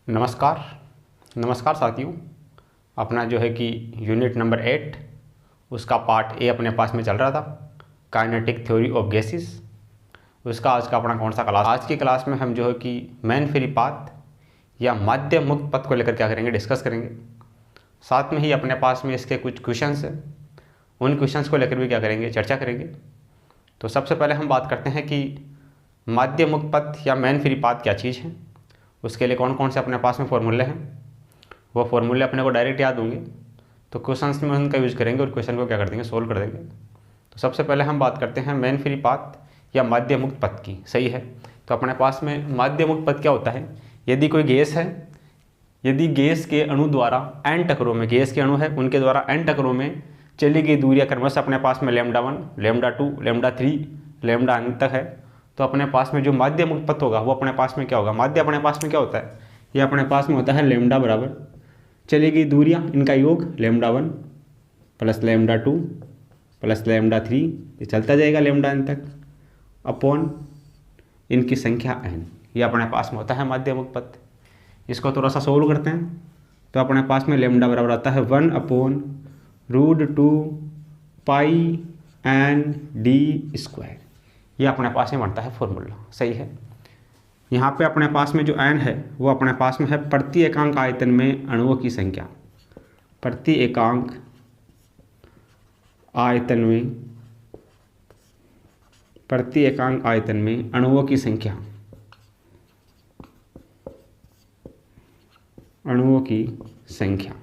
नमस्कार साथियों। अपना जो है कि यूनिट नंबर 8 उसका पार्ट ए अपने पास में चल रहा था, काइनेटिक थ्योरी ऑफ गैसेस। उसका आज का अपना कौन सा क्लास? आज की क्लास में हम जो है कि मेन फ्री पाथ या माध्य मुक्त पथ को लेकर क्या करेंगे, डिस्कस करेंगे। साथ में ही अपने पास में इसके कुछ क्वेश्चंस हैं, उन क्वेश्चंस को लेकर भी क्या करेंगे, चर्चा करेंगे। तो सबसे पहले हम बात करते हैं कि माध्य मुक्त पथ या मेन फ्री पाथ क्या चीज़ है, उसके लिए कौन कौन से अपने पास में फॉर्मूले हैं। वो फॉर्मूले अपने को डायरेक्ट याद होंगे तो क्वेश्चंस में उनका यूज़ करेंगे और क्वेश्चन को क्या कर देंगे, सोल्व कर देंगे। तो सबसे पहले हम बात करते हैं मेन फ्री पाथ या माध्य मुक्त पथ की। सही है। तो अपने पास में माध्य मुक्त पथ क्या होता है? यदि कोई गैस है, यदि गैस के अणु द्वारा n टकरों में, गैस के अणु है उनके द्वारा n टकरों में चली गई दूरियाँ क्रमशः अपने पास में λ1, λ2, λ3, लैम्डा अंत तक है, तो अपने पास में जो माध्य मुक्त पथ होगा वो अपने पास में क्या होगा? माध्य अपने पास में क्या होता है? ये अपने पास में होता है लैम्डा बराबर चली गई दूरियाँ इनका योग λ1 प्लस λ2 प्लस λ3, ये चलता जाएगा लैम्डा n तक, अपॉन इनकी संख्या n। ये अपने पास में होता है माध्य मुक्त पथ। इसको थोड़ा सा सोल्व करते हैं तो अपने पास में लैम्डा बराबर आता है 1/√2 पाई n d²। ये अपने पास में बनता है फॉर्मूला। सही है। यहाँ पे अपने पास में जो n है वो अपने पास में है प्रति एकांक आयतन में अणुओं की संख्या। प्रति एकांक आयतन में, प्रति एकांक आयतन में अणुओं की संख्या, अणुओं की संख्या।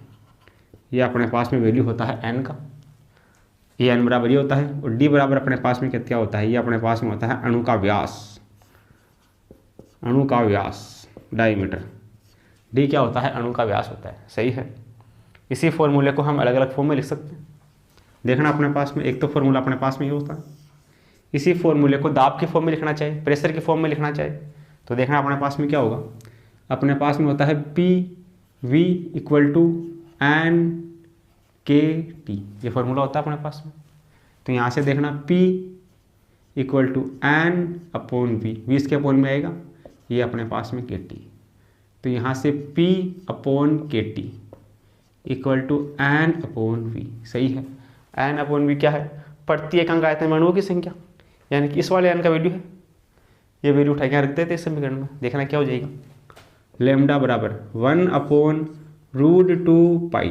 ये अपने पास में वैल्यू होता है n का। ये n बराबर ये होता है और d बराबर अपने पास में क्या होता है? ये अपने पास में होता है अणु का व्यास, अणु का व्यास डायमीटर। d क्या होता है? अणु का व्यास होता है। सही है। इसी फॉर्मूले को हम अलग अलग फॉर्म में लिख सकते हैं। देखना अपने पास में एक तो फॉर्मूला अपने पास में ये होता है, इसी फॉर्मूले को दाब के फॉर्म में लिखना चाहिए, प्रेशर के फॉर्म में लिखना चाहिए। तो देखना अपने पास में क्या होगा? अपने पास में होता है PV = NKT। ये फॉर्मूला होता है अपने पास में। तो यहाँ से देखना P = N/V, V इसके अपॉन में आएगा, ये अपने पास में KT। तो यहाँ से P/KT = N/V। सही है। N/V क्या है? प्रति एकांक आयतन में अणुओं की संख्या, यानी कि इस वाले n का वैल्यू है। ये वैल्यू उठा के रख देते इस समीकरण में। देखना क्या हो जाएगा? लैम्डा बराबर 1/√2 पाई,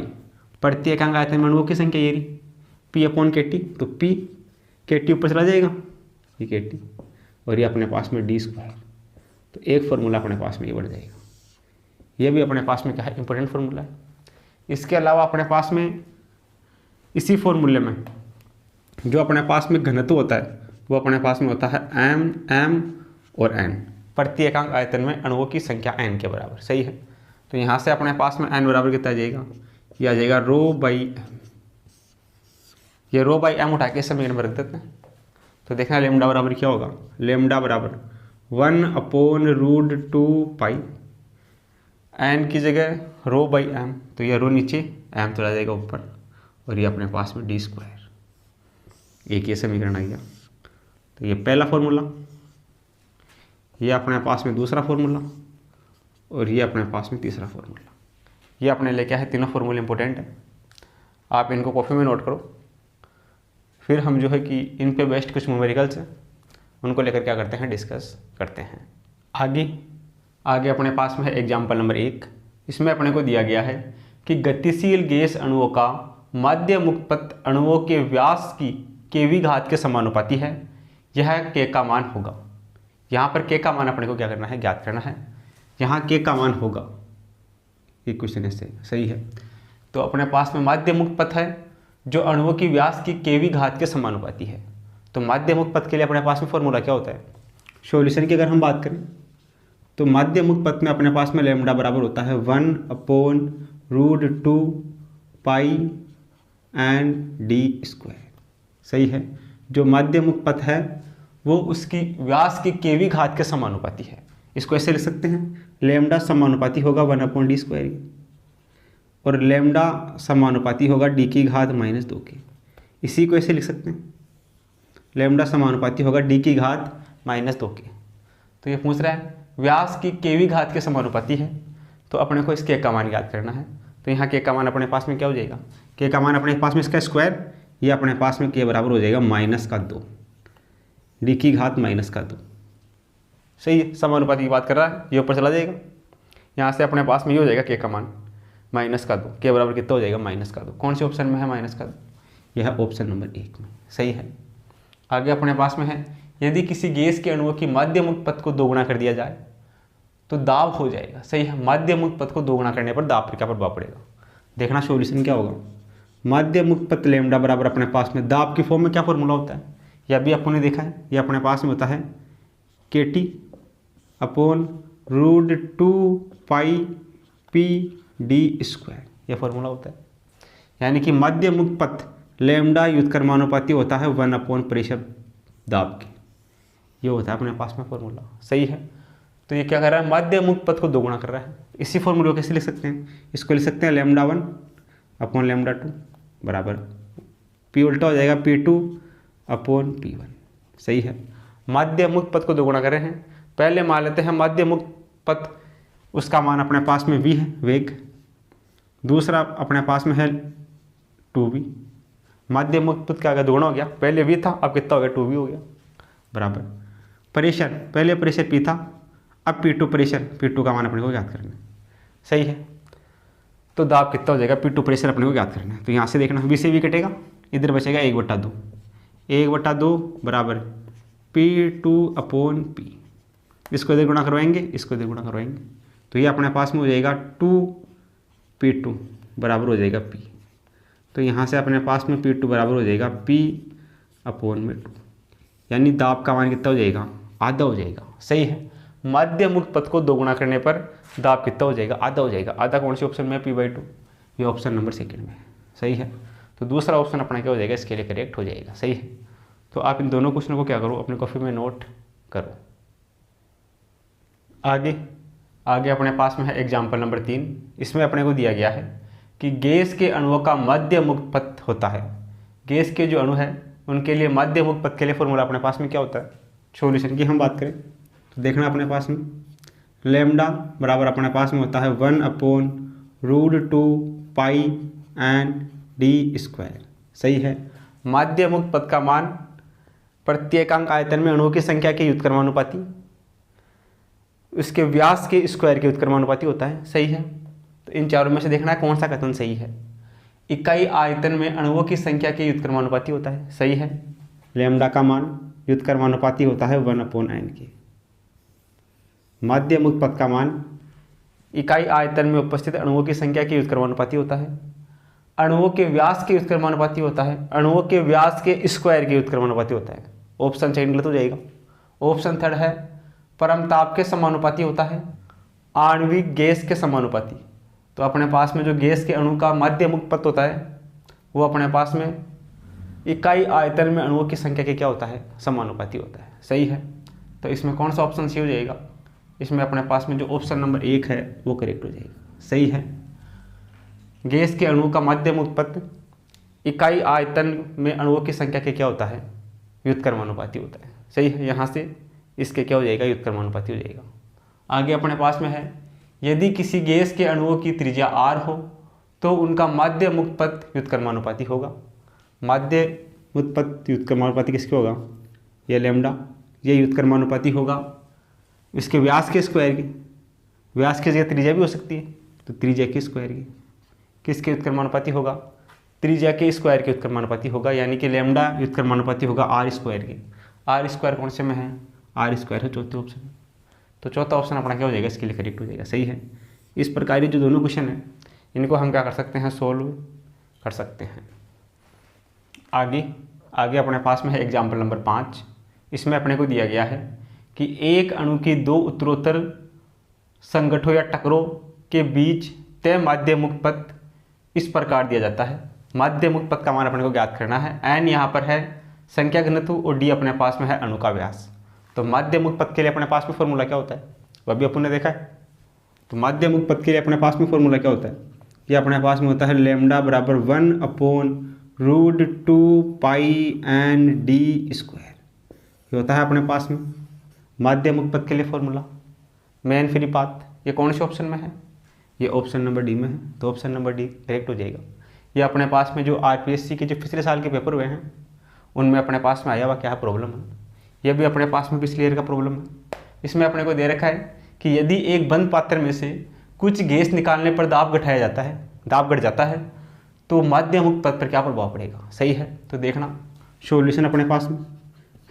प्रति एकांक आयतन में अणुओं की संख्या ये रही, P/KT। तो P, KT ऊपर चला जाएगा, ये KT, और ये अपने पास में d²। तो एक फार्मूला अपने पास में ये बढ़ जाएगा। ये भी अपने पास में क्या है? इंपॉर्टेंट फार्मूला है। इसके अलावा अपने पास में इसी फॉर्मूले में जो अपने पास में घनत्व होता है वो अपने पास में होता है m और n, प्रति एकांक आयतन में अणुओं की संख्या n के बराबर। सही है। तो यहाँ से अपने पास में n बराबर कितना आ जाएगा? ये आ जाएगा ρ/m। ये ρ/m उठा के इस समीकरण में रख देते हैं। तो देखना लैम्डा बराबर क्या होगा? लैम्डा बराबर 1/√2 पाई, n की जगह ρ/m, तो ये रो नीचे, m चला जाएगा ऊपर, और ये अपने पास में d²। एक ये समीकरण आ गया। तो ये पहला फॉर्मूला, ये अपने पास में दूसरा फॉर्मूला, और ये अपने पास में तीसरा फॉर्मूला। ये अपने लिए क्या है? तीनों फॉर्मूले इंपॉर्टेंट है। आप इनको कॉपी में नोट करो। फिर हम जो है कि इन पे बेस्ड कुछ न्यूमेरिकल्स हैं, उनको लेकर क्या करते हैं, डिस्कस करते हैं। आगे अपने पास में है एग्जाम्पल नंबर 1। इसमें अपने को दिया गया है कि गतिशील गैस अणुओं का माध्य मुक्त पथ अणुओं के व्यास की केवी घात के समानुपाती है। यह k का मान होगा। यहाँ पर k का मान अपने को क्या करना है? ज्ञात करना है। यहाँ k का मान होगा, ये क्वेश्चन ऐसे। सही है। तो अपने पास में माध्य मुक्त पथ है जो अणुओं की व्यास की केवी घात के समानुपाती है। तो माध्य मुक्त पथ के लिए अपने पास में फॉर्मूला क्या होता है? सॉल्यूशन की अगर हम बात करें तो माध्य मुक्त पथ में अपने पास में लैम्डा बराबर होता है 1/√2 पाई n d²। सही है। जो माध्य मुक्त पथ है वो उसकी व्यास की केवी घात के समानुपाती है। इसको ऐसे लिख सकते हैं, लैम्डा समानुपाती होगा 1/d², और लैम्डा समानुपाती होगा d की घात -2 के। इसी को ऐसे लिख सकते हैं, लैम्डा समानुपाती होगा d की घात -2 के। तो ये पूछ रहा है व्यास की केवी घात के समानुपाती है, तो अपने को इस के का मान याद करना है। तो यहाँ के का मान अपने पास में क्या हो जाएगा, के का मान अपने पास में इसका स्क्वायर, ये अपने पास में के बराबर हो जाएगा -2 डी की घात -2। सही है, समानुपाती की बात कर रहा है, ये ऊपर चला जाएगा। यहाँ से अपने पास में ये हो जाएगा के का मान -2, के बराबर कितना हो जाएगा -2। कौन से ऑप्शन में है -2, यह है ऑप्शन नंबर 1 में। सही है। आगे अपने पास में है, यदि किसी गैस के अणुओं की माध्य मुक्त पथ को दोगुना कर दिया जाए तो दाब हो जाएगा। सही है, माध्य मुक्त पथ को दोगुना करने पर दाब पर क्या प्रभाव पड़ेगा। देखना सॉल्यूशन क्या होगा। माध्य मुक्त पथ लैम्डा बराबर अपने पास में दाब की फॉर्म में क्या फॉर्मूला होता है, यह भी अपने देखा है, यह अपने पास में होता है KT अपॉन √2 पाई PD², यह फॉर्मूला होता है। यानी कि माध्य मुक्त पथ लैम्डा व्युत्क्रमानुपाती होता है 1 अपॉन प्रेशर दाब के, ये होता है अपने पास में फॉर्मूला। सही है। तो ये क्या कर रहा है, माध्य मुक्त पथ को दोगुना कर रहा है। इसी फॉर्मूले को कैसे लिख सकते हैं, इसको लिख सकते हैं λ1 अपॉन λ2 बराबर P उल्टा हो जाएगा P2 अपॉन P1। सही है। माध्य मुक्त पथ को दोगुना कर रहे हैं। पहले मान लेते हैं माध्य मुक्त पथ, उसका मान अपने पास में v है, वेग। दूसरा अपने पास में है 2v। माध्य मुक्त पथ का अगर दोगुना हो गया, पहले v था, अब कितना हो गया 2v हो गया, बराबर प्रेशर, पहले प्रेशर P था, अब P2 प्रेशर, P2 का मान अपने को याद करना है। सही है। तो दाब कितना हो जाएगा, P2 प्रेशर अपने को याद करना है। तो यहाँ से देखना v से v कटेगा, इधर बचेगा 1/2, 1/2 बराबर P2 अपॉन P। इसको इधर गुणा करवाएंगे, इसको इधर गुणा करवाएंगे, तो ये अपने पास में हो जाएगा 2P2 बराबर हो जाएगा P। तो यहाँ से अपने पास में P2 बराबर हो जाएगा P अपॉन में 2, यानी दाब का मान कितना हो जाएगा, आधा हो जाएगा। सही है। माध्य मुक्त पथ को दोगुना करने पर दाब कितना हो जाएगा, आधा हो जाएगा। आधा कौन से ऑप्शन में है, P/2, ये ऑप्शन नंबर 2 में है। सही है। तो दूसरा ऑप्शन अपना क्या हो जाएगा, इसके लिए करेक्ट हो जाएगा। सही है। तो आप इन दोनों क्वेश्चनों को क्या करो, अपने कॉपी में नोट करो। आगे अपने पास में है एग्जाम्पल नंबर 3। इसमें अपने को दिया गया है कि गैस के अणुओं का माध्य मुक्त पथ होता है। गैस के जो अणु हैं उनके लिए माध्य मुक्त पथ के लिए फॉर्मूला अपने पास में क्या होता है। सॉल्यूशन की हम बात करें तो देखना अपने पास में लैम्डा बराबर अपने पास में होता है 1 अपॉन √2 पाई ND²। सही है। माध्य मुक्त पथ का मान प्रत्येकांक आयतन में अणुओं की संख्या के व्युत्क्रमानुपाती, उसके व्यास के स्क्वायर के व्युत्क्रमानुपाती होता है। सही है। तो इन चारों में से देखना है कौन सा कथन सही है। इकाई आयतन में अणुओं की संख्या के व्युत्क्रमानुपाती होता है। सही है। लैम्डा का मान व्युत्क्रमानुपाती होता है 1 अपॉन n के। माध्य मुक्त पथ का मान इकाई आयतन में उपस्थित अणुओं की संख्या के व्युत्क्रमानुपाती होता है। अणुओं के व्यास के व्युत्क्रमानुपाती होता है। अणुओं के व्यास के स्क्वायर के व्युत्क्रमानुपाती होता है। ऑप्शन सेकंड गलत हो जाएगा। ऑप्शन थर्ड है परमताप के समानुपाती होता है। आणविक गैस के समानुपाती। तो अपने पास में जो गैस के अणु का माध्य मुक्त पथ होता है वो अपने पास में इकाई आयतन में अणुओं की संख्या के क्या होता है, समानुपाती होता है। सही है। तो इसमें कौन सा ऑप्शन सही हो जाएगा, इसमें अपने पास में जो ऑप्शन नंबर 1 है वो करेक्ट हो जाएगा। सही है। गैस के अणु का माध्य मुक्त पथ इकाई आयतन में अणुओं की संख्या के क्या होता है, व्युत्क्रमानुपाती होता है। सही है। यहाँ से इसके क्या हो जाएगा, व्युत्क्रमानुपाती हो जाएगा। आगे अपने पास में है यदि किसी गैस के अणुओं की त्रिज्या r हो तो उनका माध्य मुक्त पथ व्युत्क्रमानुपाती होगा। माध्य मुक्त पथ व्युत्क्रमानुपाती किसके होगा, यह लैम्डा, ये व्युत्क्रमानुपाती होगा इसके व्यास के स्क्वायर की। व्यास की जगह त्रिज्या भी हो सकती है, तो त्रिज्या के स्क्वायर की किसके व्युत्क्रमानुपाती होगा, त्रिज्या के स्क्वायर के व्युत्क्रमानुपाती होगा। यानी कि लैम्डा व्युत्क्रमानुपाती होगा r² के। r² कौन से में है, r² है चौथे ऑप्शन में। तो चौथा ऑप्शन अपना क्या हो जाएगा, इसके लिए करेक्ट हो जाएगा। सही है। इस प्रकार ये जो दोनों क्वेश्चन हैं इनको हम क्या कर सकते हैं, सोल्व कर सकते हैं। आगे अपने पास में है एग्जाम्पल नंबर 5। इसमें अपने को दिया गया है कि एक अणु की 2 उत्तरोत्तर संगठनों या टकरों के बीच तय माध्य मुक्त पथ इस प्रकार दिया जाता है। माध्य मुक्त पथ का मान अपने को ज्ञात करना है। n यहाँ पर है संख्या घनत्व और d अपने पास में है अणु का व्यास। तो माध्य मुक्त पथ के लिए अपने पास में फॉर्मूला क्या होता है, वह भी अपन ने देखा है। तो माध्य मुक्त पथ के लिए अपने पास में फॉर्मूला क्या होता है, ये अपने पास में होता है लैम्डा बराबर 1 अपॉन √2 पाई ND²। ये होता है अपने पास में माध्य मुक्त पथ के लिए फॉर्मूला। मेन फ्री पाथ ये कौन से ऑप्शन में है, ये ऑप्शन नंबर डी में है, तो ऑप्शन नंबर डी करेक्ट हो जाएगा। ये अपने पास में जो आरपीएससी के जो पिछले साल के पेपर हुए हैं उनमें अपने पास में आया हुआ क्या प्रॉब्लम है, ये भी अपने पास में पिछले ईयर का प्रॉब्लम है। इसमें अपने को दे रखा है कि यदि एक बंद पात्र में से कुछ गैस निकालने पर दाब घटाया जाता है, दाब घट जाता है, तो माध्य मुक्त पथ पर क्या प्रभाव पड़ेगा। सही है, तो देखना सॉल्यूशन अपने पास में,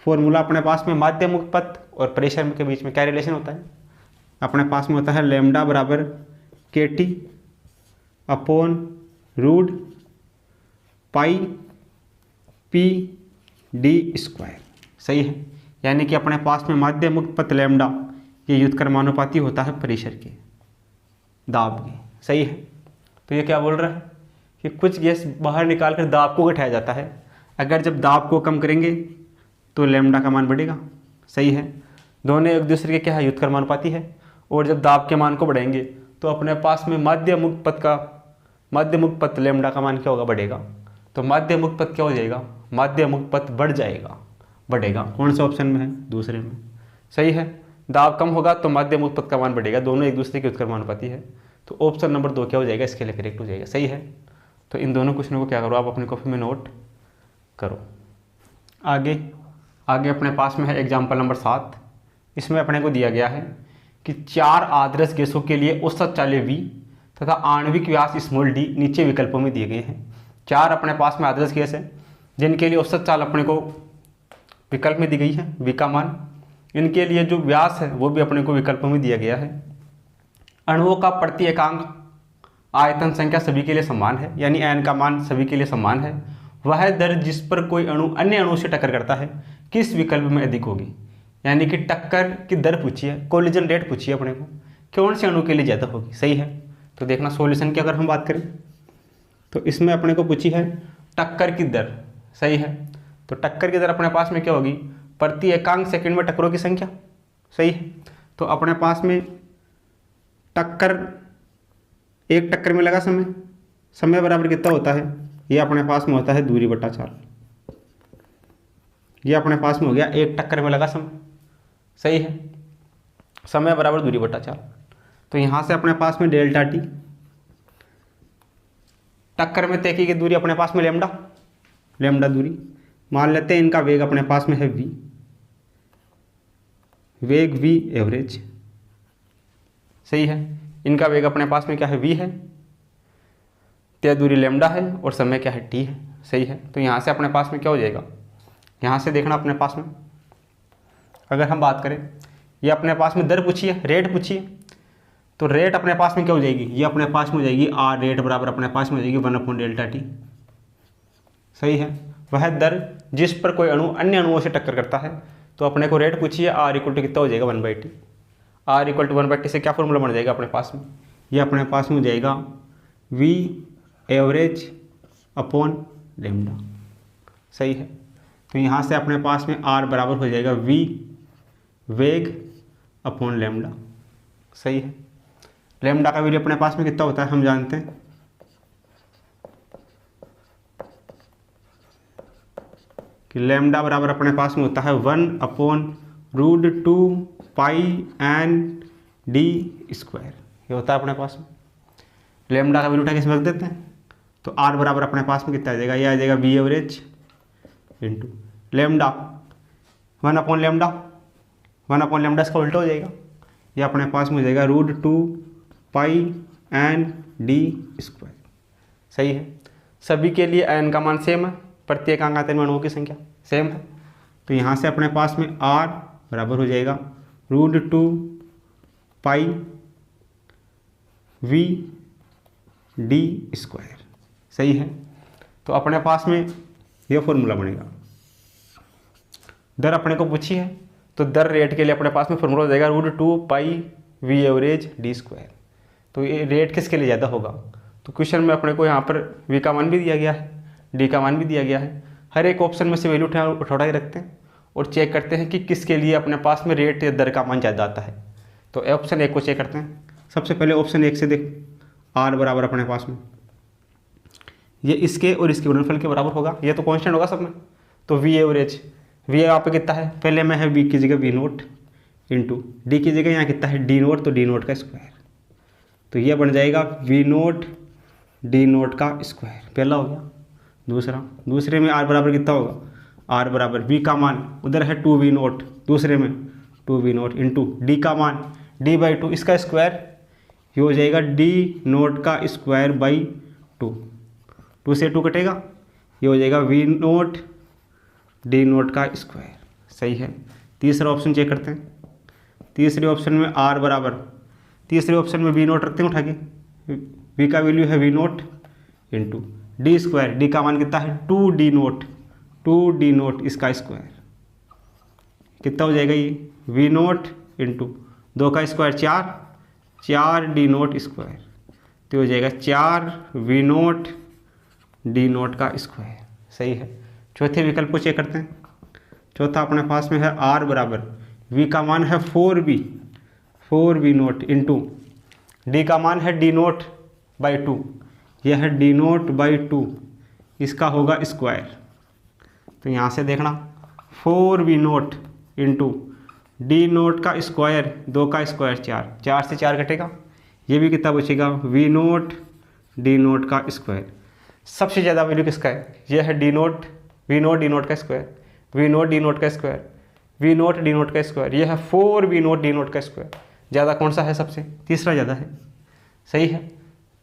फॉर्मूला अपने पास में माध्य मुक्त पथ और प्रेशर के बीच में क्या रिलेशन होता है, अपने पास में होता है लैम्डा बराबर KT upon root pi PD²। सही है, यानी कि अपने पास में माध्य मुक्त पथ लैम्डा ये व्युत्क्रमानुपाती होता है प्रेशर के, दाब के। सही है, तो ये क्या बोल रहा है कि कुछ गैस बाहर निकाल कर दाब को घटाया जाता है, अगर जब दाब को कम करेंगे तो लैम्डा का मान बढ़ेगा। सही है, दोनों एक दूसरे के क्या है, व्युत्क्रमानुपाती है, और जब दाब के मान को बढ़ाएंगे तो अपने पास में माध्य मुक्त पथ लैम्डा का मान क्या होगा, बढ़ेगा। तो माध्य मुक्त पथ क्या हो जाएगा, माध्य मुक्त पथ बढ़ जाएगा, बढ़ेगा। कौन सा ऑप्शन में है, दूसरे में। सही है, दाब कम होगा तो माध्य मुक्त पथ का मान बढ़ेगा, दोनों एक दूसरे के व्युत्क्रमानुपाती है, तो ऑप्शन नंबर 2 क्या हो जाएगा, इसके लिए करेक्ट हो जाएगा। सही है, तो इन दोनों क्वेश्चनों को क्या करो, आप अपनी कॉपी में नोट करो। आगे अपने पास में है एग्जाम्पल नंबर 7। इसमें अपने को दिया गया है कि 4 आदर्श गैसों के लिए औसत चाल V तथा आणविक व्यास स्मॉल d नीचे विकल्पों में दिए गए हैं। 4 अपने पास में आदर्श गैस है जिनके लिए औसत चाल अपने को विकल्प में दी गई है, V का मान। इनके लिए जो व्यास है वो भी अपने को विकल्पों में दिया गया है। अणुओं का प्रति एकांक आयतन संख्या सभी के लिए समान है, यानी n का मान सभी के लिए समान है। वह दर जिस पर कोई अणु अन्य अणु से टक्कर करता है किस विकल्प में अधिक होगी, यानी कि टक्कर की दर पूछी है, कोलिजन रेट पूछी है अपने को, कौन से अणु के लिए ज़्यादा होगी। सही है, तो देखना सॉल्यूशन की अगर हम बात करें तो इसमें अपने को पूछी है टक्कर की दर। सही है, तो टक्कर की दर अपने पास में क्या होगी, प्रति एकांक सेकंड में टक्करों की संख्या। सही है, तो अपने पास में टक्कर, एक टक्कर में लगा समय बराबर कितना होता है, ये अपने पास में होता है दूरी बटा चाल। ये अपने पास में हो गया एक टक्कर में लगा समय। सही है, समय बराबर दूरी बटा चाल। तो यहाँ से अपने पास में डेल्टा टी, टक्कर में तय की गई दूरी अपने पास में लैम्डा दूरी। मान लेते हैं इनका वेग अपने पास में है v, वेग v एवरेज। सही है, इनका वेग अपने पास में क्या है, v है, तय दूरी लैम्डा है और समय क्या है, t है। सही है, तो यहाँ से अपने पास में क्या हो जाएगा, यहाँ से देखना अपने पास में अगर हम बात करें, ये अपने पास में दर पूछी है, रेट पूछी है, तो रेट अपने पास में क्या हो जाएगी, ये अपने पास में हो जाएगी r रेट बराबर अपने पास में हो जाएगी 1/Δt। सही है, वह दर जिस पर कोई अणु अन्य अणुओं से टक्कर करता है, तो अपने को रेट पूछी है, r इक्वल टू कितना हो जाएगा 1/t। r equal to 1/t से क्या फॉर्मूला बन जाएगा अपने पास में, ये अपने पास में हो जाएगा v एवरेज अपॉन लैम्डा। सही है, तो यहाँ से अपने पास में r बराबर हो जाएगा v वेग अपॉन लैम्डा। सही है, लैम्डा का वैल्यू अपने पास में कितना होता है हम जानते हैं, कि लैम्डा बराबर अपने पास में होता है 1/√2 पाई n d²। ये होता है अपने पास में, लैम्डा का वैल्यू उठा के इसमें रख देते हैं, तो r बराबर अपने पास में कितना आ जाएगा, ये आ जाएगा v एवरेज इंटू लैम्डा 1/λ इसका उल्टा हो जाएगा, ये अपने पास में हो जाएगा √2 पाई n d²। सही है, सभी के लिए n का मान सेम है, प्रत्येक एकांक में अणुओं की संख्या सेम है, तो यहाँ से अपने पास में r बराबर हो जाएगा √2 पाई v d²। सही है, तो अपने पास में यह फॉर्मूला बनेगा। दर अपने को पूछी है, तो दर रेट के लिए अपने पास में फॉर्मूला हो जाएगा √2 पाई v एवरेज d²। तो ये रेट किसके लिए ज़्यादा होगा, तो क्वेश्चन में अपने को यहाँ पर v का मान भी दिया गया है, d का मान भी दिया गया है। हर एक ऑप्शन में से वैल्यू उठा के रखते हैं और चेक करते हैं कि किसके लिए अपने पास में रेट या दर का मान ज़्यादा आता है। तो ऑप्शन 1 को चेक करते हैं। सबसे पहले ऑप्शन 1 से देख, r बराबर अपने पास में ये इसके और इसके गुणनफल के बराबर होगा, ये तो कांस्टेंट होगा सब में। तो v एवरेज, v यहाँ पे कितना है, पहले में है v की जगह v नोट इंटू डी की जगह यहाँ कितना है d नोट, तो d नोट का स्क्वायर तो ये बन जाएगा वी नोट डी नोट का स्क्वायर, पहला हो गया। दूसरे में आर बराबर कितना होगा, आर बराबर वी का मान उधर है 2 वी नोट, दूसरे में 2 वी नोट इंटू डी का मान d/2, इसका स्क्वायर ये हो जाएगा डी नोट का स्क्वायर बाई 2, 2 से 2 कटेगा, ये हो जाएगा वी नोट डी नोट का स्क्वायर। सही है। तीसरा ऑप्शन चेक करते हैं। तीसरे ऑप्शन में आर बराबर, तीसरे ऑप्शन में वी नोट रखते हैं उठा के, वी का वैल्यू है V naught into D square, D का मान कितना है 2 डी नोट इसका स्क्वायर कितना हो जाएगा, ये वी नोट इंटू 2 का स्क्वायर 4 डी नोट स्क्वायर, तो हो जाएगा 4 वी नोट डी नोट का स्क्वायर। सही है। चौथे विकल्प को चेक करते हैं। चौथा अपने पास में है आर बराबर वी का मान है 4 वी नोट इंटू डी का मान है डी नोट बाई 2, यह है डी नोट बाई 2, इसका होगा स्क्वायर। तो यहाँ से देखना 4 V naught into D naught का स्क्वायर, 2 का स्क्वायर 4 से 4 कटेगा, ये भी कितना बचेगा वी नोट डी नोट का स्क्वायर। सबसे ज़्यादा वैल्यू किसका है, यह है D naught V naught D naught का square, V naught D naught का square, V naught D naught का स्क्वायर, यह है 4 वी नोट डी नोट का स्क्वायर। ज़्यादा कौन सा है सबसे, तीसरा ज़्यादा है। सही है।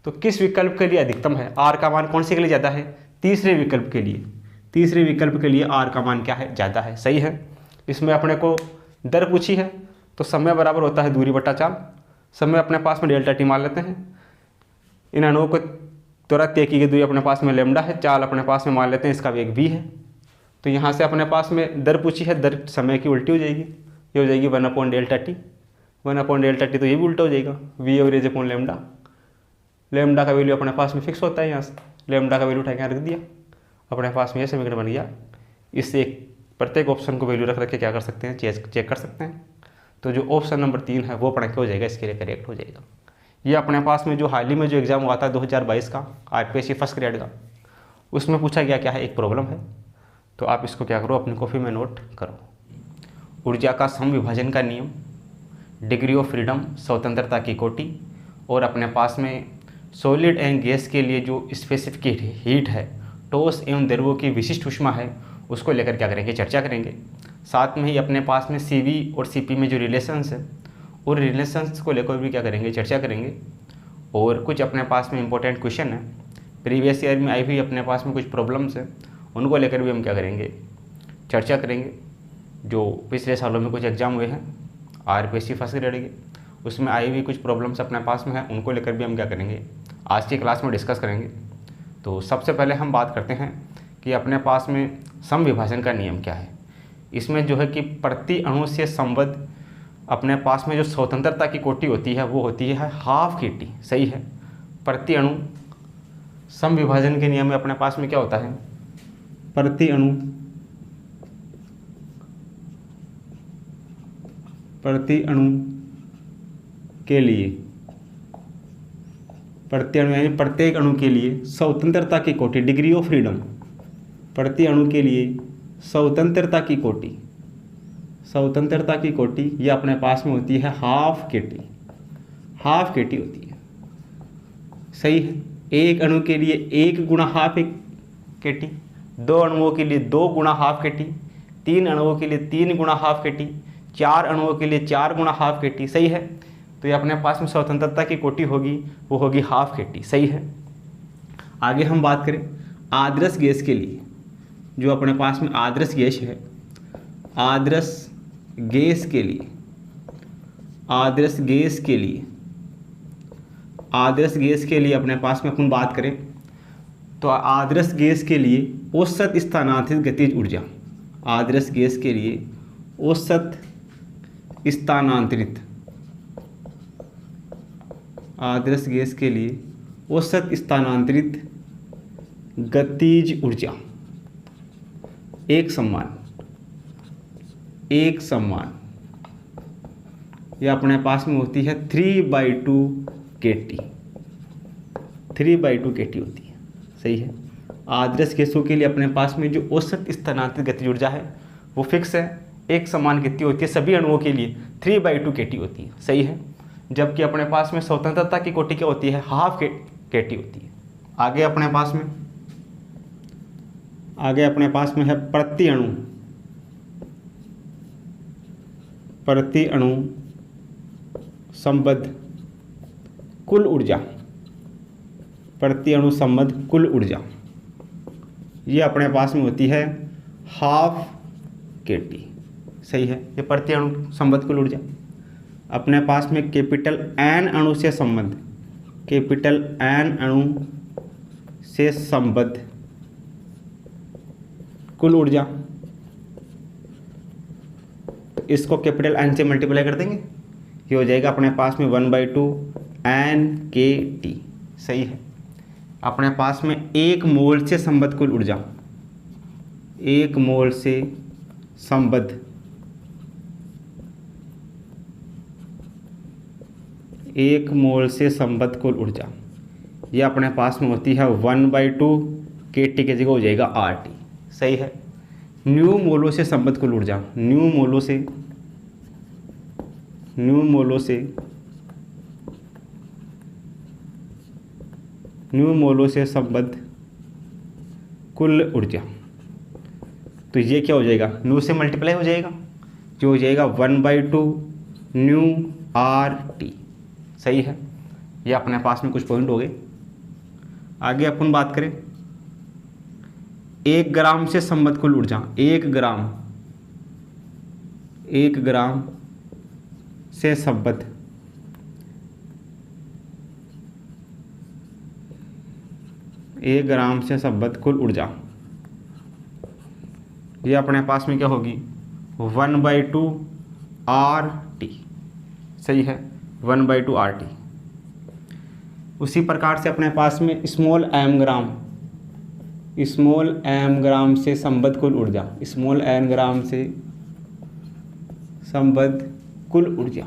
तो किस विकल्प के लिए अधिकतम है, आर का मान कौन से के लिए ज़्यादा है, तीसरे विकल्प के लिए। तीसरे विकल्प के लिए आर का मान क्या है, ज़्यादा है। सही है। इसमें अपने को दर पूछी है तो समय बराबर होता है दूरी बटा चाल। समय अपने पास में डेल्टा टी मान लेते हैं, इन अणुओं को त्वरा तय की गई दूरी अपने पास में लेमडा है, चाल अपने पास में मान लेते हैं इसका वेग v है। तो यहाँ से अपने पास में दर पूछी है, दर समय की उल्टी हो जाएगी, ये हो जाएगी 1/Δt, 1/Δt, तो ये भी उल्टा हो जाएगा v average upon lambda. Lambda का वैल्यू अपने पास में फिक्स होता है, यहाँ से लेमडा का वैल्यू उठा के रख दिया, अपने पास में ये समीकरण बन गया। इससे प्रत्येक ऑप्शन को वैल्यू रख के क्या कर सकते हैं, चेक कर सकते हैं। तो जो ऑप्शन नंबर 3 है वो अपने क्या हो जाएगा, इसके लिए करेक्ट हो जाएगा। ये अपने पास में जो हाल ही में जो एग्ज़ाम हुआ था 2022 का RPSC फर्स्ट ग्रेड का, उसमें पूछा गया क्या है, एक प्रॉब्लम है। तो आप इसको क्या करो, अपनी कॉपी में नोट करो। ऊर्जा का समविभाजन का नियम, डिग्री ऑफ फ्रीडम, स्वतंत्रता की कोटि, और अपने पास में सॉलिड एंड गैस के लिए जो स्पेसिफिक हीट है, ठोस एवं द्रव्यों की विशिष्ट ऊष्मा है, उसको लेकर क्या करेंगे, चर्चा करेंगे। साथ में ही अपने पास में CV और CP में जो रिलेशंस है, और रिलेशंस को लेकर भी क्या करेंगे, चर्चा करेंगे। और कुछ अपने पास में इंपॉर्टेंट क्वेश्चन है, प्रीवियस ईयर में आई हुई अपने पास में कुछ प्रॉब्लम्स है, उनको लेकर भी हम क्या करेंगे, चर्चा करेंगे। जो पिछले सालों में कुछ एग्ज़ाम हुए हैं RPSC फर्स्ट ग्रेड के, उसमें आई हुई कुछ प्रॉब्लम्स अपने पास में है, उनको लेकर भी हम क्या करेंगे, आज की क्लास में डिस्कस करेंगे। तो सबसे पहले हम बात करते हैं कि अपने पास में समविभाजन का नियम क्या है। इसमें जो है कि प्रति अणु से संबद्ध अपने पास में जो स्वतंत्रता की कोटि होती है वो होती है हाफ KT। सही है। प्रति अणु समविभाजन के नियम में अपने पास में क्या होता है, प्रति अणु के लिए, प्रति अणु यानी प्रत्येक अणु के लिए स्वतंत्रता की कोटि, डिग्री ऑफ फ्रीडम, प्रति अणु के लिए स्वतंत्रता की कोटि, स्वतंत्रता की कोटि ये अपने पास में होती है हाफ KT, हाफ KT होती है। सही है। एक अणु के लिए 1 गुणा हाफ KT, 2 अणुओं के लिए 2 गुणा हाफ KT, 3 अणुओं के लिए 3 गुणा हाफ KT, 4 अणुओं के लिए 4 गुणा हाफ KT। सही है। तो ये अपने पास में स्वतंत्रता की कोटि होगी, वो होगी हाफ KT। सही है। आगे हम बात करें आदर्श गैस के लिए, जो अपने पास में आदर्श गैस है, आदर्श गैस के लिए, आदर्श गैस के लिए, आदर्श गैस के लिए अपने पास में अपन बात करें तो आदर्श गैस के लिए औसत स्थानांतरित गतिज ऊर्जा, आदर्श गैस के लिए औसत स्थानांतरित, आदर्श गैस के लिए औसत स्थानांतरित गतिज ऊर्जा एक समान, यह अपने पास में होती है 3/2 KT, 3/2 KT होती है। सही है। आदर्श गैसों के लिए अपने पास में जो औसत स्थानांतरित गतिज ऊर्जा है वो फिक्स है, एक समान कितनी होती है, सभी अणुओं के लिए 3/2 KT होती है। सही है। जबकि अपने पास में स्वतंत्रता की कोटि क्या होती है, हाफ केटी होती है। आगे अपने पास में है प्रति अणु संबद्ध कुल ऊर्जा, प्रति अणु संबद्ध कुल ऊर्जा, ये अपने पास में होती है हाफ केटी। सही है, ये प्रति अणु संबद्ध कुल ऊर्जा। अपने पास में कैपिटल एन अणु से संबद्ध, कैपिटल एन अणु से संबद्ध कुल ऊर्जा, तो इसको कैपिटल एन से मल्टीप्लाई कर देंगे, ये हो जाएगा अपने पास में 1/2 NKT। सही है। अपने पास में 1 मोल से संबद्ध कुल ऊर्जा, 1 मोल से संबद्ध, 1 मोल से संबद्ध कुल ऊर्जा, ये अपने पास में होती है 1/2 KT की जगह हो जाएगा RT। सही है। न्यू मोलों से संबद्ध कुल ऊर्जा, न्यू मोलों से संबद्ध कुल ऊर्जा, तो ये क्या हो जाएगा, न्यू से मल्टीप्लाई हो जाएगा, जो हो जाएगा 1/2 न्यू RT। सही है। ये अपने पास में कुछ पॉइंट हो गए। आगे अपन बात करें 1 ग्राम से संबद्ध कुल ऊर्जा, 1 ग्राम से संबद्ध, एक ग्राम से संबद्ध कुल ऊर्जा, ये अपने पास में क्या होगी 1/2 RT। सही है, 1/2 RT। उसी प्रकार से अपने पास में स्मॉल m ग्राम से संबद्ध कुल ऊर्जा, स्मॉल m ग्राम से संबद्ध कुल ऊर्जा,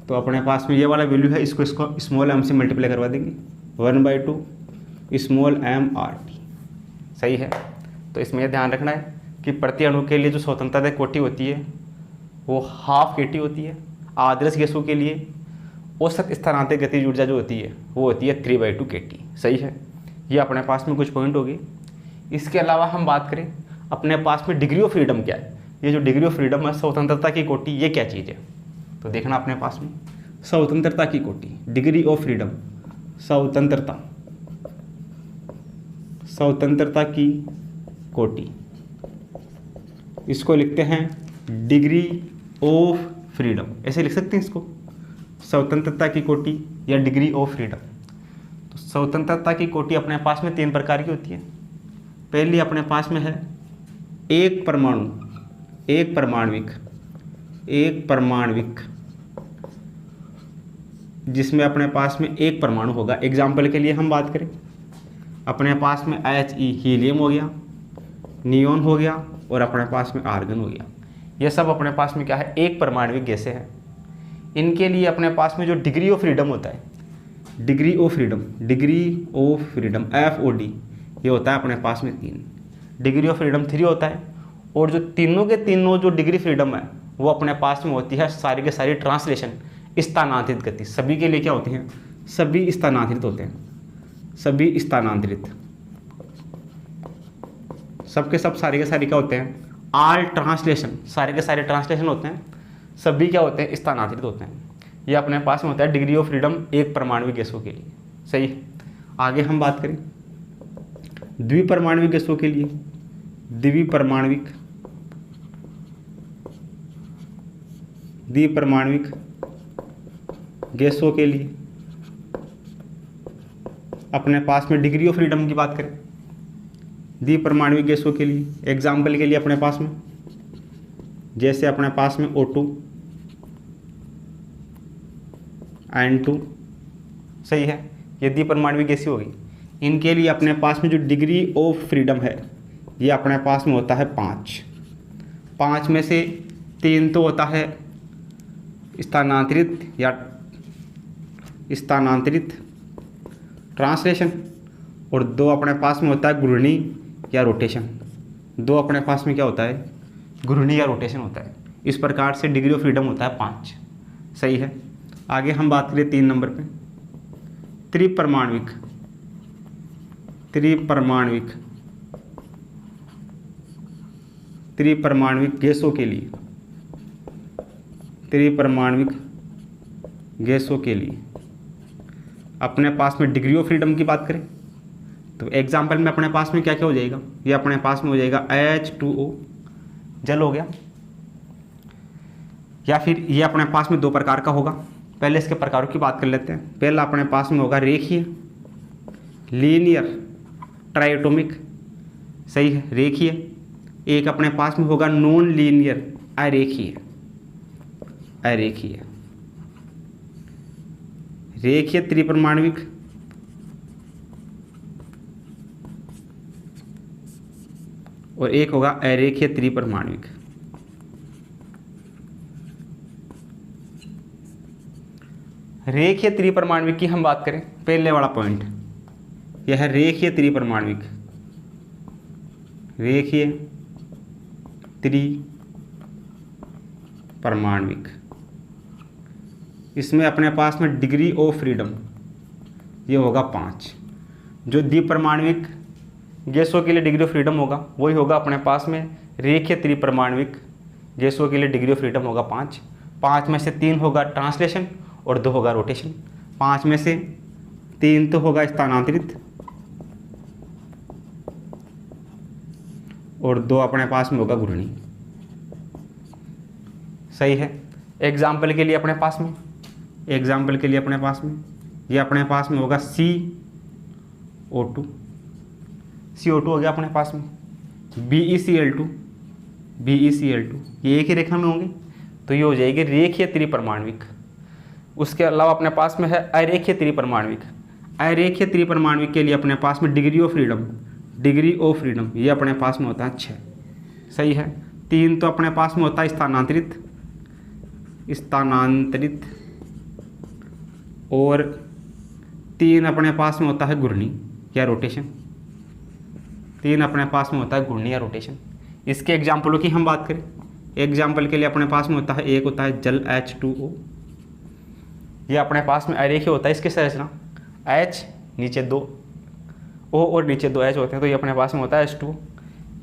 तो अपने पास में ये वाला वैल्यू है, इसको स्मॉल m से मल्टीप्लाई करवा देंगे, 1/2 स्मॉल m RT। सही है। तो इसमें यह ध्यान रखना है कि प्रति अणु के लिए जो स्वतंत्रता कोटि होती है वो हाफ केटी होती है। आदर्श गैसों के लिए औसत स्थानांतरित गतिज ऊर्जा जो होती है वो होती है 3/2 KT। सही है। ये अपने पास में कुछ पॉइंट हो गए। इसके अलावा हम बात करें अपने पास में डिग्री ऑफ फ्रीडम क्या है। ये जो डिग्री ऑफ फ्रीडम है, स्वतंत्रता की कोटि, ये क्या चीज़ है, तो देखना अपने पास में स्वतंत्रता की कोटि, डिग्री ऑफ फ्रीडम, स्वतंत्रता की कोटि, इसको लिखते हैं डिग्री ऑफ फ्रीडम, ऐसे लिख सकते हैं इसको, स्वतंत्रता की कोटि या डिग्री ऑफ फ्रीडम। तो स्वतंत्रता की कोटि अपने पास में 3 प्रकार की होती है। पहली अपने पास में है एक परमाणविक, जिसमें अपने पास में एक परमाणु होगा। एग्जाम्पल के लिए हम बात करें, अपने पास में He हीलियम हो गया, नियोन हो गया और अपने पास में आर्गन हो गया। ये सब अपने पास में क्या है, एक परमाणविक गैसें हैं। इनके लिए अपने पास में जो डिग्री ऑफ फ्रीडम होता है, डिग्री ऑफ फ्रीडम FOD, ये होता है अपने पास में 3, डिग्री ऑफ फ्रीडम 3 होता है। और जो तीनों के तीनों जो डिग्री फ्रीडम है वो अपने पास में होती है सारी के सारी ट्रांसलेशन, स्थानांतरित गति। सभी के लिए क्या होती हैं, सभी स्थानांतरित होते हैं, सभी स्थानांतरित, सबके सब सारे के सारे क्या होते हैं, ऑल ट्रांसलेशन, सारे के सारे ट्रांसलेशन होते हैं, सभी क्या होते हैं, स्थानांतरित होते हैं। ये अपने पास में होता है डिग्री ऑफ फ्रीडम एक परमाणु गैसों के लिए। सही है। आगे हम बात करें द्विपरमाणविक गैसों के लिए, द्विपरमाणविक गैसों के लिए अपने पास में डिग्री ऑफ फ्रीडम की बात करें, द्विपरमाणविक गैसों के लिए एग्जाम्पल के लिए अपने पास में, जैसे अपने पास में O2 N2, सही है, ये द्विपरमाणविक गैसें होगी। इनके लिए अपने पास में जो डिग्री ऑफ फ्रीडम है ये अपने पास में होता है 5 में से 3 तो होता है स्थानांतरित ट्रांसलेशन, और 2 अपने पास में होता है घूर्णी या रोटेशन। 2 अपने पास में क्या होता है, घूर्णी या रोटेशन होता है। इस प्रकार से डिग्री ऑफ फ्रीडम होता है 5। सही है। आगे हम बात करें 3 नंबर पे, त्रिपरमाण्विक गैसों के लिए अपने पास में डिग्री ऑफ फ्रीडम की बात करें तो एग्जाम्पल में अपने पास में क्या क्या हो जाएगा, ये अपने पास में हो जाएगा H2O जल हो गया, या फिर ये अपने पास में 2 प्रकार का होगा। पहले इसके प्रकारों की बात कर लेते हैं। पहला अपने पास में होगा रेखीय, लीनियर ट्राइएटॉमिक। सही है, रेखीय। एक अपने पास में होगा नॉन लीनियर, अरेखीय। रेखीय त्रिपरमाण्विक, और एक होगा अरेखीय त्रिपरमाण्विक। रेखीय त्रिपरमाण्विक की हम बात करें, पहले वाला पॉइंट यह है रेखीय त्रिपरमाण्विक। इसमें अपने पास में डिग्री ऑफ फ्रीडम ये होगा 5। जो द्विपरमाण्विक गैसों के लिए डिग्री ऑफ फ्रीडम होगा वही होगा अपने पास में रेखीय त्रिपरमाण्विक गैसों के लिए डिग्री ऑफ फ्रीडम होगा 5। 5 में से 3 होगा ट्रांसलेशन और 2 होगा रोटेशन। 5 में से 3 तो होगा स्थानांतरित और 2 अपने पास में होगा घूर्णी। सही है। एग्जाम्पल के लिए अपने पास में ये अपने पास में होगा CO2 हो गया अपने पास में, BeCl2 ये एक ही रेखा में होंगे तो ये हो जाएगी रेखीय त्रिपरमाण्विक। उसके अलावा अपने पास में है अरेखीय त्रिपरमाण्विक के लिए अपने पास में डिग्री ऑफ फ्रीडम ये अपने पास में होता है 6। सही है। 3 तो अपने पास में होता है स्थानांतरित और 3 अपने पास में होता है घूर्णी या रोटेशन। 3 अपने पास में होता है घूर्णी या रोटेशन। इसके एग्जाम्पलों की हम बात करें, एग्जाम्पल के लिए अपने पास में होता है, एक होता है जल H2O, ये अपने पास में अरेखीय होता है। इसकी संरचना H नीचे 2 O और नीचे 2 H होते हैं तो ये अपने पास में होता है H2O।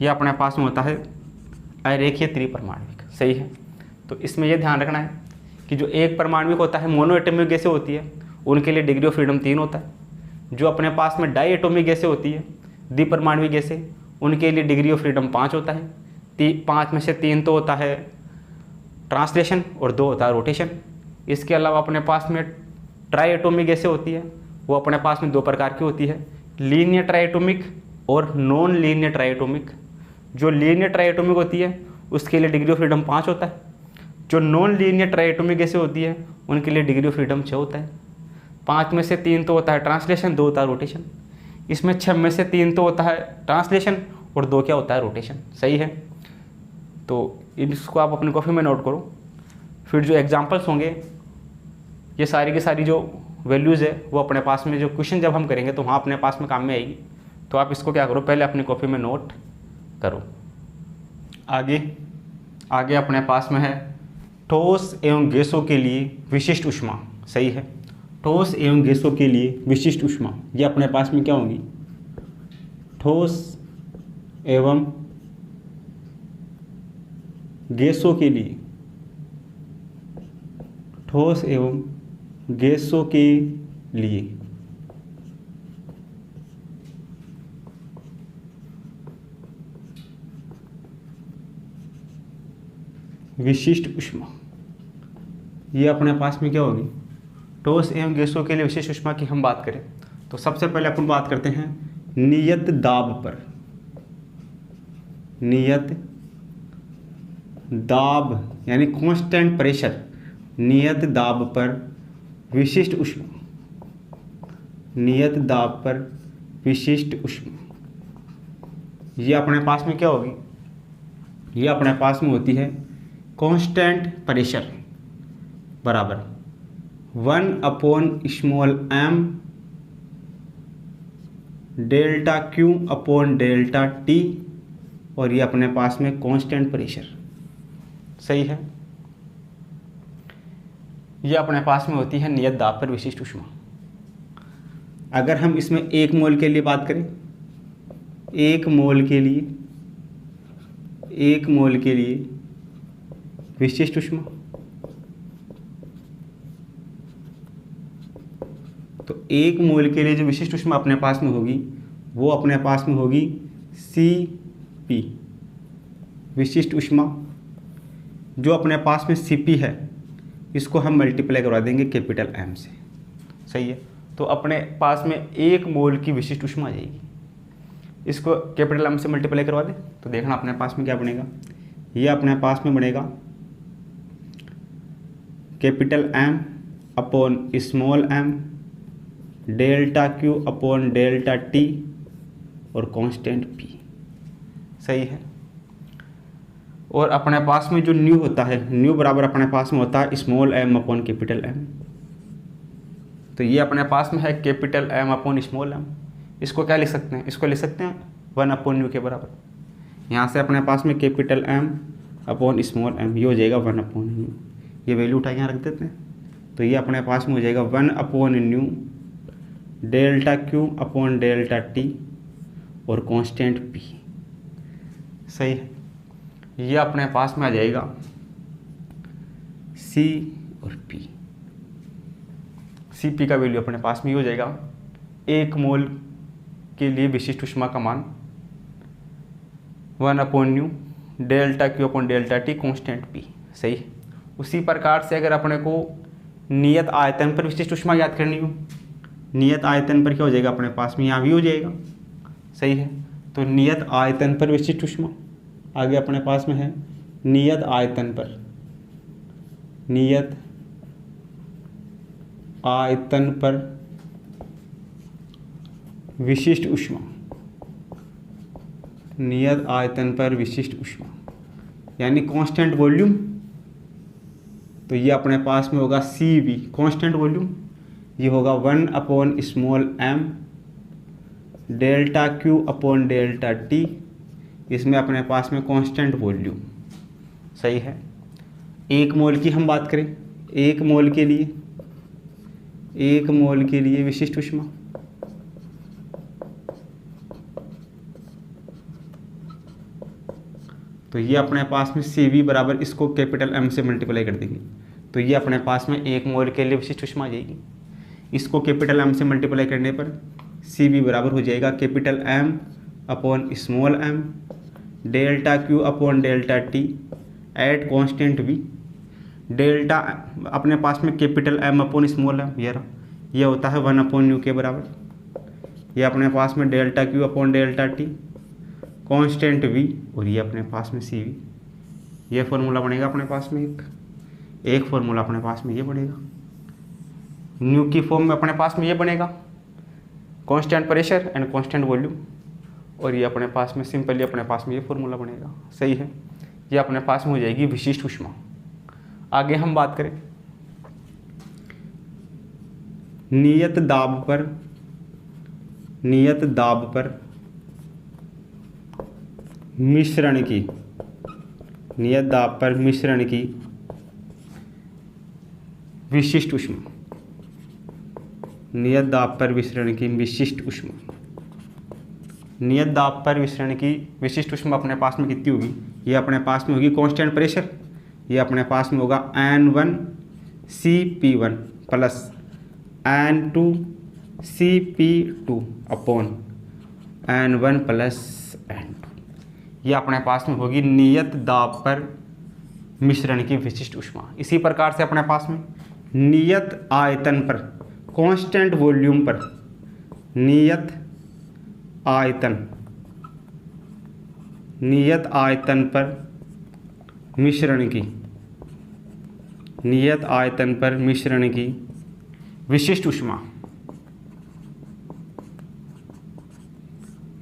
ये अपने पास में होता है अरेखीय त्रिपरमाण्विक। सही है। तो इसमें यह ध्यान रखना है कि जो एक परमाण्विक होता है, मोनोएटॉमिक गैसें होती है, उनके लिए डिग्री ऑफ फ्रीडम 3 होता है। जो अपने पास में डाईएटॉमिक गैसें होती है, द्विपरमाण्विक गैसें, उनके लिए डिग्री ऑफ फ्रीडम 5 होता है। 5 में से 3 तो होता है ट्रांसलेशन और 2 होता है रोटेशन। इसके अलावा अपने पास में ट्राईएटॉमिक गैसें होती है, वो अपने पास में 2 प्रकार की होती है, लीनियर ट्राईएटॉमिक और नॉन लीनियर ट्राईएटॉमिक। जो लीनियर ट्राईएटॉमिक होती है उसके लिए डिग्री ऑफ फ्रीडम 5 होता है। जो नॉन लीनियर ट्राईएटॉमिक गैसें होती है उनके लिए डिग्री ऑफ फ्रीडम 6 होता है। 5 में से 3 तो होता है ट्रांसलेशन, 2 होता है रोटेशन। इसमें 6 में से 3 तो होता है ट्रांसलेशन और 2 क्या होता है रोटेशन। सही है। तो इसको आप अपनी कॉपी में नोट करो। फिर जो एग्जाम्पल्स होंगे ये सारी की सारी जो वैल्यूज़ है वो अपने पास में जो क्वेश्चन जब हम करेंगे तो वहाँ अपने पास में काम में आएगी। तो आप इसको क्या करो, पहले अपनी कॉपी में नोट करो। आगे अपने पास में है ठोस एवं गैसों के लिए विशिष्ट ऊष्मा। सही है। ठोस एवं गैसों के लिए विशिष्ट ऊष्मा ये अपने पास में क्या होगी, ठोस एवं गैसों के लिए विशिष्ट ऊष्मा ये अपने पास में क्या होगी, ठोस एवं गैसों के लिए विशिष्ट ऊष्मा की हम बात करें तो सबसे पहले अपन बात करते हैं नियत दाब पर। नियत दाब यानी कांस्टेंट प्रेशर, नियत दाब पर विशिष्ट ऊष्मा। नियत दाब पर विशिष्ट ऊष्मा ये अपने पास में क्या होगी, ये अपने पास में होती है कांस्टेंट प्रेशर बराबर 1/m डेल्टा Q/डेल्टा T और ये अपने पास में कांस्टेंट प्रेशर। सही है। ये अपने पास में होती है नियत दाब पर विशिष्ट ऊष्मा। अगर हम इसमें 1 मोल के लिए बात करें, 1 मोल के लिए विशिष्ट ऊष्मा, तो 1 मोल के लिए जो विशिष्ट ऊष्मा अपने पास में होगी वो अपने पास में होगी Cp। विशिष्ट ऊष्मा जो अपने पास में Cp है इसको हम मल्टीप्लाई करवा देंगे कैपिटल M से। सही है, तो अपने पास में 1 मोल की विशिष्ट ऊष्मा आ जाएगी, इसको कैपिटल M से मल्टीप्लाई करवा दें तो देखना अपने पास में क्या बनेगा। ये अपने पास में बनेगा capital M upon small m delta Q upon delta T और कांस्टेंट P। सही है, और अपने पास में जो न्यू होता है, न्यू बराबर अपने पास में होता है small m upon capital M। तो ये अपने पास में है capital M upon small m। इसको क्या लिख सकते हैं, इसको लिख सकते हैं 1 अपॉन न्यू के बराबर। यहाँ से अपने पास में capital M upon small m, ये हो जाएगा 1 अपॉन न्यू। ये वैल्यू उठा के यहाँ रख देते हैं, तो ये अपने पास में हो जाएगा 1 upon new delta Q upon delta T और कांस्टेंट P। सही है, ये अपने पास में आ जाएगा C और P। Cp का वैल्यू अपने पास में ही हो जाएगा 1 मोल के लिए विशिष्ट ऊष्मा का मान 1 upon new delta Q upon delta T constant P। सही है, उसी प्रकार से अगर अपने को नियत आयतन पर विशिष्ट ऊष्मा याद करनी हो, नियत आयतन पर क्या हो जाएगा अपने पास में, यहाँ भी हो जाएगा। सही है, तो नियत आयतन पर विशिष्ट ऊष्मा आगे अपने पास में है नियत आयतन पर, नियत आयतन पर विशिष्ट ऊष्मा, नियत आयतन पर विशिष्ट ऊष्मा यानी कांस्टेंट वॉल्यूम। तो ये अपने पास में होगा Cv कांस्टेंट वॉल्यूम, ये होगा 1 upon small m delta Q upon delta T, इसमें अपने पास में कांस्टेंट वॉल्यूम। सही है, 1 मोल की हम बात करें, 1 मोल के लिए विशिष्ट ऊष्मा, तो ये अपने पास में Cv बराबर, इसको कैपिटल M से मल्टीप्लाई कर देंगे तो ये अपने पास में 1 मोल के लिए विशिष्ट ऊष्मा आ जाएगी। इसको कैपिटल M से मल्टीप्लाई करने पर Cv बराबर हो जाएगा capital M upon small m delta Q upon delta T at constant V। Delta अपने पास में capital M upon small m ये होता है 1 अपॉन न्यू के बराबर। ये अपने पास में delta Q upon delta T constant V और ये अपने पास में Cv। ये फॉर्मूला बनेगा अपने पास में एक फॉर्मूला अपने पास में ये बनेगा, न्यू की फॉर्म में अपने पास में ये बनेगा constant pressure and constant volume, और ये अपने पास में सिंपली अपने पास में ये फॉर्मूला बनेगा। सही है, ये अपने पास में हो जाएगी विशिष्ट ऊष्मा। आगे हम बात करें नियत दाब पर, नियत दाब पर मिश्रण की, नियत दाब पर मिश्रण की विशिष्ट ऊष्मा, नियत दाब पर मिश्रण की विशिष्ट ऊष्मा। नियत दाब पर मिश्रण की विशिष्ट ऊष्मा अपने पास में कितनी होगी, ये अपने पास में होगी कांस्टेंट प्रेशर, ये अपने पास में होगा N1 Cp1 plus N2 Cp2 upon N1 plus N2। ये अपने पास में होगी नियत दाब पर मिश्रण की विशिष्ट ऊष्मा। इसी प्रकार से अपने पास में नियत आयतन पर कांस्टेंट वॉल्यूम पर, नियत आयतन, नियत आयतन पर मिश्रण की, नियत आयतन पर मिश्रण की विशिष्ट ऊष्मा,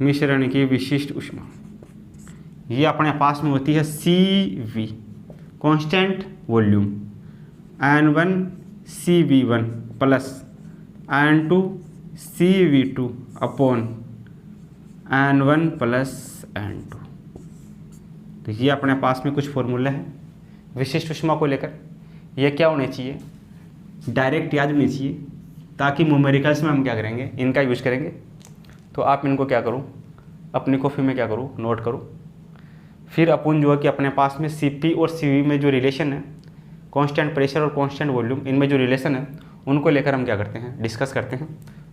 मिश्रण की विशिष्ट ऊष्मा ये अपने पास में होती है Cv constant volume N1 Cv1 plus N2 Cv2 upon N1 plus N2। तो ये अपने पास में कुछ फॉर्मूला है विशिष्ट ऊष्मा को लेकर। ये क्या होने चाहिए, डायरेक्ट याद नहीं चाहिए, ताकि न्यूमेरिकल्स में हम क्या करेंगे, इनका यूज़ करेंगे। तो आप इनको क्या करो, अपनी कॉपी में क्या करो, नोट करो। फिर अपन जो है कि अपने पास में CP और CV में जो रिलेशन है, कांस्टेंट प्रेशर और कांस्टेंट वॉल्यूम, इनमें जो रिलेशन है उनको लेकर हम क्या करते हैं, डिस्कस करते हैं।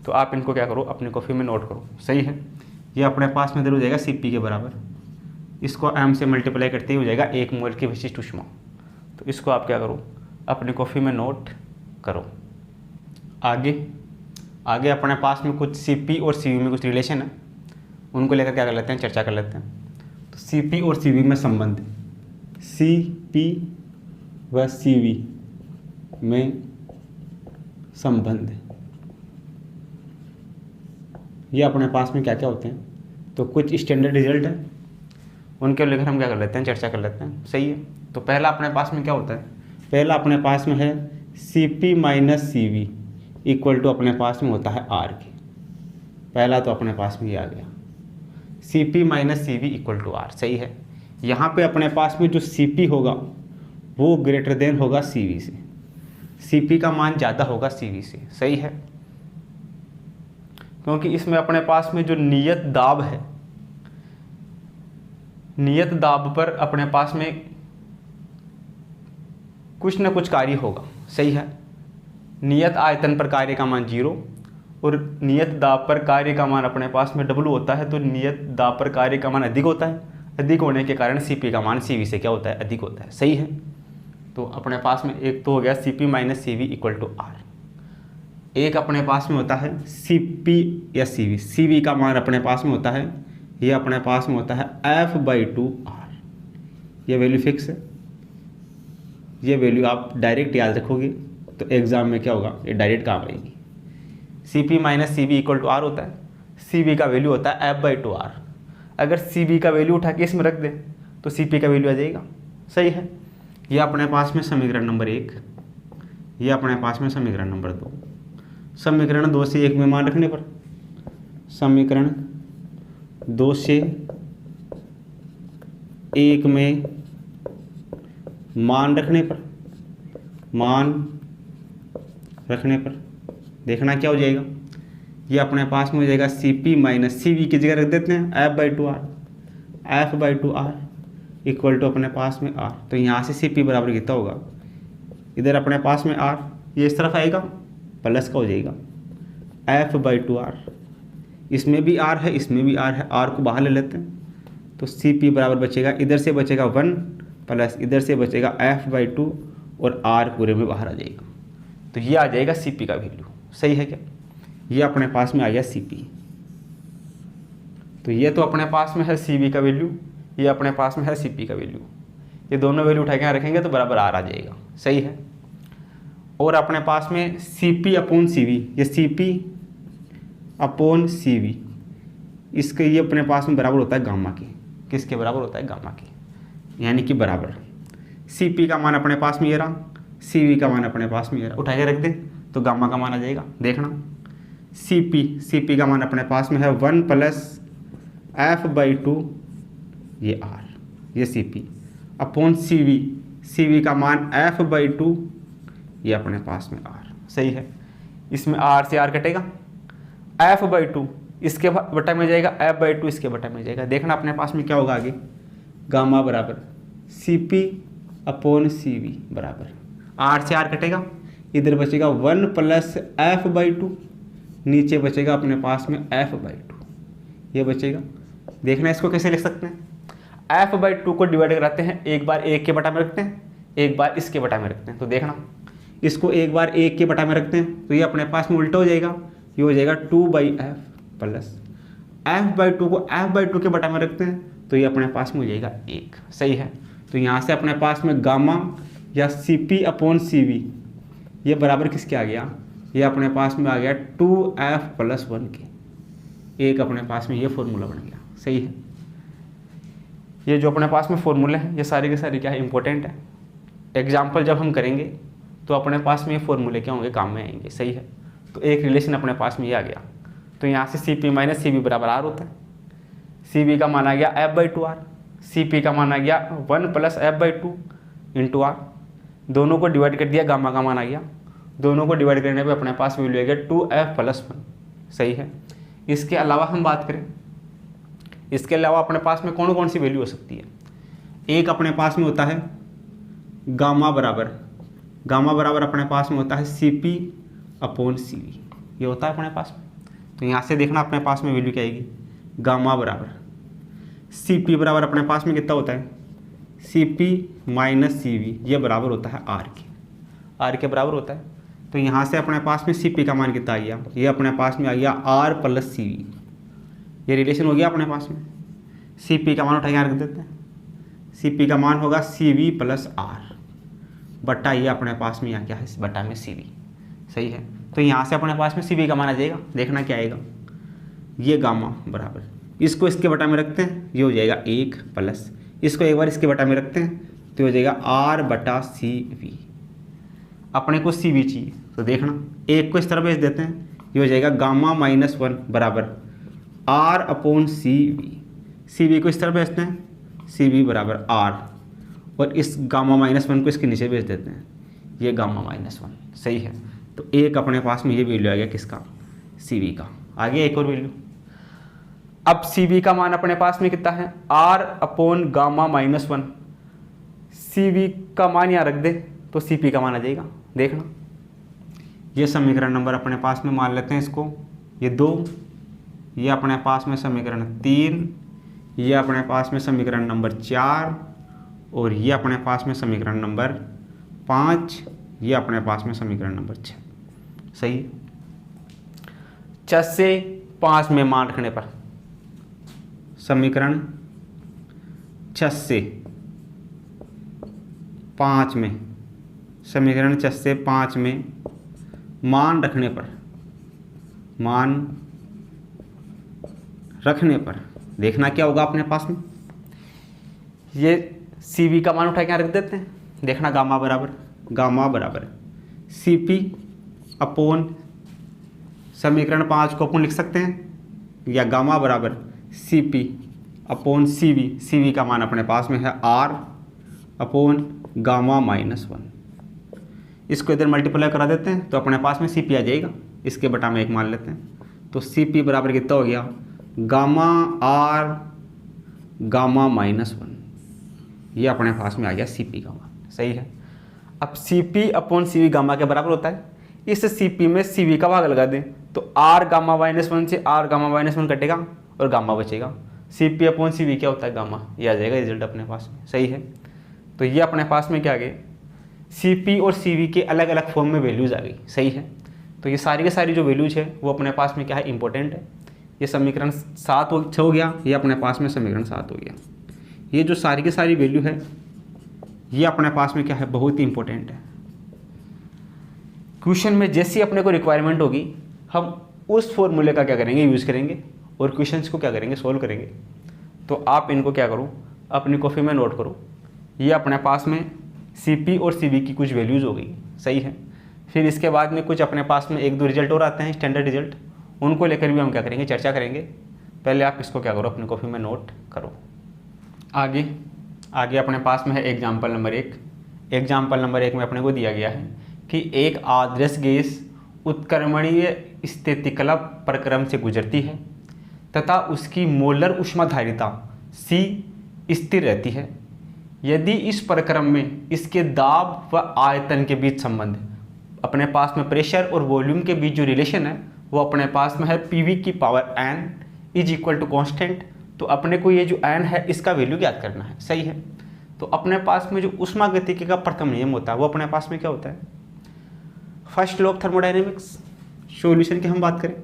तो आप इनको क्या करो, अपनी कॉपी में नोट करो। सही है, ये अपने पास में इधर हो जाएगा CP के बराबर, इसको m से मल्टीप्लाई करते ही हो जाएगा 1 मोल की विशिष्ट ऊष्मा। तो इसको आप क्या करो, अपनी कॉपी में नोट करो। आगे अपने पास में कुछ CP और CV में कुछ रिलेशन है, उनको लेकर क्या कर लेते हैं, चर्चा कर लेते हैं। तो CP और CV में संबंध, CP व CV में संबंध, ये अपने पास में क्या क्या होते हैं, तो कुछ स्टैंडर्ड रिजल्ट है, उनके लेकर हम क्या कर लेते हैं, चर्चा कर लेते हैं। सही है, तो पहला अपने पास में क्या होता है, पहला अपने पास में है CP minus CV equal to अपने पास में होता है R के। पहला तो अपने पास में ये आ गया, CP minus CV equal to R। सही है, यहाँ पे अपने पास में जो CP होगा वो ग्रेटर देन होगा CV से, CP का मान ज़्यादा होगा CV से। सही है, क्योंकि इसमें अपने पास में जो नियत दाब है, नियत दाब पर अपने पास में कुछ न कुछ कार्य होगा। सही है, नियत आयतन पर कार्य का मान 0 और नियत दाब पर कार्य का मान अपने पास में W होता है, तो नियत दाब पर कार्य का मान अधिक होता है, अधिक होने के कारण CP का मान CV से क्या होता है, अधिक होता है। सही है, तो अपने पास में एक तो हो गया CP minus CV equal to R। एक अपने पास में होता है CP या CV का मान अपने पास में होता है, ये अपने पास में होता है F/2R। ये वैल्यू फिक्स है, ये वैल्यू आप डायरेक्ट याद रखोगे तो एग्जाम में क्या होगा, ये डायरेक्ट काम आएगी। CP minus CV equal to R होता है, CV का वैल्यू होता है F/2R। अगर CV का वैल्यू उठा के इसमें रख दे तो CP का वैल्यू आ जाएगा। सही है, ये अपने पास में समीकरण नंबर 1, ये अपने पास में समीकरण नंबर 2। समीकरण 2 से 1 में मान रखने पर, समीकरण 2 से 1 में मान रखने पर, देखना क्या हो जाएगा, ये अपने पास में हो जाएगा CP माइनस CV की जगह रख देते हैं F/2R इक्वल टू अपने पास में R। तो यहाँ से CP बराबर कितना होगा, इधर अपने पास में R, ये इस तरफ आएगा प्लस का हो जाएगा F/2R। इसमें भी R है, इसमें भी R है, R को बाहर ले लेते हैं तो CP बराबर बचेगा, इधर से बचेगा 1 प्लस इधर से बचेगा F/2 और R पूरे में बाहर आ जाएगा। तो ये आ जाएगा CP का वैल्यू। सही है क्या, ये अपने पास में आ गया CP। तो ये तो अपने पास में है CV का वैल्यू, ये अपने पास में है CP का वैल्यू, ये दोनों वैल्यू उठा के यहाँ रखेंगे तो बराबर R आ जाएगा। सही है, और अपने पास में CP अपॉन CV, ये CP अपॉन CV, इसके ये अपने पास में बराबर होता है गामा के। किसके बराबर होता है, गामा के, यानी कि बराबर CP का मान अपने पास में ये रहा, CV का मान अपने पास में ये रहा, उठा के रख दें तो गामा का मान आ जाएगा। देखना CP का मान अपने पास में है 1 प्लस F/2 ये R, ये CP अपॉन CV का मान F/2 ये अपने पास में R। सही है, इसमें R से R कटेगा, F/2 इसके बटा में जाएगा, F/2 इसके बटा में जाएगा। देखना अपने पास में क्या होगा आगे, गामा बराबर CP अपॉन CV बराबर R से R कटेगा, इधर बचेगा 1 प्लस F/2, नीचे बचेगा अपने पास में F/2, ये बचेगा। देखना इसको कैसे लिख सकते हैं, F/2 को डिवाइड कराते हैं, एक बार 1 के बटा में रखते हैं, एक बार इसके बटा में रखते हैं। तो देखना इसको एक बार 1 के बटा में रखते हैं तो ये अपने पास में उल्टा हो जाएगा, ये हो जाएगा 2/f प्लस F/2 को F/2 के बटा में रखते हैं तो ये अपने पास में हो जाएगा 1। सही है, तो यहाँ से अपने पास में गामा या CP अपॉन CV ये बराबर किसके आ गया, ये अपने पास में आ गया 2f प्लस 1 के। एक अपने पास में ये फॉर्मूला बन गया। सही है, ये जो अपने पास में फॉर्मूले हैं ये सारे के सारे क्या है, इंपॉर्टेंट है। एग्जाम्पल जब हम करेंगे तो अपने पास में ये फॉर्मूले क्या होंगे, काम में आएंगे। सही है, तो एक रिलेशन अपने पास में ये आ गया, तो यहाँ से CP माइनस CV बराबर R होता है। CV का मान आ गया F/2R, CP का मान आ गया 1 प्लस F/2 इंटू R, दोनों को डिवाइड कर दिया, गामा का मान आ गया दोनों को डिवाइड करने पे अपने पास वैल्यू आएगा 2f+1। सही है। इसके अलावा हम बात करें, इसके अलावा अपने पास में कौन कौन सी वैल्यू हो सकती है। एक अपने पास में होता है गामा बराबर अपने पास में होता है CP/CV, ये होता है अपने पास में। तो यहाँ से देखना अपने पास में वैल्यू क्या आएगी, गामा बराबर CP बराबर अपने पास में कितना होता है CP-CV, ये बराबर होता है R के बराबर होता है। तो यहाँ से अपने पास में CP का मान कितना आ गया, ये अपने पास में आ गया R+CV, ये रिलेशन हो गया अपने पास में। CP का मान उठा के रख देते हैं, CP का मान होगा CV+R बट्टा ये अपने पास में यहाँ क्या है इस बट्टा में CV। सही है। तो यहाँ से अपने पास में CV का मान आ जाएगा, देखना क्या आएगा, ये गामा बराबर, इसको इसके बटा में रखते हैं, ये हो जाएगा 1 प्लस, इसको एक बार इसके बटा में रखते हैं तो हो जाएगा R/CV। अपने को CV चाहिए तो देखना एक को इस तरह भेज देते हैं, ये हो जाएगा गामा-1 बराबर R/CV। CV को इस तरह भेजते हैं, CV बराबर R, और इस गामा-1 को इसके नीचे भेज देते हैं, ये गामा-1। सही है। तो एक अपने पास में ये वैल्यू आ गया किसका, CV का। आगे एक और वैल्यू, अब CV का मान अपने पास में कितना है R/गामा-1, CV का मान यहाँ रख दे तो CP का मान आ जाएगा। देखना ये समीकरण नंबर अपने पास में मान लेते हैं इसको, ये 2, ये अपने पास में समीकरण 3, ये अपने पास में समीकरण नंबर 4, और ये अपने पास में समीकरण नंबर 5, ये अपने पास में समीकरण नंबर 6। सही। 6 से 5 में मान रखने पर समीकरण 6 से 5 में, समीकरण 6 से 5 में मान रखने पर देखना क्या होगा अपने पास में, ये CV का मान उठा के रख देते हैं, देखना गामा बराबर CP अपॉन समीकरण 5 को अपन लिख सकते हैं, या गामा बराबर CP अपॉन CV का मान अपने पास में है R अपॉन गामा-1। इसको इधर मल्टीप्लाई करा देते हैं तो अपने पास में CP आ जाएगा, इसके बटा में 1 मान लेते हैं, तो CP बराबर कितना हो गया, गामा R गामा-1, ये अपने पास में आ गया CP का मान। सही है। अब CP अपॉन CV गामा के बराबर होता है, इस CP में CV का भाग लगा दें तो R गामा-1 से R गामा-1 कटेगा और गामा बचेगा, CP अपॉन CV क्या होता है, गामा, ये आ जाएगा रिजल्ट अपने पास में। सही है। तो ये अपने पास में क्या आ गए, CP और CV के अलग अलग फॉर्म में वैल्यूज़ आ गई। सही है। तो ये सारी के सारी जो वैल्यूज है वो अपने पास में क्या है, इंपॉर्टेंट है। ये समीकरण 7 हो गया, ये अपने पास में समीकरण 7 हो गया। ये जो सारी की सारी वैल्यू है ये अपने पास में क्या है, बहुत ही इंपॉर्टेंट है। क्वेश्चन में जैसी अपने को रिक्वायरमेंट होगी हम उस फॉर्मूले का क्या करेंगे, यूज़ करेंगे और क्वेश्चंस को क्या करेंगे, सोल्व करेंगे। तो आप इनको क्या करो, अपनी कॉपी में नोट करो। ये अपने पास में CP और CV की कुछ वैल्यूज़ हो गई। सही है। फिर इसके बाद में कुछ अपने पास में 1-2 रिजल्ट और आते हैं, स्टैंडर्ड रिजल्ट, उनको लेकर भी हम क्या करेंगे, चर्चा करेंगे। पहले आप इसको क्या करो, अपनी कॉपी में नोट करो। आगे अपने पास में है एग्जाम्पल नंबर 1। एग्जाम्पल नंबर 1 में अपने को दिया गया है कि एक आदर्श गैस उत्क्रमणीय स्थितिकला प्रक्रम से गुजरती है तथा उसकी मोलर ऊष्माधारिता C स्थिर रहती है। यदि इस प्रक्रम में इसके दाब व आयतन के बीच संबंध, अपने पास में प्रेशर और वॉल्यूम के बीच जो रिलेशन है वो अपने पास में है PV⁴ is equal to constant. तो अपने को ये जो n है इसका वैल्यू ज्ञात करना है। सही है। तो अपने पास में जो ऊष्मागतिकी का प्रथम नियम होता है वो अपने पास में क्या होता है, first law of thermodynamics. Solution की हम बात करें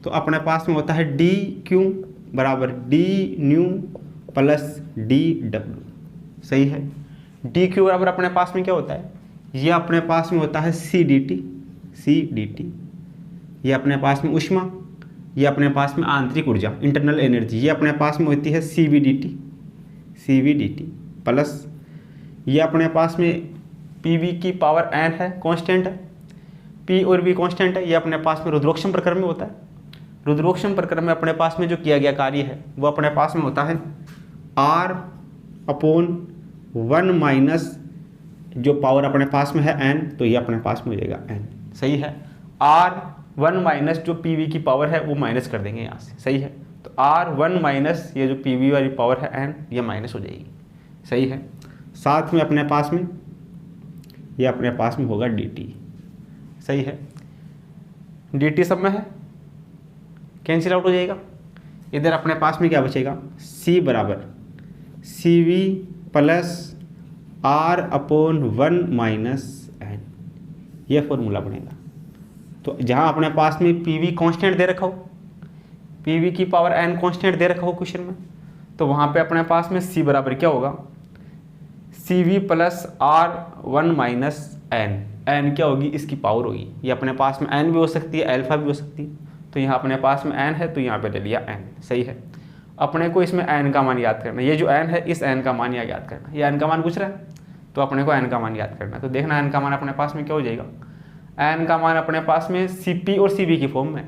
तो अपने पास में होता है dQ बराबर dν प्लस dW। सही है। dQ बराबर अपने पास में क्या होता है, ये अपने पास में होता है CdT। ये अपने पास में ऊष्मा, ये अपने पास में आंतरिक ऊर्जा इंटरनल एनर्जी, ये अपने पास में होती है CvdT प्लस ये अपने पास में PV⁴ है, कांस्टेंट है, P और V कांस्टेंट है। ये अपने पास में रुद्रोक्षम प्रक्रम में होता है। रुद्रोक्षम प्रक्रम में अपने पास में जो किया गया कार्य है वो अपने पास में होता है R/1 - जो पावर अपने पास में है n, तो ये अपने पास में हो जाएगा n। सही है। R1 माइनस जो PV की पावर है वो माइनस कर देंगे यहाँ से। सही है। तो R1 माइनस ये जो PV वाली पावर है n, ये माइनस हो जाएगी। सही है। साथ में अपने पास में ये अपने पास में होगा dt। सही है। dt सब में है, कैंसिल आउट हो जाएगा। इधर अपने पास में क्या बचेगा, c बराबर CV plus R/1 minus n, ये फॉर्मूला बनेगा। तो जहाँ अपने पास में PV कांस्टेंट दे रखा हो, PV की पावर n कांस्टेंट दे रखा हो क्वेश्चन में, तो वहाँ पे अपने पास में c बराबर क्या होगा, CV plus R1 minus n। n क्या होगी, इसकी पावर होगी। ये अपने पास में n भी हो सकती है, अल्फा भी हो सकती है। तो यहाँ अपने पास में n है, तो यहाँ पे ले लिया n। सही है। अपने को इसमें n का मान याद करना है। ये जो n है, इस n का मान याद करना है। ये n का मान पूछ रहा है, तो अपने को n का मान याद करना है। तो देखना n का मान अपने पास में क्या हो जाएगा, n का मान अपने पास में CP और CV की फॉर्म में।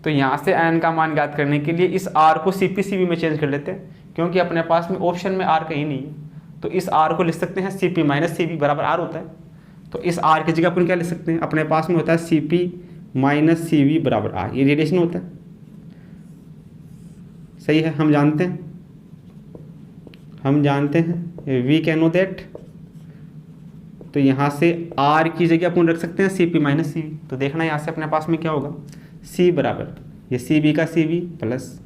तो यहाँ से n का मान याद करने के लिए इस r को CP CV में चेंज कर लेते हैं, क्योंकि अपने पास में ऑप्शन में r कहीं नहीं है। तो इस r को लिख सकते हैं CP माइनस CV बराबर r होता है। तो इस r की जगह अपन क्या लिख सकते हैं, अपने पास में होता है CP माइनस CV बराबर r, ये रिलेशन होता है। सही है। हम जानते हैं वी कैन नो दैट। तो यहाँ से r की जगह अपन रख सकते हैं CP माइनस CV। तो देखना यहाँ से अपने पास में क्या होगा, c बराबर ये CB का CV प्लस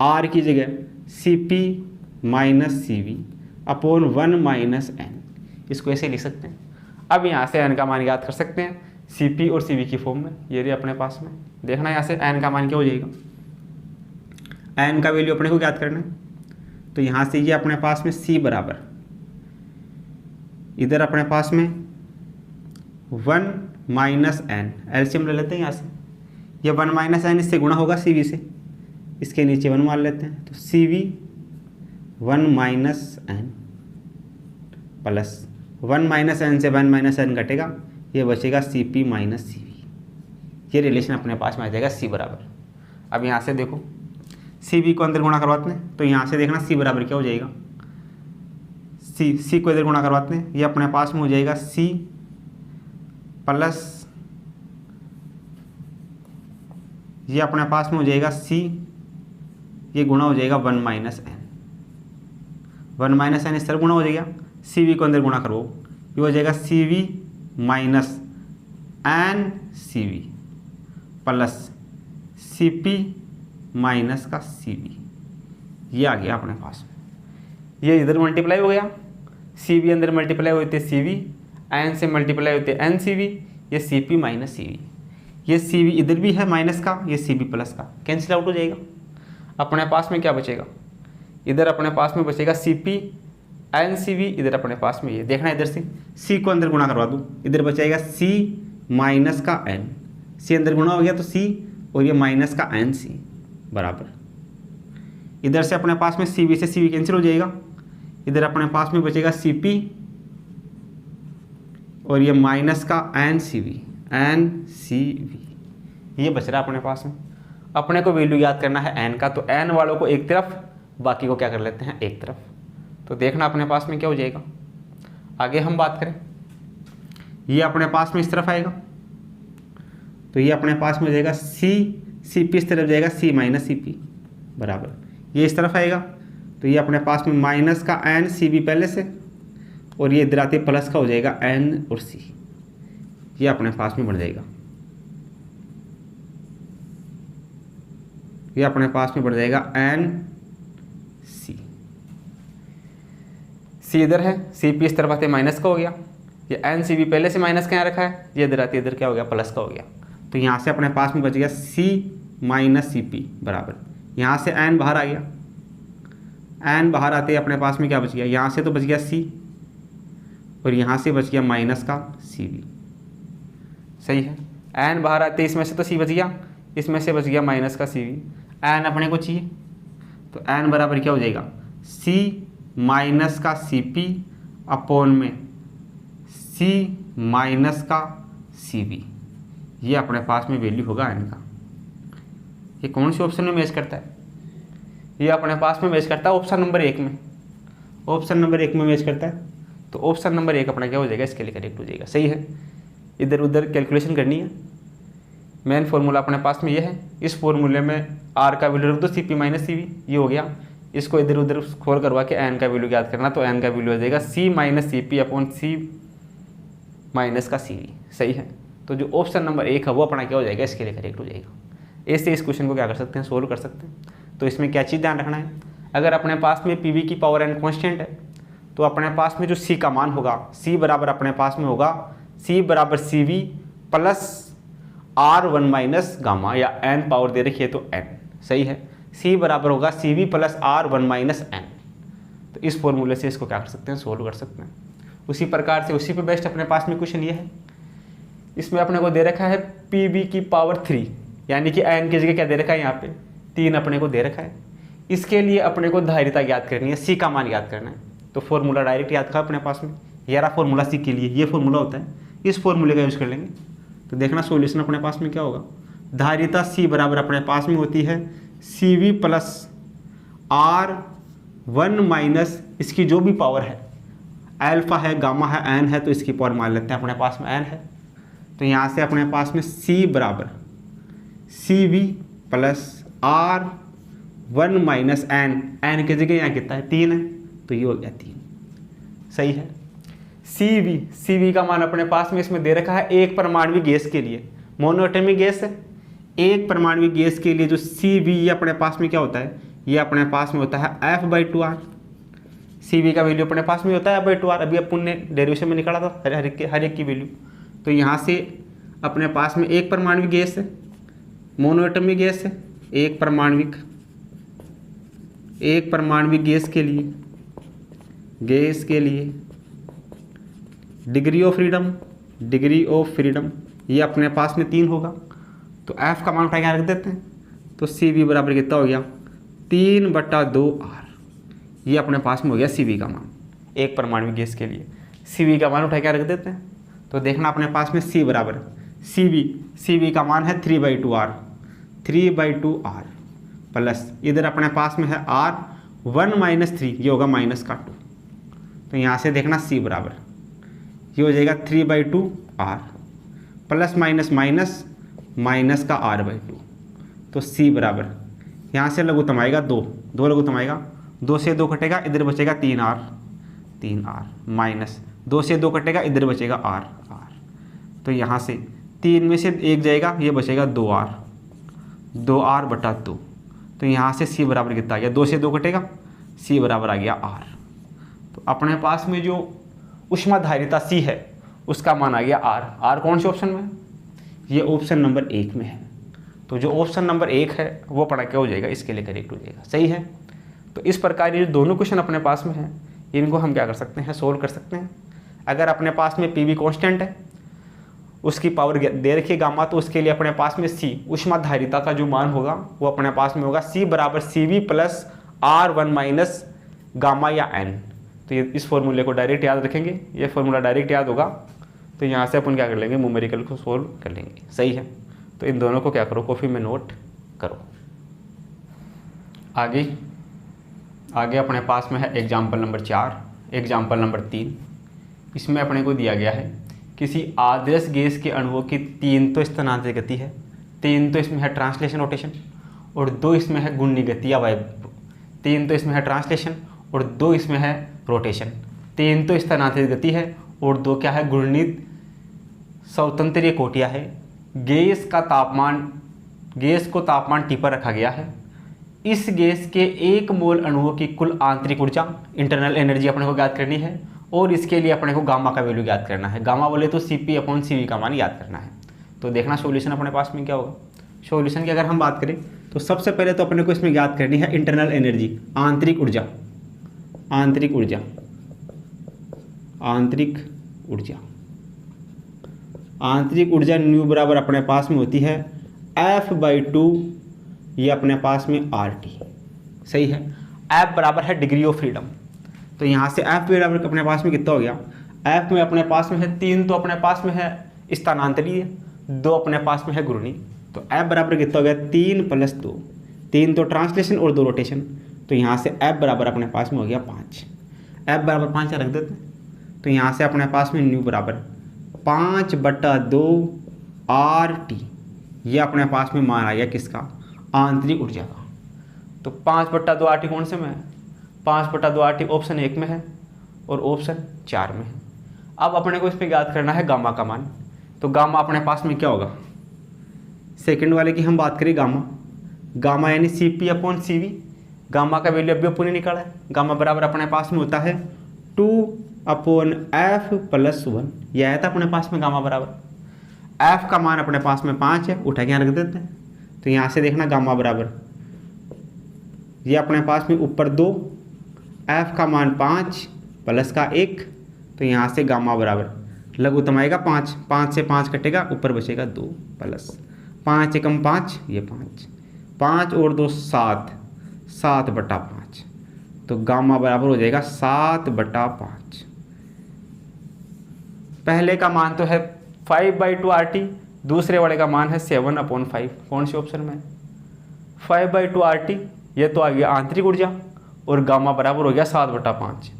r की जगह CP minus CV upon 1 minus n। इसको ऐसे लिख सकते हैं। अब यहाँ से n का मान याद कर सकते हैं CP और CV की फॉर्म में। ये रही अपने पास में। देखना यहाँ से n का मान क्या हो जाएगा, n का वैल्यू अपने को याद करना है। तो यहाँ से ये अपने पास में c बराबर, इधर अपने पास में 1 माइनस n, एलसीएम ले लेते हैं यहाँ से। ये 1 माइनस n इससे गुणा होगा CV से, इसके नीचे 1 मान लेते हैं। तो CV 1 minus n plus 1 minus n से 1 माइनस n घटेगा, ये बचेगा CP माइनस CV। ये रिलेशन अपने पास में आ जाएगा c बराबर। अब यहाँ से देखो CV को अंदर गुणा करवाते हैं, तो यहाँ से देखना c बराबर क्या हो जाएगा, c को इधर गुणा करवाते हैं, ये अपने पास में हो जाएगा c प्लस ये अपने पास में हो जाएगा c, ये गुणा हो जाएगा 1 माइनस n। 1 माइनस n इस तरह गुणा हो जाएगा, CV को अंदर गुणा करो, ये हो जाएगा CV minus n CV plus CP minus का CV। ये आ गया अपने पास में। ये इधर मल्टीप्लाई हो गया, CV अंदर मल्टीप्लाई होते CV, n से मल्टीप्लाई होते NCV, ये CP माइनस CV। ये CV इधर भी है माइनस का, ये CP प्लस का, कैंसिल आउट हो जाएगा। अपने पास में क्या बचेगा, इधर अपने पास में बचेगा CP NCV, इधर अपने पास में ये देखना, इधर से C को अंदर गुणा करवा दूँ, इधर बचेगा C माइनस का N, C अंदर गुणा हो गया तो C और ये माइनस का NC बराबर। इधर से अपने पास में CV से CV कैंसिल हो जाएगा, इधर अपने पास में बचेगा CP और ये माइनस का NCV, ये बच रहा अपने पास में। अपने को वैल्यू याद करना है n का, तो n वालों को एक तरफ, बाकी को क्या कर लेते हैं एक तरफ। तो देखना अपने पास में क्या हो जाएगा। आगे हम बात करें, ये अपने पास में इस तरफ आएगा, तो ये अपने पास में हो जाएगा CP इस तरफ जाएगा C माइनस CP बराबर, ये इस तरफ आएगा, तो ये अपने पास में माइनस का NCV पहले से, और ये इधर आते प्लस का हो जाएगा N और C, ये अपने पास में बढ़ जाएगा। ये अपने पास में बढ़ जाएगा NC। C इधर है, CP इस तरफ आते माइनस का हो गया, ये NCV पहले से माइनस का यहाँ रखा है, ये इधर आते इधर क्या हो गया प्लस का हो गया। तो यहाँ से अपने पास में बच गया C माइनस CP बराबर, यहाँ से n बाहर आ गया, n बाहर आते अपने पास में क्या बच गया, यहाँ से तो बच गया C और यहाँ से बच गया माइनस का CV। सही है। n बाहर आते इसमें से तो C बच गया, इसमें से बच गया माइनस का CV। n अपने को चाहिए, तो n बराबर क्या हो जाएगा, C माइनस का CP अपॉन में C माइनस का CV। ये अपने पास में वैल्यू होगा n का। ये कौन से ऑप्शन में मैच करता है, ये अपने पास में मैच करता है ऑप्शन नंबर 1 में, ऑप्शन नंबर 1 में मैच करता है। तो ऑप्शन नंबर 1 अपना क्या हो जाएगा, इसके लिए करेक्ट हो जाएगा। सही है, इधर उधर कैलकुलेशन करनी है। मेन फार्मूला अपने पास में ये है, इस फार्मूले में आर का वैल्यू रख दो C P minus C V, ये हो गया। इसको इधर उधर खोल करवा के एन का वैल्यू याद करना, तो एन का वैल्यू हो जाएगा सी माइनस सी पी अपॉन सी माइनस का सी वी। सही है, तो जो ऑप्शन नंबर 1 है वो अपना क्या हो जाएगा, इसके लिए करेक्ट हो जाएगा। ऐसे इस क्वेश्चन को क्या कर सकते हैं, सोल्व कर सकते हैं। तो इसमें क्या चीज़ ध्यान रखना है, अगर अपने पास में पी वी की पावर एन कॉन्स्टेंट है तो अपने पास में जो सी का मान होगा, सी बराबर अपने पास में होगा सी बराबर C V plus R one minus gamma, या एन पावर दे रखी है तो एन। सही है, सी बराबर होगा C V plus R one minus N. तो इस फॉर्मूले से इसको क्या कर सकते हैं, सोल्व कर सकते हैं। उसी प्रकार से उसी पे बेस्ट अपने पास में क्वेश्चन ये है, इसमें अपने को दे रखा है पी वी की पावर 3, यानी कि एन की जगह क्या दे रखा है, यहाँ पे 3 अपने को दे रखा है। इसके लिए अपने को धारिता याद करनी है, सी का मान याद करना है। तो फॉर्मूला डायरेक्ट याद करा अपने पास में, ये रहा फॉर्मूला सी के लिए, ये फॉर्मूला होता है, इस फॉर्मूले का यूज़ कर लेंगे। तो देखना सॉल्यूशन अपने पास में क्या होगा, धारिता सी बराबर अपने पास में होती है C V plus R one minus इसकी जो भी पावर है, अल्फा है, गामा है, एन है, तो इसकी पावर मान लेते हैं अपने पास में एन है। तो यहाँ से अपने पास में सी बराबर C V plus R one minus N, N की जगह यहाँ कितना है 3 है, तो ये हो गया 3। सही है, सी वी का मान अपने पास में इसमें दे रखा है एक परमाणु गैस के लिए, मोनोएटॉमिक गैस है। एक परमाणु गैस के लिए जो सी वी ये अपने पास में क्या होता है, ये अपने पास में होता है F/2R। सी वी का वैल्यू अपने पास में होता है F/2R, अभी अपन ने डेरिवेशन में निकाला था हर एक की वैल्यू। तो यहाँ से अपने पास में एक परमाणु गैस है, मोनोएटॉमिक गैस है, एक परमाणु गैस के लिए डिग्री ऑफ फ्रीडम ये अपने पास में 3 होगा। तो F का मान उठा के रख देते हैं, तो सी वी बराबर कितना हो गया 3/2R, ये अपने पास में हो गया सी वी का मान। एक परमाणु गैस के लिए सी वी का मान उठा के रख देते हैं, तो देखना अपने पास में सी बराबर सी वी का मान है 3/2R प्लस इधर अपने पास में है R 1 माइनस 3, ये होगा माइनस का 2। तो यहाँ से देखना सी बराबर ये हो जाएगा 3/2R प्लस माइनस का R/2। तो सी बराबर यहाँ से लघुत्तम आएगा 2 लघुत्तम आएगा, 2 से 2 कटेगा, इधर बचेगा 3R माइनस 2 से 2 कटेगा, इधर बचेगा R। तो यहाँ से 3 में से 1 जाएगा, ये बचेगा 2R/2। तो यहाँ से सी बराबर कितना आ गया, 2 से 2 कटेगा, सी बराबर आ गया R। तो अपने पास में जो ऊष्माधारिता सी है उसका मान आ गया R कौन से ऑप्शन में है, ये ऑप्शन नंबर 1 में है। तो जो ऑप्शन नंबर 1 है वो पढ़ा क्या हो जाएगा, इसके लिए करेक्ट हो जाएगा। सही है, तो इस प्रकार ये दोनों क्वेश्चन अपने पास में हैं, इनको हम क्या कर सकते हैं, सोल्व कर सकते हैं। अगर अपने पास में पी वी कॉन्स्टेंट है, उसकी पावर दे रखी है गामा, तो उसके लिए अपने पास में सी ऊष्माधारिता का जो मान होगा वो अपने पास में होगा सी बराबर C V plus R one minus gamma या एन। तो ये इस फॉर्मूले को डायरेक्ट याद रखेंगे, ये फॉर्मूला डायरेक्ट याद होगा, तो यहाँ से अपन क्या कर लेंगे, न्यूमेरिकल को सोल्व कर लेंगे। सही है, तो इन दोनों को क्या करो, कॉपी में नोट करो। आगे अपने पास में है एग्जाम्पल नंबर 4, एग्जाम्पल नंबर 3। इसमें अपने को दिया गया है किसी आदर्श गैस के अणुओं की 3 तो स्थानांतरित गति है, 3 तो इसमें है ट्रांसलेशन रोटेशन, और 2 इसमें है गुणनी गति या वायु। 3 तो इसमें है ट्रांसलेशन और 2 इसमें है रोटेशन। 3 तो स्थानांतरित गति है और 2 क्या है, गुणनित स्वतंत्र कोटियाँ है। गैस को तापमान T पर रखा गया है। इस गैस के 1 मोल अणुओं की कुल आंतरिक ऊर्जा इंटरनल एनर्जी अपने को ज्ञात करनी है, और इसके लिए अपने को गामा का वैल्यू ज्ञात करना है। गामा बोले तो CP/CV का मान याद करना है। तो देखना सॉल्यूशन अपने पास में क्या होगा। सॉल्यूशन की अगर हम बात करें तो सबसे पहले तो अपने को इसमें ज्ञात करनी है इंटरनल एनर्जी, आंतरिक ऊर्जा न्यू बराबर अपने पास में होती है F/2, ये अपने पास में RT। सही है, F बराबर है डिग्री ऑफ फ्रीडम। तो यहाँ से F बराबर अपने पास में कितना हो गया, F में अपने पास में है 3 तो अपने पास में है स्थानांतरीय, 2 अपने पास में है घूर्णी। तो F बराबर कितना हो गया 3 + 2, 3 तो ट्रांसलेशन और 2 रोटेशन। तो यहाँ से F बराबर अपने पास में हो गया 5। F बराबर 5 रख देते हैं। तो यहाँ से अपने पास में न्यू बराबर 5/2 RT, ये अपने पास में मान आ गया किसका, आंतरिक ऊर्जा का। तो 5/2 RT कौन से में है, 5/2 RT ऑप्शन 1 में है और ऑप्शन 4 में है। अब अपने को इस पर याद करना है गामा का मान। तो गामा अपने पास में क्या होगा, सेकंड वाले की हम बात करें गामा यानी CP/CV। गामा का वैल्यू अभी अपन ने निकाला है। गामा बराबर अपने पास में होता है 2/f+1, यह आया था अपने पास में गामा बराबर। f का मान अपने पास में 5 है, उठा के यहाँ रख देते हैं। तो यहाँ से देखना गामा बराबर, ये अपने पास में ऊपर 2, f का मान 5 प्लस का 1, तो यहाँ से गामा बराबर लघुत्तम आएगा 5, 5 से 5 कटेगा, ऊपर बचेगा 2 प्लस 5 एकम 5, ये 5 और 2 7, 7/5, तो गामा बराबर हो जाएगा 7/5। पहले का मान तो है 5/2 RT, दूसरे वाले का मान है 7/5। कौन से ऑप्शन में, 5/2 RT, ये तो आ गया आंतरिक ऊर्जा, और गामा बराबर हो गया 7/5।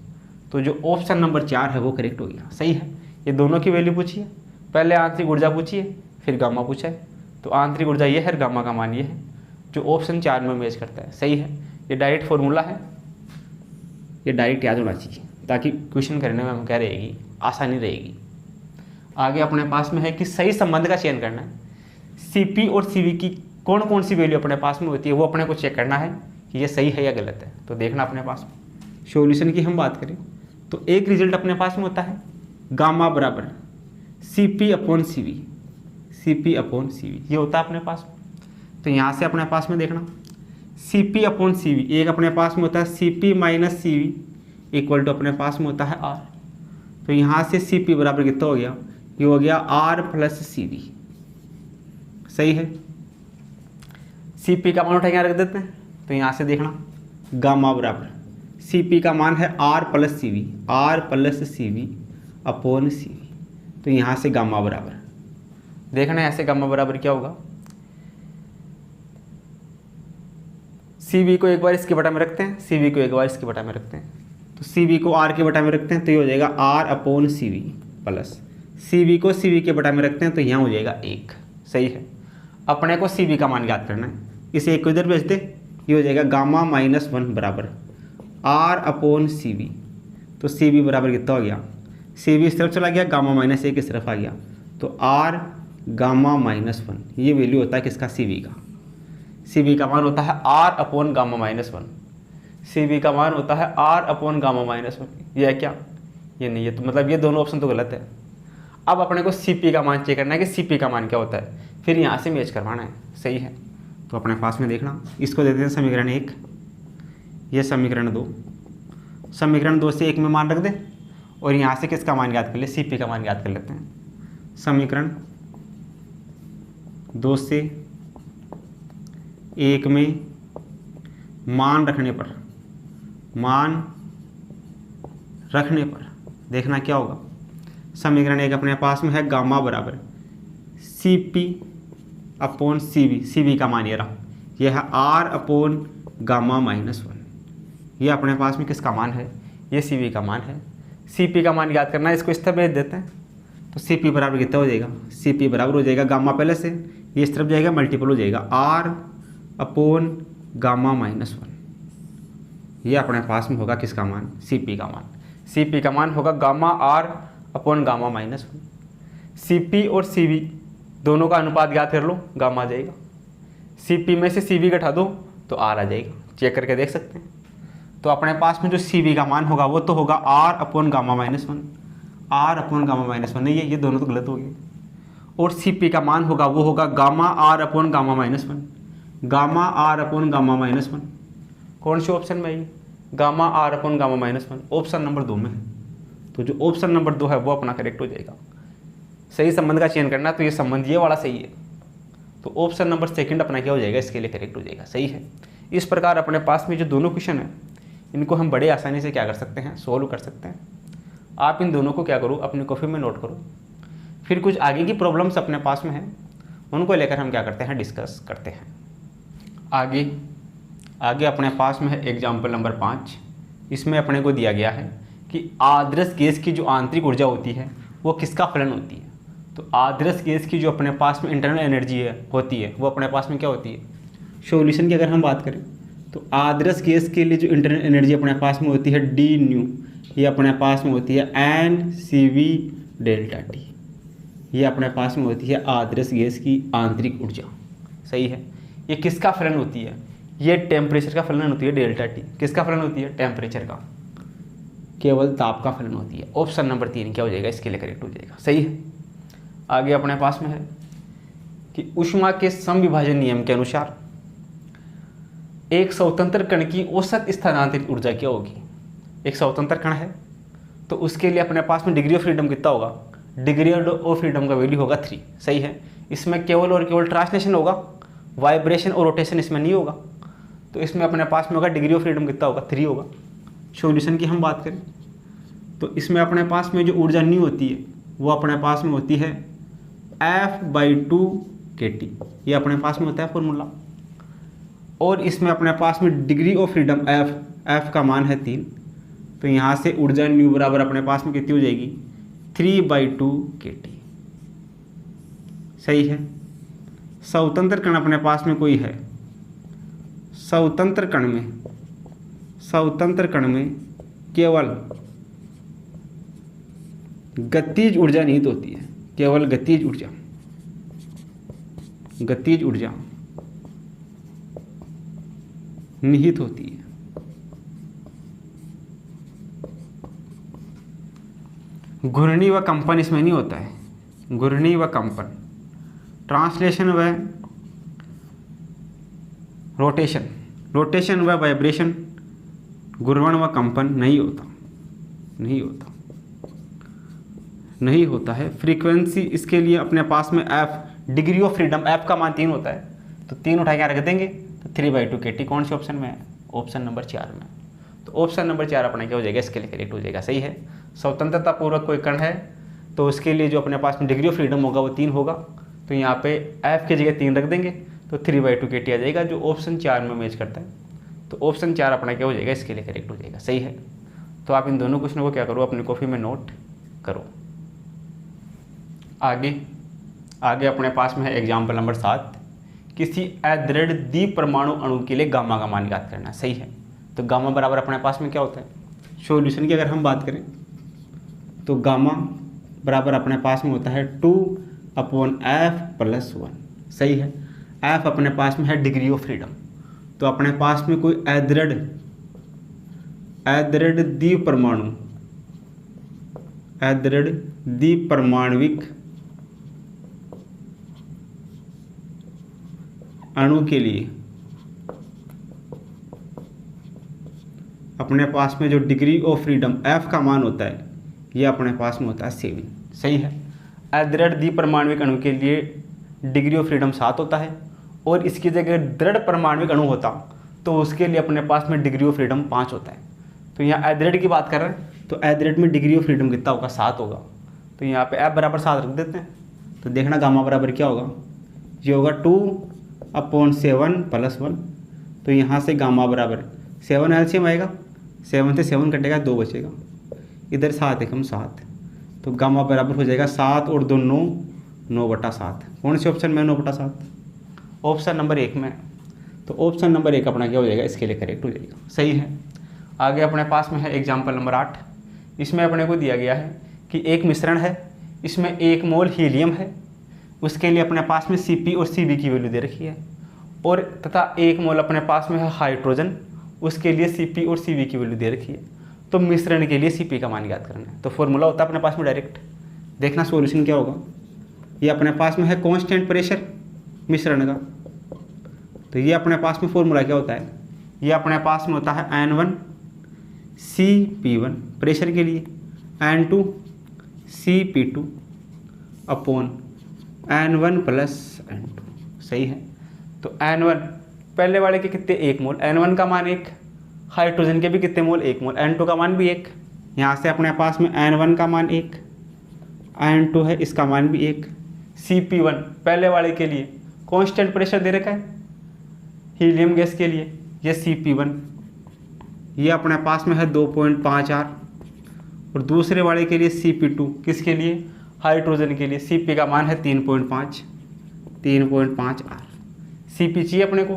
तो जो ऑप्शन नंबर 4 है वो करेक्ट हो गया, सही है। ये दोनों की वैल्यू पूछी है, पहले आंतरिक ऊर्जा पूछी है, फिर गामा पूछा है। तो आंतरिक ऊर्जा ये है, गामा का मान ये है, जो ऑप्शन 4 में मैच करता है, सही है। ये डायरेक्ट फॉर्मूला है, ये डायरेक्ट याद होना चाहिए ताकि क्वेश्चन करने में हम क्या रहेगी, आसानी रहेगी। आगे अपने पास में है कि सही संबंध का चयन करना है। CP और CV की कौन कौन सी वैल्यू अपने पास में होती है वो अपने को चेक करना है कि ये सही है या गलत है। तो देखना अपने पास में सॉल्यूशन की हम बात करें तो एक रिजल्ट अपने पास में होता है गामा बराबर CP/CV, CP/CV ये होता है अपने पास में। तो यहाँ से अपने पास में देखना CP/CV, एक अपने पास में होता है CP-CV इक्वल टू अपने पास में होता है R। तो यहाँ से CP बराबर कितना हो गया, ये हो गया R+CV, सही है। CP का मान उठा के रख देते हैं। तो यहाँ से देखना गामा बराबर CP का मान है R+CV, R+CV/CV। तो यहाँ से गामा बराबर देखना, ऐसे गामा बराबर क्या होगा, CV को एक बार इसके बटा में रखते हैं, CV को एक बार इसके बटा में रखते हैं। तो CV को R के बटा में रखते हैं तो ये हो जाएगा R/CV प्लस CV को CV के बटा में रखते हैं तो यहाँ हो जाएगा 1, सही है। अपने को CV का मान याद करना है, इस एक को इधर भेज दे, ये हो जाएगा गामा-1 बराबर R/CV। तो CV बराबर कितना हो गया, CV इस तरफ चला गया, गामा-1 इस तरफ आ गया, तो R गामा-1 ये वैल्यू होता है किसका, CV का। CV का मान होता है R/गामा-1, CV का मान होता है R/गामा-1। ये है क्या, ये नहीं है, तो मतलब ये दोनों ऑप्शन तो गलत है। अब अपने को CP का मान चेक करना है कि CP का मान क्या होता है, फिर यहाँ से मैच करवाना है, सही है। तो अपने पास में देखना, इसको देते हैं समीकरण 1, ये समीकरण 2, समीकरण 2 से 1 में मान रख दे और यहाँ से किसका मान याद कर ले, CP का मान याद कर लेते हैं। समीकरण 2 से 1 में मान रखने पर देखना क्या होगा। समीकरण 1 अपने पास में है गामा बराबर CP/CV, CV का मान ये रहा, यह है R/गामा-1। ये अपने पास में किसका मान है, ये CV का मान है। CP का मान याद करना है, इसको इस तरफ भेज देते हैं। तो CP बराबर कितना हो जाएगा, CP बराबर हो जाएगा गामा पहले से, ये इस तरफ जाएगा, मल्टीपल हो जाएगा R/गामा-1। ये अपने पास में होगा किसका मान, CP का मान। CP का मान होगा गामा R/गामा-1। CP और CV दोनों का अनुपात याद कर लो, गामा आ जाएगा। CP में से CV घटा दो तो R आ जाएगा, चेक करके देख सकते हैं। तो अपने पास में जो CV का मान होगा वो तो होगा R/गामा-1, R/गामा-1 नहीं, ये दोनों तो गलत हो गए। और CP का मान होगा वो होगा गामा R/गामा-1, गामा R/गामा-1। कौन से ऑप्शन में है, गामा R/गामा-1 ऑप्शन नंबर 2 में है। तो जो ऑप्शन नंबर 2 है वो अपना करेक्ट हो जाएगा। सही संबंध का चयन करना, तो ये संबंध ये वाला सही है, तो ऑप्शन नंबर 2 अपना क्या हो जाएगा, इसके लिए करेक्ट हो जाएगा, सही है। इस प्रकार अपने पास में जो दोनों क्वेश्चन है इनको हम बड़े आसानी से क्या कर सकते हैं, सोल्व कर सकते हैं। आप इन दोनों को क्या करो, अपनी कॉपी में नोट करो। फिर कुछ आगे की प्रॉब्लम्स अपने पास में हैं, उनको लेकर हम क्या करते हैं, डिस्कस करते हैं। आगे अपने पास में है एग्जाम्पल नंबर 5। इसमें अपने को दिया गया है कि आदर्श गैस की जो आंतरिक ऊर्जा होती है वो किसका फलन होती है। तो आदर्श गैस की जो अपने पास में इंटरनल एनर्जी होती है वो अपने पास में क्या होती है, सॉल्यूशन की अगर हम बात करें तो आदर्श गैस के लिए जो इंटरनल एनर्जी अपने पास में होती है डी न्यू, ये अपने पास में होती है N C V delta T, ये अपने पास में होती है आदर्श गैस की आंतरिक ऊर्जा। सही है। ये किसका फलन होती है, ये टेम्परेचर का फलन होती है डेल्टा टी। किसका फलन होती है, टेम्परेचर का, केवल ताप का फलन होती है। ऑप्शन नंबर 3 क्या हो जाएगा, इसके लिए करेक्ट हो जाएगा। सही है। आगे अपने पास में है कि ऊष्मा के समविभाजन नियम के अनुसार एक स्वतंत्र कण की औसत स्थानांतरित ऊर्जा क्या होगी। एक स्वतंत्र कण है तो उसके लिए अपने पास में डिग्री ऑफ फ्रीडम कितना होगा, डिग्री ऑफ फ्रीडम का वैल्यू होगा 3। सही है। इसमें केवल और केवल ट्रांसलेशन होगा, वाइब्रेशन और रोटेशन इसमें नहीं होगा। तो इसमें अपने पास में होगा डिग्री ऑफ फ्रीडम कितना होगा, 3 होगा। सॉल्यूशन की हम बात करें तो इसमें अपने पास में जो ऊर्जा न्यू होती है वो अपने पास में होती है F/2 kT, ये अपने पास में होता है फॉर्मूला। और इसमें अपने पास में डिग्री ऑफ फ्रीडम F का मान है 3, तो यहाँ से ऊर्जा न्यू बराबर अपने पास में कितनी हो जाएगी, 3/2 kT। सही है। स्वतंत्र कण अपने पास में कोई है, स्वतंत्र कण में केवल गतिज ऊर्जा निहित होती है, केवल गतिज ऊर्जा निहित होती है। घूर्णी व कंपन इसमें नहीं होता है, घूर्णी व कंपन, ट्रांसलेशन व रोटेशन व वाइब्रेशन, घूर्णन व कंपन नहीं होता है। फ्रीक्वेंसी इसके लिए अपने पास में F, degree of freedom F का मान 3 होता है, तो 3 उठा के रख देंगे तो 3/2 kT कौन से ऑप्शन में है, ऑप्शन नंबर 4 में। तो ऑप्शन नंबर 4 अपना क्या हो जाएगा, इसके लिए करेक्ट हो जाएगा। सही है। स्वतंत्रता पूर्वक कोई कण है तो उसके लिए जो अपने पास में डिग्री ऑफ फ्रीडम होगा वो 3 होगा, तो यहाँ पे F की जगह 3 रख देंगे तो 3/2 kT आ जाएगा, जो ऑप्शन 4 में मैच करता है। तो ऑप्शन 4 अपना क्या हो जाएगा, इसके लिए करेक्ट हो जाएगा। सही है। तो आप इन दोनों क्वेश्चनों को क्या करो, अपनी कॉपी में नोट करो। आगे अपने पास में है एग्जाम्पल नंबर 7, किसी अदृढ़ द्विपरमाणु अणु के लिए गामा का मान ज्ञात करना। सही है। तो गामा बराबर अपने पास में क्या होता है, सॉल्यूशन की अगर हम बात करें तो गामा बराबर अपने पास में होता है 2/F+1। सही है। F अपने पास में है डिग्री ऑफ फ्रीडम, तो अपने पास में कोई अदृढ़ द्विपरमाणुविक अणु के लिए अपने पास में जो डिग्री ऑफ फ्रीडम F का मान होता है ये अपने पास में होता है 7। सही है। अदृढ़ द्विपरमाणुविक अणु के लिए डिग्री ऑफ फ्रीडम 7 होता है, और इसकी जगह दृढ़ परमाणुविक अणु होता तो उसके लिए अपने पास में डिग्री ऑफ फ्रीडम 5 होता है। तो यहाँ अदृढ़ की बात कर रहे हैं तो अदृढ़ में डिग्री ऑफ फ्रीडम कितना होगा, 7 होगा। तो यहाँ पे F बराबर 7 रख देते हैं, तो देखना गामा बराबर क्या होगा, ये होगा 2/7+1। तो यहाँ से गामा बराबर 7 एलसीएम आएगा, 7 से 7 कटेगा, 2 बचेगा, इधर 7 एकम 7, तो गामा बराबर हो जाएगा 7 और 2 9, 9/7। कौन से ऑप्शन में 9/7, ऑप्शन नंबर 1 में। तो ऑप्शन नंबर 1 अपना क्या हो जाएगा, इसके लिए करेक्ट हो जाएगा। सही है। आगे अपने पास में है एग्जाम्पल नंबर 8, इसमें अपने को दिया गया है कि एक मिश्रण है, इसमें 1 मोल हीलियम है, उसके लिए अपने पास में Cp और Cv की वैल्यू दे रखी है, और तथा 1 मोल अपने पास में है हाइड्रोजन, उसके लिए Cp और Cv की वैल्यू दे रखी है। तो मिश्रण के लिए Cp का मान ज्ञात करना है। तो फॉर्मूला होता है अपने पास में डायरेक्ट, देखना सॉल्यूशन क्या होगा। ये अपने पास में है कांस्टेंट प्रेशर मिश्रण का, तो ये अपने पास में फॉर्मूला क्या होता है, ये अपने पास में होता है N1Cp1 प्रेशर के लिए, N2Cp2 अपॉन N1+N2। सही है। तो N1 पहले वाले के कितने, 1 मोल, N1 का मान 1, हाइड्रोजन के भी कितने मोल, 1 मोल, N2 का मान भी 1, यहाँ से अपने पास में N1 का मान 1, N2 है इसका मान भी 1, Cp1 पहले वाले के लिए कांस्टेंट प्रेशर दे रखा है हीलियम गैस के लिए, ये Cp1 ये अपने पास में है 2.5R, और दूसरे वाले के लिए Cp2, किसके लिए, हाइड्रोजन के लिए। Cp का मान है 3.5 R। Cp चाहिए अपने को,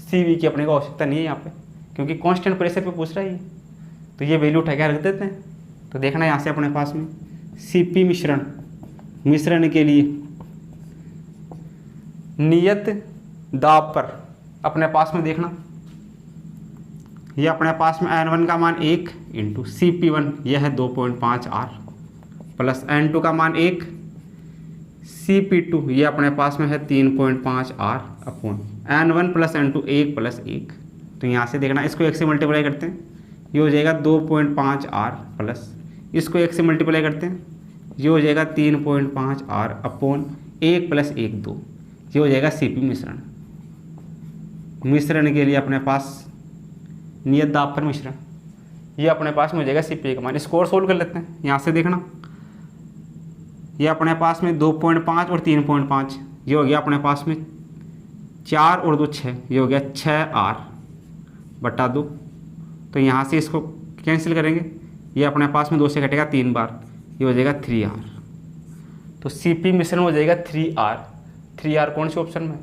Cv की अपने को आवश्यकता नहीं है यहाँ पे, क्योंकि कांस्टेंट प्रेशर पे पूछ रहा है ये, तो ये वैल्यू उठा के रख देते हैं। तो देखना यहाँ से अपने पास में Cp मिश्रण के लिए नियत दाब पर अपने पास में देखना, ये अपने पास में N1 का मान 1 इंटू Cp1 यह है 2.5 R प्लस N2 का मान 1, Cp2 ये अपने पास में है 3.5 R upon N1 plus N2 1 plus 1। तो यहाँ से देखना, इसको 1 से मल्टीप्लाई करते हैं, ये हो जाएगा 2.5 R प्लस इसको 1 से मल्टीप्लाई करते हैं, ये हो जाएगा 3.5 R अपॉन 1 प्लस 1 2, ये हो जाएगा Cp मिश्रण के लिए अपने पास नियत दाब पर मिश्रण, ये अपने पास में हो जाएगा Cp का मान। इसको और सोल्व कर लेते हैं। यहाँ से देखना, ये अपने पास में 2.5 और 3.5, ये हो गया अपने पास में 4 और 2 6, ये हो गया 6R बटा 2। तो यहाँ से इसको कैंसिल करेंगे, ये अपने पास में 2 से घटेगा 3 बार, ये हो जाएगा 3R। तो Cp मिश्रण हो जाएगा 3R कौन से ऑप्शन में,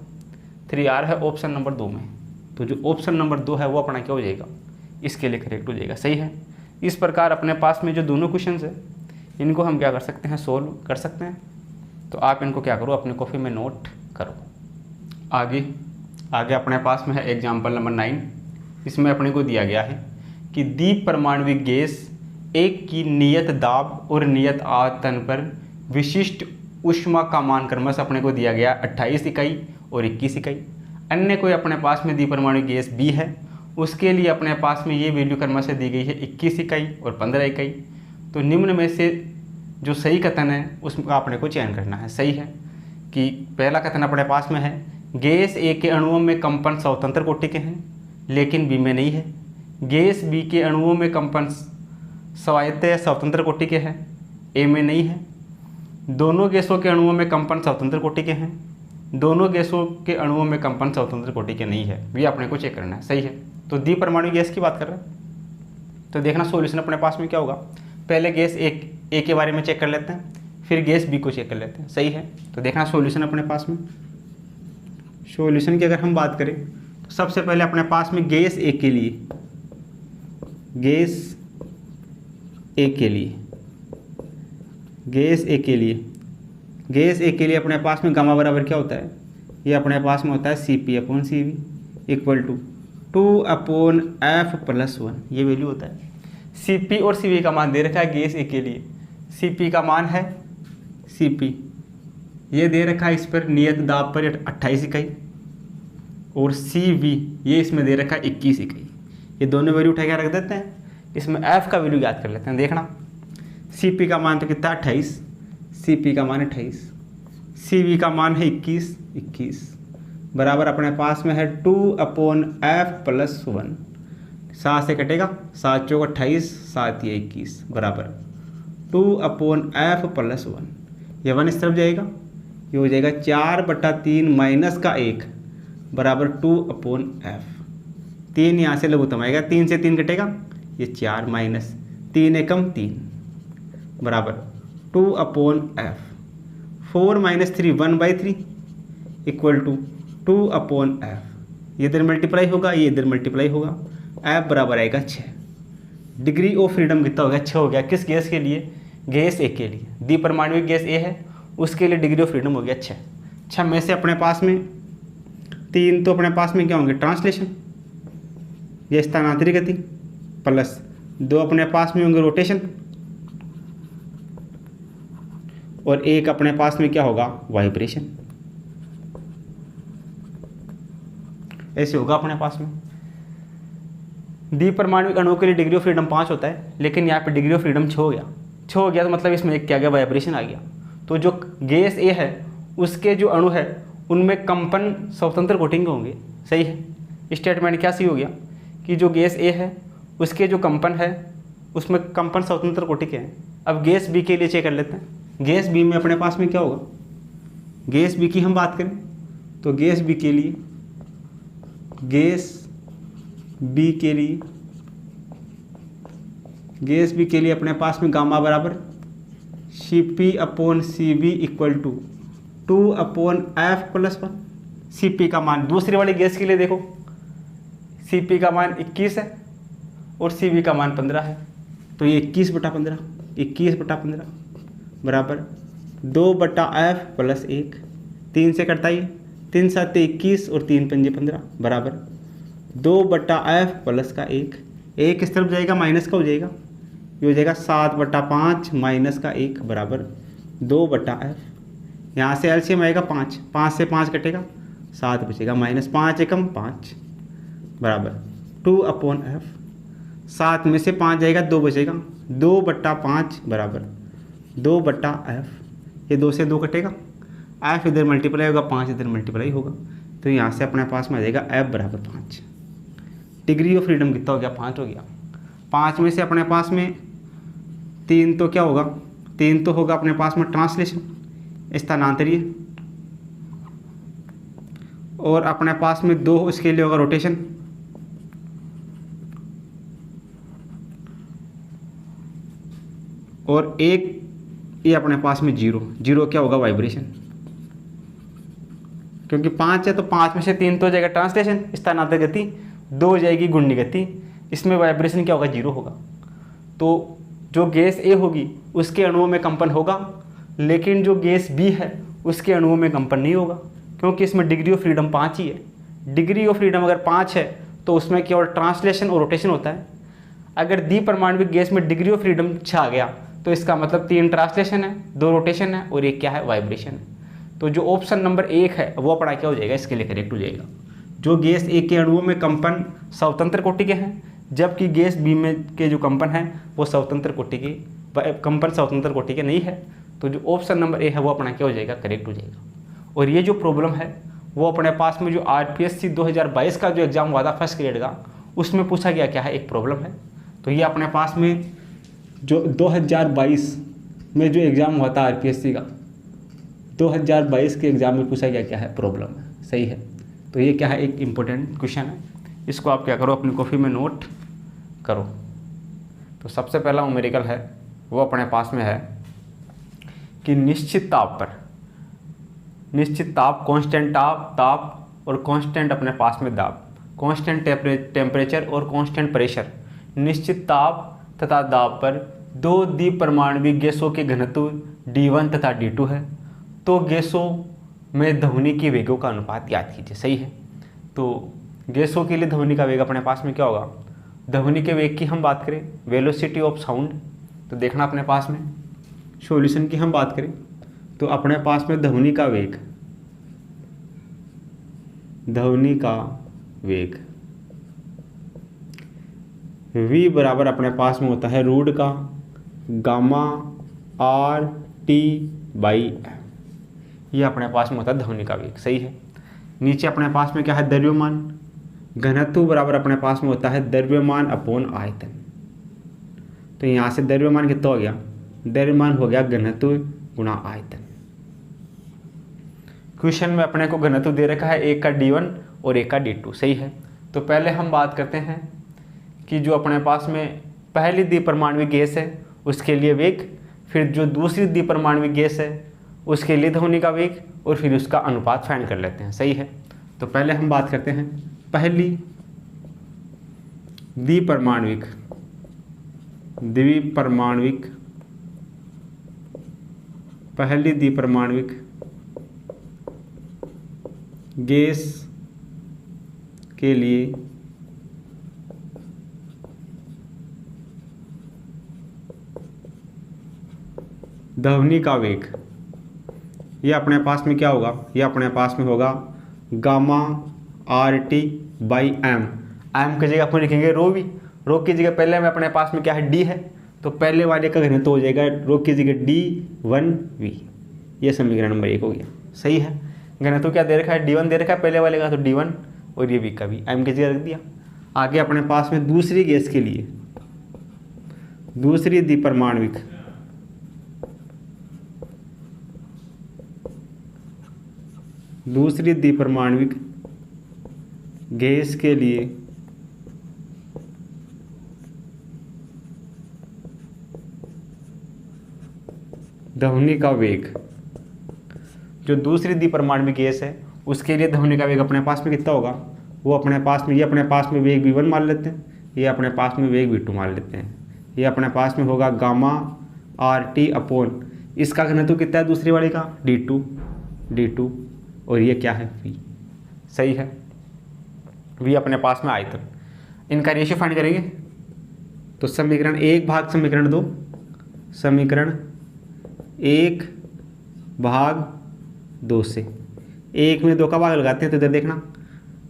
3R है ऑप्शन नंबर 2 में। तो जो ऑप्शन नंबर 2 है वो अपना क्या हो जाएगा, इसके लिए करेक्ट हो जाएगा। सही है। इस प्रकार अपने पास में जो दोनों क्वेश्चंस है इनको हम क्या कर सकते हैं, सोल्व कर सकते हैं। तो आप इनको क्या करो, अपने कॉपी में नोट करो। आगे अपने पास में है एग्जाम्पल नंबर 9। इसमें अपने को दिया गया है कि द्विपरमाणविक गैस एक की नियत दाब और नियत आयतन पर विशिष्ट ऊष्मा का मान क्रमशः अपने को दिया गया 28 इकाई और 21 इकाई। अन्य कोई अपने पास में द्विपरमाणु गैस B है, उसके लिए अपने पास में ये वैल्यू क्रमशः दी गई है 21 इकाई और 15 इकाई। तो निम्न में से जो सही कथन है उसका अपने को चयन करना है। सही है कि पहला कथन अपने पास में है गैस A के अणुओं में कंपन स्वतंत्र कोटि के हैं लेकिन B में नहीं है। गैस B के अणुओं में कंपन स्वायत्त स्वतंत्र कोटि के हैं, A में नहीं है। दोनों गैसों के अणुओं में कंपन स्वतंत्र कोटि के हैं, दोनों गैसों के अणुओं में कंपन स्वतंत्र कोटि के नहीं है, ये अपने को चेक करना है। सही है। तो द्विपरमाणु गैस की बात कर रहे हैं, तो देखना सॉल्यूशन अपने पास में क्या होगा। पहले गैस ए के बारे में चेक कर लेते हैं, फिर गैस बी को चेक कर लेते हैं। सही है। तो देखना सॉल्यूशन अपने पास में, सॉल्यूशन की अगर हम बात करें तो सबसे पहले अपने पास में गैस ए के लिए, गैस ए के लिए अपने पास में गामा बराबर क्या होता है, ये अपने पास में होता है Cp/Cv इक्वल टू 2/F+1, ये वैल्यू होता है। Cp और Cv का मान दे रखा है गैस ए के लिए। Cp का मान है Cp, ये दे रखा है इस पर नियत दाब पर 28 इकाई, और Cv ये इसमें दे रखा है 21 इकाई। ये दोनों वैल्यू उठा के रख देते हैं, इसमें F का वैल्यू याद कर लेते हैं। देखना Cp का मान तो कितना 28, Cp का मान 28, Cv का मान है 21 बराबर अपने पास में है 2/F+1। 7 से कटेगा, 7 चौक 28, 7 ये 21 बराबर 2/F+1। ये 1 इस तरफ जाएगा, ये हो जाएगा 4/3 माइनस का 1 बराबर 2/F। 3 यहाँ से लघुत्तम आएगा, 3 से 3 कटेगा, ये 4 माइनस 3 एकम 3 बराबर 2/F। 4 - 3 1/3 equal to 2/F। ये इधर मल्टीप्लाई होगा, ये इधर मल्टीप्लाई होगा, F बराबर आएगा 6। डिग्री ऑफ फ्रीडम कितना हो गया, 6 हो गया। किस गैस के लिए, गैस ए के लिए। द्विपरमाणुविक गैस ए है, उसके लिए डिग्री ऑफ फ्रीडम हो गया 6। 6 में से अपने पास में 3 तो अपने पास में क्या होंगे, ट्रांसलेशन या स्थानांतरित गति, प्लस 2 अपने पास में होंगे रोटेशन, और 1 अपने पास में क्या होगा, वाइब्रेशन। ऐसे होगा अपने पास में। द्विपरमाणुविक अणुओं के लिए डिग्री ऑफ फ्रीडम 5 होता है, लेकिन यहाँ पे डिग्री ऑफ फ्रीडम 6 हो गया। 6 हो गया तो मतलब इसमें एक क्या गया, वाइब्रेशन आ गया। तो जो गैस ए है उसके जो अणु है उनमें कंपन स्वतंत्र कोटि के होंगे। सही है। स्टेटमेंट क्या सही हो गया कि जो गैस ए है उसके जो कंपन है उसमें कंपन स्वतंत्र कोटि के हैं। अब गैस बी के लिए चेक कर लेते हैं। गैस बी में अपने पास में क्या होगा, गैस बी की हम बात करें तो गैस बी के लिए गैस बी के लिए अपने पास में गामा बराबर CP/Cv equal to 2/F + 1। Cp का मान दूसरी वाली गैस के लिए देखो, Cp का मान 21 है और Cv का मान 15 है, तो ये 21/15 बराबर 2/F + 1। 3 से कटता ही, 3 7 21 और 3 5 15 बराबर 2/F + का 1। एक इस तरफ जाएगा माइनस का हो जाएगा, ये हो जाएगा 7/5 माइनस का 1 बराबर 2/F। यहाँ से एलसीएम आएगा 5, 5 से 5 कटेगा 7 बचेगा, -5 एकम 5 बराबर 2/F। 7 में से 5 जाएगा 2 बचेगा, 2/5 बराबर 2/F। ये 2 से 2 कटेगा, F इधर मल्टीप्लाई होगा, 5 इधर मल्टीप्लाई होगा, तो यहाँ से अपने पास में आ जाएगा F बराबर 5। डिग्री ऑफ फ्रीडम कितना हो गया? 5 हो गया। 5 में से अपने पास में 3 तो क्या होगा? 3 तो होगा अपने पास में ट्रांसलेशन, स्थानांतरीय, और अपने पास में 2 उसके लिए होगा रोटेशन, और 1 ये अपने पास में 0 क्या होगा? वाइब्रेशन। क्योंकि 5 है तो 5 में से 3 तो हो जाएगा ट्रांसलेशन, स्थानांतर गति, 2 हो जाएगी गुणनी गति, इसमें वाइब्रेशन क्या होगा? 0 होगा। तो जो गैस ए होगी उसके अणुओं में कंपन होगा, लेकिन जो गैस बी है उसके अणुओं में कंपन नहीं होगा, क्योंकि इसमें डिग्री ऑफ फ्रीडम 5 ही है। डिग्री ऑफ फ्रीडम अगर 5 है तो उसमें केवल ट्रांसलेशन और रोटेशन होता है। अगर द्विपरमाणविक गैस में डिग्री ऑफ फ्रीडम छा गया तो इसका मतलब 3 ट्रांसलेशन है, 2 रोटेशन है और 1 क्या है? वाइब्रेशन है। तो जो ऑप्शन नंबर 1 है वो अपना क्या हो जाएगा? इसके लिए करेक्ट हो जाएगा। जो गैस ए के अणुओं में कंपन स्वतंत्र कोटि के हैं, जबकि गैस बी में के जो कंपन हैं वो स्वतंत्र कोटि के, कंपन स्वतंत्र कोटि के नहीं है। तो जो ऑप्शन नंबर ए है वो अपना क्या हो जाएगा? करेक्ट हो जाएगा। और ये जो प्रॉब्लम है वो अपने पास में जो RPSC 2022 का जो एग्ज़ाम हुआ था फर्स्ट ग्रेड का, उसमें पूछा गया क्या है? एक प्रॉब्लम है। तो ये अपने पास में जो 2022 में जो एग्ज़ाम हुआ था RPSC का, 2022 के एग्ज़ाम में पूछा गया क्या है? प्रॉब्लम है। सही है। तो ये क्या है? एक इम्पोर्टेंट क्वेश्चन है, इसको आप क्या करो? अपनी कॉपी में नोट करो। तो सबसे पहला न्यूमेरिकल है वो अपने पास में है कि निश्चित ताप पर, निश्चित ताप, कांस्टेंट ताप और कांस्टेंट अपने पास में दाब, कांस्टेंट टेम्परेचर और कांस्टेंट प्रेशर, निश्चित ताप तथा दाब पर 2 द्विपरमाणविक गैसों के घनत्व D1 तथा D2 है, तो गैसों में ध्वनि के वेगों का अनुपात याद कीजिए। सही है। तो गैसों के लिए ध्वनि का वेग अपने पास में क्या होगा? ध्वनि के वेग की हम बात करें, वेलोसिटी ऑफ साउंड, तो देखना अपने पास में सॉल्यूशन की हम बात करें तो अपने पास में ध्वनि का वेग, ध्वनि का वेग v बराबर अपने पास में होता है रूट का गामा RT/m, ये अपने पास में होता है ध्वनि का वेग। सही है। नीचे अपने पास में क्या है? द्रव्यमान, घनत्व बराबर अपने पास में होता है द्रव्यमान अपॉन आयतन। तो यहाँ से द्रव्यमान कितना हो गया? द्रव्यमान हो गया घनत्व गुणा आयतन। क्वेश्चन में अपने को घनत्व दे रखा है, एक का D1 और एक का D2। सही है। तो पहले हम बात करते हैं कि जो अपने पास में पहली द्विपरमाणविक गैस है उसके लिए वेग, फिर जो दूसरी द्विपरमाणविक गैस है उसके लिए ध्वनि का वेग, और फिर उसका अनुपात फाइंड कर लेते हैं। सही है। तो पहले हम बात करते हैं पहली द्विपरमाणविक पहली द्विपरमाणविक गैस के लिए ध्वनि का वेग, ये अपने पास में क्या होगा? ये अपने पास में होगा गामा RT/m। m की जगह अपन लिखेंगे रो वी, रो की जगह पहले में अपने पास में क्या है? D है, तो पहले वाले का घनत्व हो जाएगा रो की जगह D1V। ये समीकरण नंबर 1 हो गया। सही है। घनत्व क्या दे रखा है? D1 दे रखा है पहले वाले का, तो D1, और ये V का भी m की जगह रख दिया। आगे अपने पास में दूसरी गैस के लिए, दूसरी द्विपरमाणविक गैस के लिए ध्वनि का वेग, जो दूसरी द्विपरमाणु गैस है उसके लिए ध्वनि का वेग अपने पास में कितना होगा, वो अपने पास में, ये अपने पास में वेग v1 मान लेते हैं, ये अपने पास में वेग v2 मान लेते हैं, ये अपने पास में होगा गामा RT अपॉन इसका घनत्व कितना है दूसरी वाली का d2 और ये क्या है v, सही है। v अपने पास में आयतन, इनका रेशियो फाइंड करेंगे तो समीकरण 1 भाग समीकरण 2, समीकरण 1 भाग 2 से 1 में 2 का भाग लगाते हैं तो इधर देखना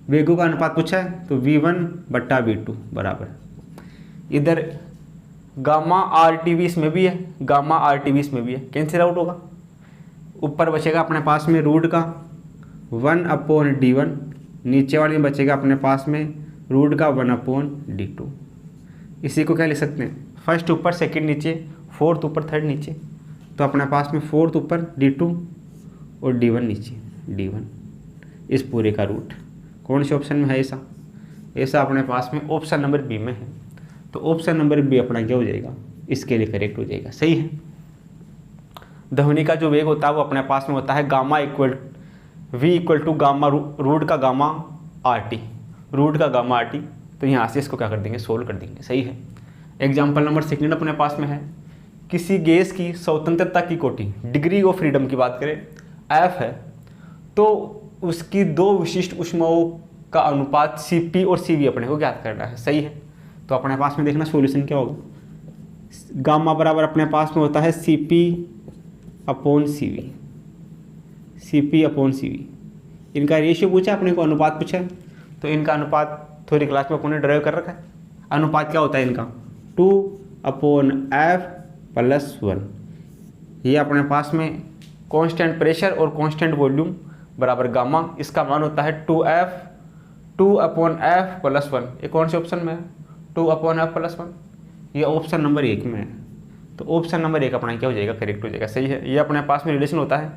वेगों का अनुपात पूछा है तो v1 बट्टा v2 बराबर, इधर गामा RTV इसमें भी है, गामा RTV इसमें भी है, कैंसिल आउट होगा, ऊपर बचेगा अपने पास में रूट का 1/d1, नीचे वाले में बचेगा अपने पास में रूट का 1/d2। इसी को क्या लिख सकते हैं, फर्स्ट ऊपर सेकंड नीचे, फोर्थ ऊपर थर्ड नीचे, तो अपने पास में फोर्थ ऊपर d2 और d1 नीचे d1, इस पूरे का रूट कौन से ऑप्शन में है, ऐसा अपने पास में ऑप्शन नंबर बी में है, तो ऑप्शन नंबर बी अपना क्या हो जाएगा, इसके लिए करेक्ट हो जाएगा, सही है। ध्वनि का जो वेग होता है वो अपने पास में होता है gamma v equal to gamma root का गामा RT, तो यहाँ से इसको क्या कर देंगे, सोल्व कर देंगे, सही है। एग्जाम्पल नंबर सेकंड अपने पास में है, किसी गैस की स्वतंत्रता की कोटि, डिग्री ऑफ फ्रीडम की बात करें F है, तो उसकी 2 विशिष्ट ऊष्माओं का अनुपात Cp और Cv अपने को ज्ञात करना है, सही है। तो अपने पास में देखना सॉल्यूशन क्या होगा, गामा बराबर अपने पास में होता है Cp अपॉन Cv, इनका रेशियो पूछा अपने को, अनुपात पूछा है, तो इनका अनुपात थोड़ी क्लास में अपने ड्राइव कर रखा है। अनुपात क्या होता है इनका 2/F+1, ये अपने पास में कांस्टेंट प्रेशर और कांस्टेंट वॉल्यूम बराबर गामा, इसका मान होता है 2/F+1, ये कौन से ऑप्शन में है 2/F+1, ये ऑप्शन नंबर 1 में है, तो ऑप्शन नंबर 1 अपना क्या हो जाएगा, करेक्ट हो जाएगा, सही है। ये अपने पास में रिलेशन होता है,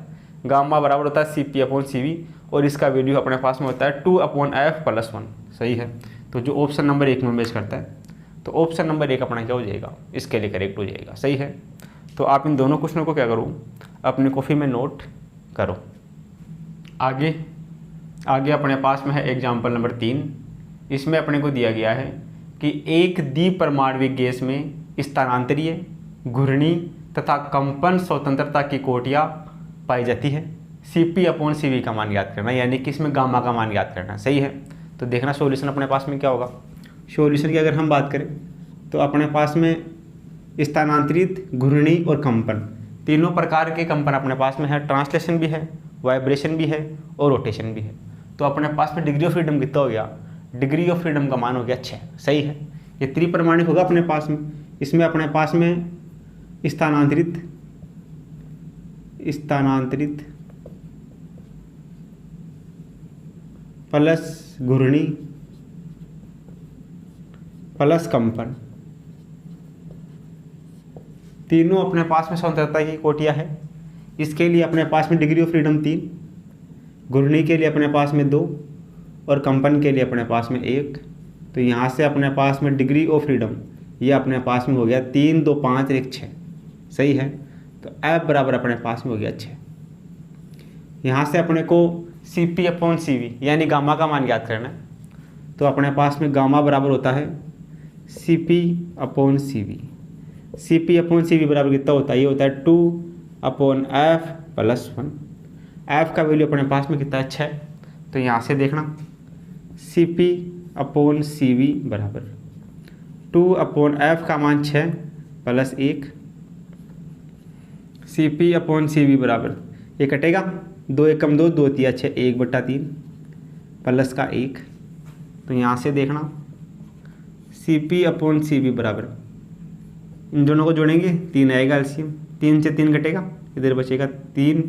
गामा बराबर होता है Cp/Cv और इसका वैल्यू अपने पास में होता है 2/F+1, सही है। तो जो ऑप्शन नंबर 1 में मैच करता है, तो ऑप्शन नंबर 1 अपना क्या हो जाएगा, इसके लिए करेक्ट हो जाएगा, सही है। तो आप इन दोनों क्वेश्चनों को क्या करो, अपनी कॉपी में नोट करो। आगे अपने पास में है एग्जाम्पल नंबर 3, इसमें अपने को दिया गया है कि एक द्विपरमाणविक गैस में स्थानांतरीय, घूर्णी तथा कंपन स्वतंत्रता की कोटियाँ पाई जाती है, Cp/Cv का मान याद करना, यानी कि इसमें गामा का मान याद करना, सही है। तो देखना सॉल्यूशन अपने पास में क्या होगा, सॉल्यूशन की अगर हम बात करें तो अपने पास में स्थानांतरित, घूर्णी और कंपन, तीनों प्रकार के कंपन अपने पास में है, ट्रांसलेशन भी है, वाइब्रेशन भी है और रोटेशन भी है। तो अपने पास में डिग्री ऑफ फ्रीडम कितना हो गया, डिग्री ऑफ फ्रीडम का मान हो गया 6, सही है। ये त्रिपरमाणु होगा अपने पास में, इसमें अपने पास में स्थानांतरित प्लस घूर्णी प्लस कंपन, तीनों अपने पास में स्वतंत्रता की कोटियाँ है। इसके लिए अपने पास में डिग्री ऑफ फ्रीडम 3, घूर्णी के लिए अपने पास में 2 और कंपन के लिए अपने पास में 1। तो यहाँ से अपने पास में डिग्री ऑफ फ्रीडम ये अपने पास में हो गया 3, 2, 5 और 1, 6, सही है। तो F बराबर अपने पास में हो गया 6। यहाँ से अपने को Cp/Cv यानी गामा का मान याद करना है, तो अपने पास में गामा बराबर होता है Cp/Cv। Cp/Cv बराबर कितना होता है, ये होता है 2/F+1। F का वैल्यू अपने पास में कितना है 6, तो यहाँ से देखना Cp/Cv बराबर 2/F का मान 6 + 1, Cp/Cv बराबर, ये कटेगा 2 एकम 2, 2 तिया 6, 1/3 प्लस का 1। तो यहाँ से देखना Cp/Cv बराबर, इन दोनों को जोड़ेंगे 3 आएगा एलसीएम, 3 से 3 कटेगा, इधर बचेगा 3,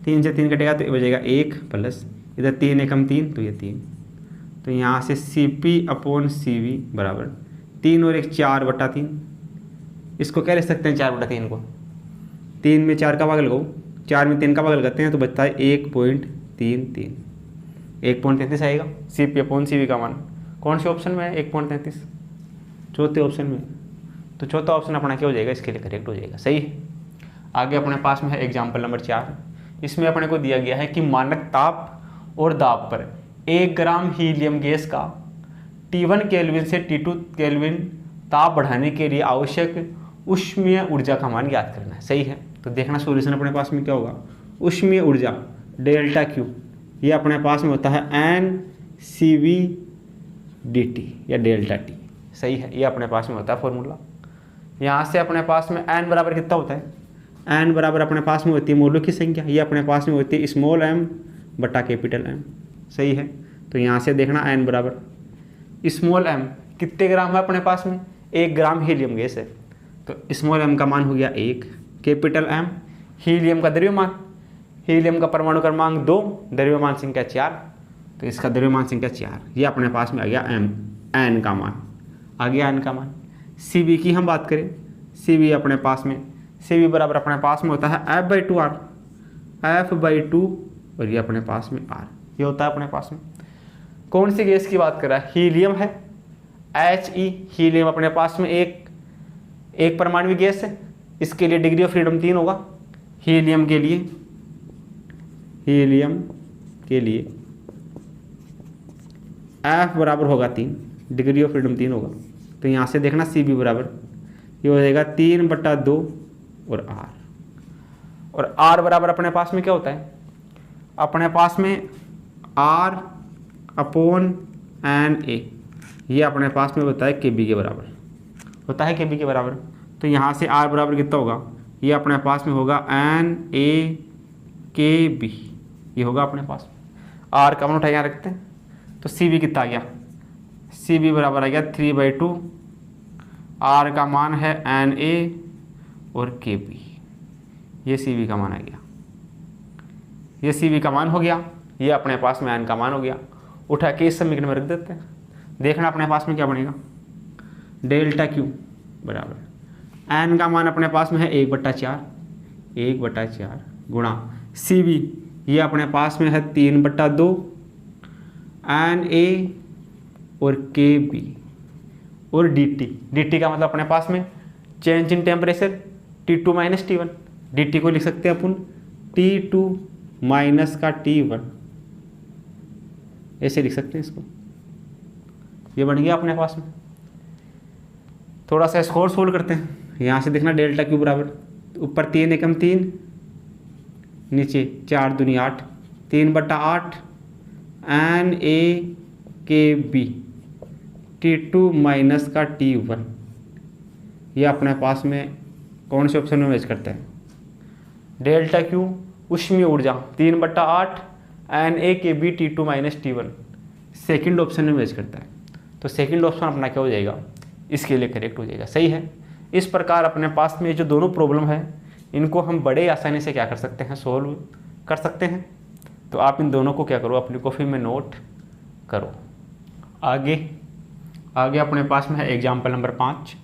3 से 3 कटेगा तो ये बचेगा 1 प्लस इधर 3 एकम 3 तो ये 3। तो यहाँ से Cp/Cv बराबर 3 और 1 4/3, इसको क्या लिख सकते हैं 4/3 को, 3 में 4 का भाग लगाओ, 4 में 3 का भाग लगाते हैं तो बचता है 1.33, 1.33 आएगा Cp/Cv का मान। कौन से ऑप्शन में है 1.33, चौथे ऑप्शन में, तो चौथा ऑप्शन अपना क्या हो जाएगा, इसके लिए करेक्ट हो जाएगा, सही है। आगे अपने पास में है एग्जाम्पल नंबर 4। इसमें अपने को दिया गया है कि मानक ताप और दाब पर 1 ग्राम हीलियम गैस का T1 केल्विन से T2 केल्विन ताप बढ़ाने के लिए आवश्यक ऊष्मीय ऊर्जा का मान ज्ञात करना है। सही है, तो देखना सॉल्यूशन अपने पास में क्या होगा। ऊष्मीय ऊर्जा डेल्टा Q, ये अपने पास में होता है NCV dt या डेल्टा T। सही है, ये अपने पास में होता है फॉर्मूला। यहाँ से अपने पास में n बराबर कितना होता है, n बराबर अपने पास में होती है मोलों की संख्या, ये अपने पास में होती है स्मॉल m बटा कैपिटल M। सही है, तो यहाँ से देखना n बराबर स्मॉल m कितने ग्राम है अपने पास में, 1 ग्राम हीलियम गैस है, तो स्मॉल m का मान हो गया 1, कैपिटल M हीलियम का द्रव्यमान, हीलियम का परमाणु क्रमांक 2, द्रव्यमान संख्या 4, तो इसका द्रव्यमान संख्या 4, ये अपने पास में आ गया n का मान, आ गया n का मान। Cv की हम बात करें, Cv अपने पास में, Cv बराबर अपने पास में होता है F/2R, F/2 और ये अपने पास में R, ये होता है अपने पास में। कौन सी गैस की बात कर रहा है, हीलियम है, He, हीलियम अपने पास में एक परमाणु गैस है, इसके लिए डिग्री ऑफ फ्रीडम 3 होगा। हीलियम के लिए F बराबर होगा 3, डिग्री ऑफ फ्रीडम 3 होगा, तो यहाँ से देखना Cv बराबर ये हो जाएगा 3/2 और R, और R बराबर अपने पास में क्या होता है, अपने पास में R/NA, ये अपने पास में होता है Kb के बराबर, होता है Kb के बराबर। तो यहाँ से R बराबर कितना होगा, ये अपने पास में होगा NaKb, ये होगा अपने पास। R का मान उठा यहाँ रखते हैं, तो Cv कितना आ गया, Cv बराबर आ गया 3/2, R का मान है Na और Kb, ये Cv का मान आ गया, ये Cv का मान हो गया, ये अपने पास में n का मान हो गया। उठा के इस समीकरण में रख देते हैं, देखना अपने पास में क्या बनेगा, डेल्टा Q बराबर n का मान अपने पास में है 1/4 गुणा Cv, ये अपने पास में है 3/2 Na और Kb और dt का मतलब अपने पास में change in temperature T2 - T1, dt को लिख सकते हैं अपन T2 माइनस का T1, ऐसे लिख सकते हैं इसको, ये बन गया अपने पास में। थोड़ा सा इसको और सोल्व करते हैं, यहाँ से देखना डेल्टा Q बराबर ऊपर 3 एकम 3, नीचे 4 दूनी 8, 3/8 NaKb T2 माइनस का T1, ये अपने पास में कौन से ऑप्शन में मैच करता है, डेल्टा Q ऊष्मीय ऊर्जा 3/8 NaKb T2 - T1 second option में मैच करता है, तो सेकंड ऑप्शन अपना क्या हो जाएगा, इसके लिए करेक्ट हो जाएगा। सही है, इस प्रकार अपने पास में जो दोनों प्रॉब्लम है इनको हम बड़े आसानी से क्या कर सकते हैं, सोल्व कर सकते हैं। तो आप इन दोनों को क्या करो, अपनी कॉपी में नोट करो। आगे अपने पास में है एग्जाम्पल नंबर 5।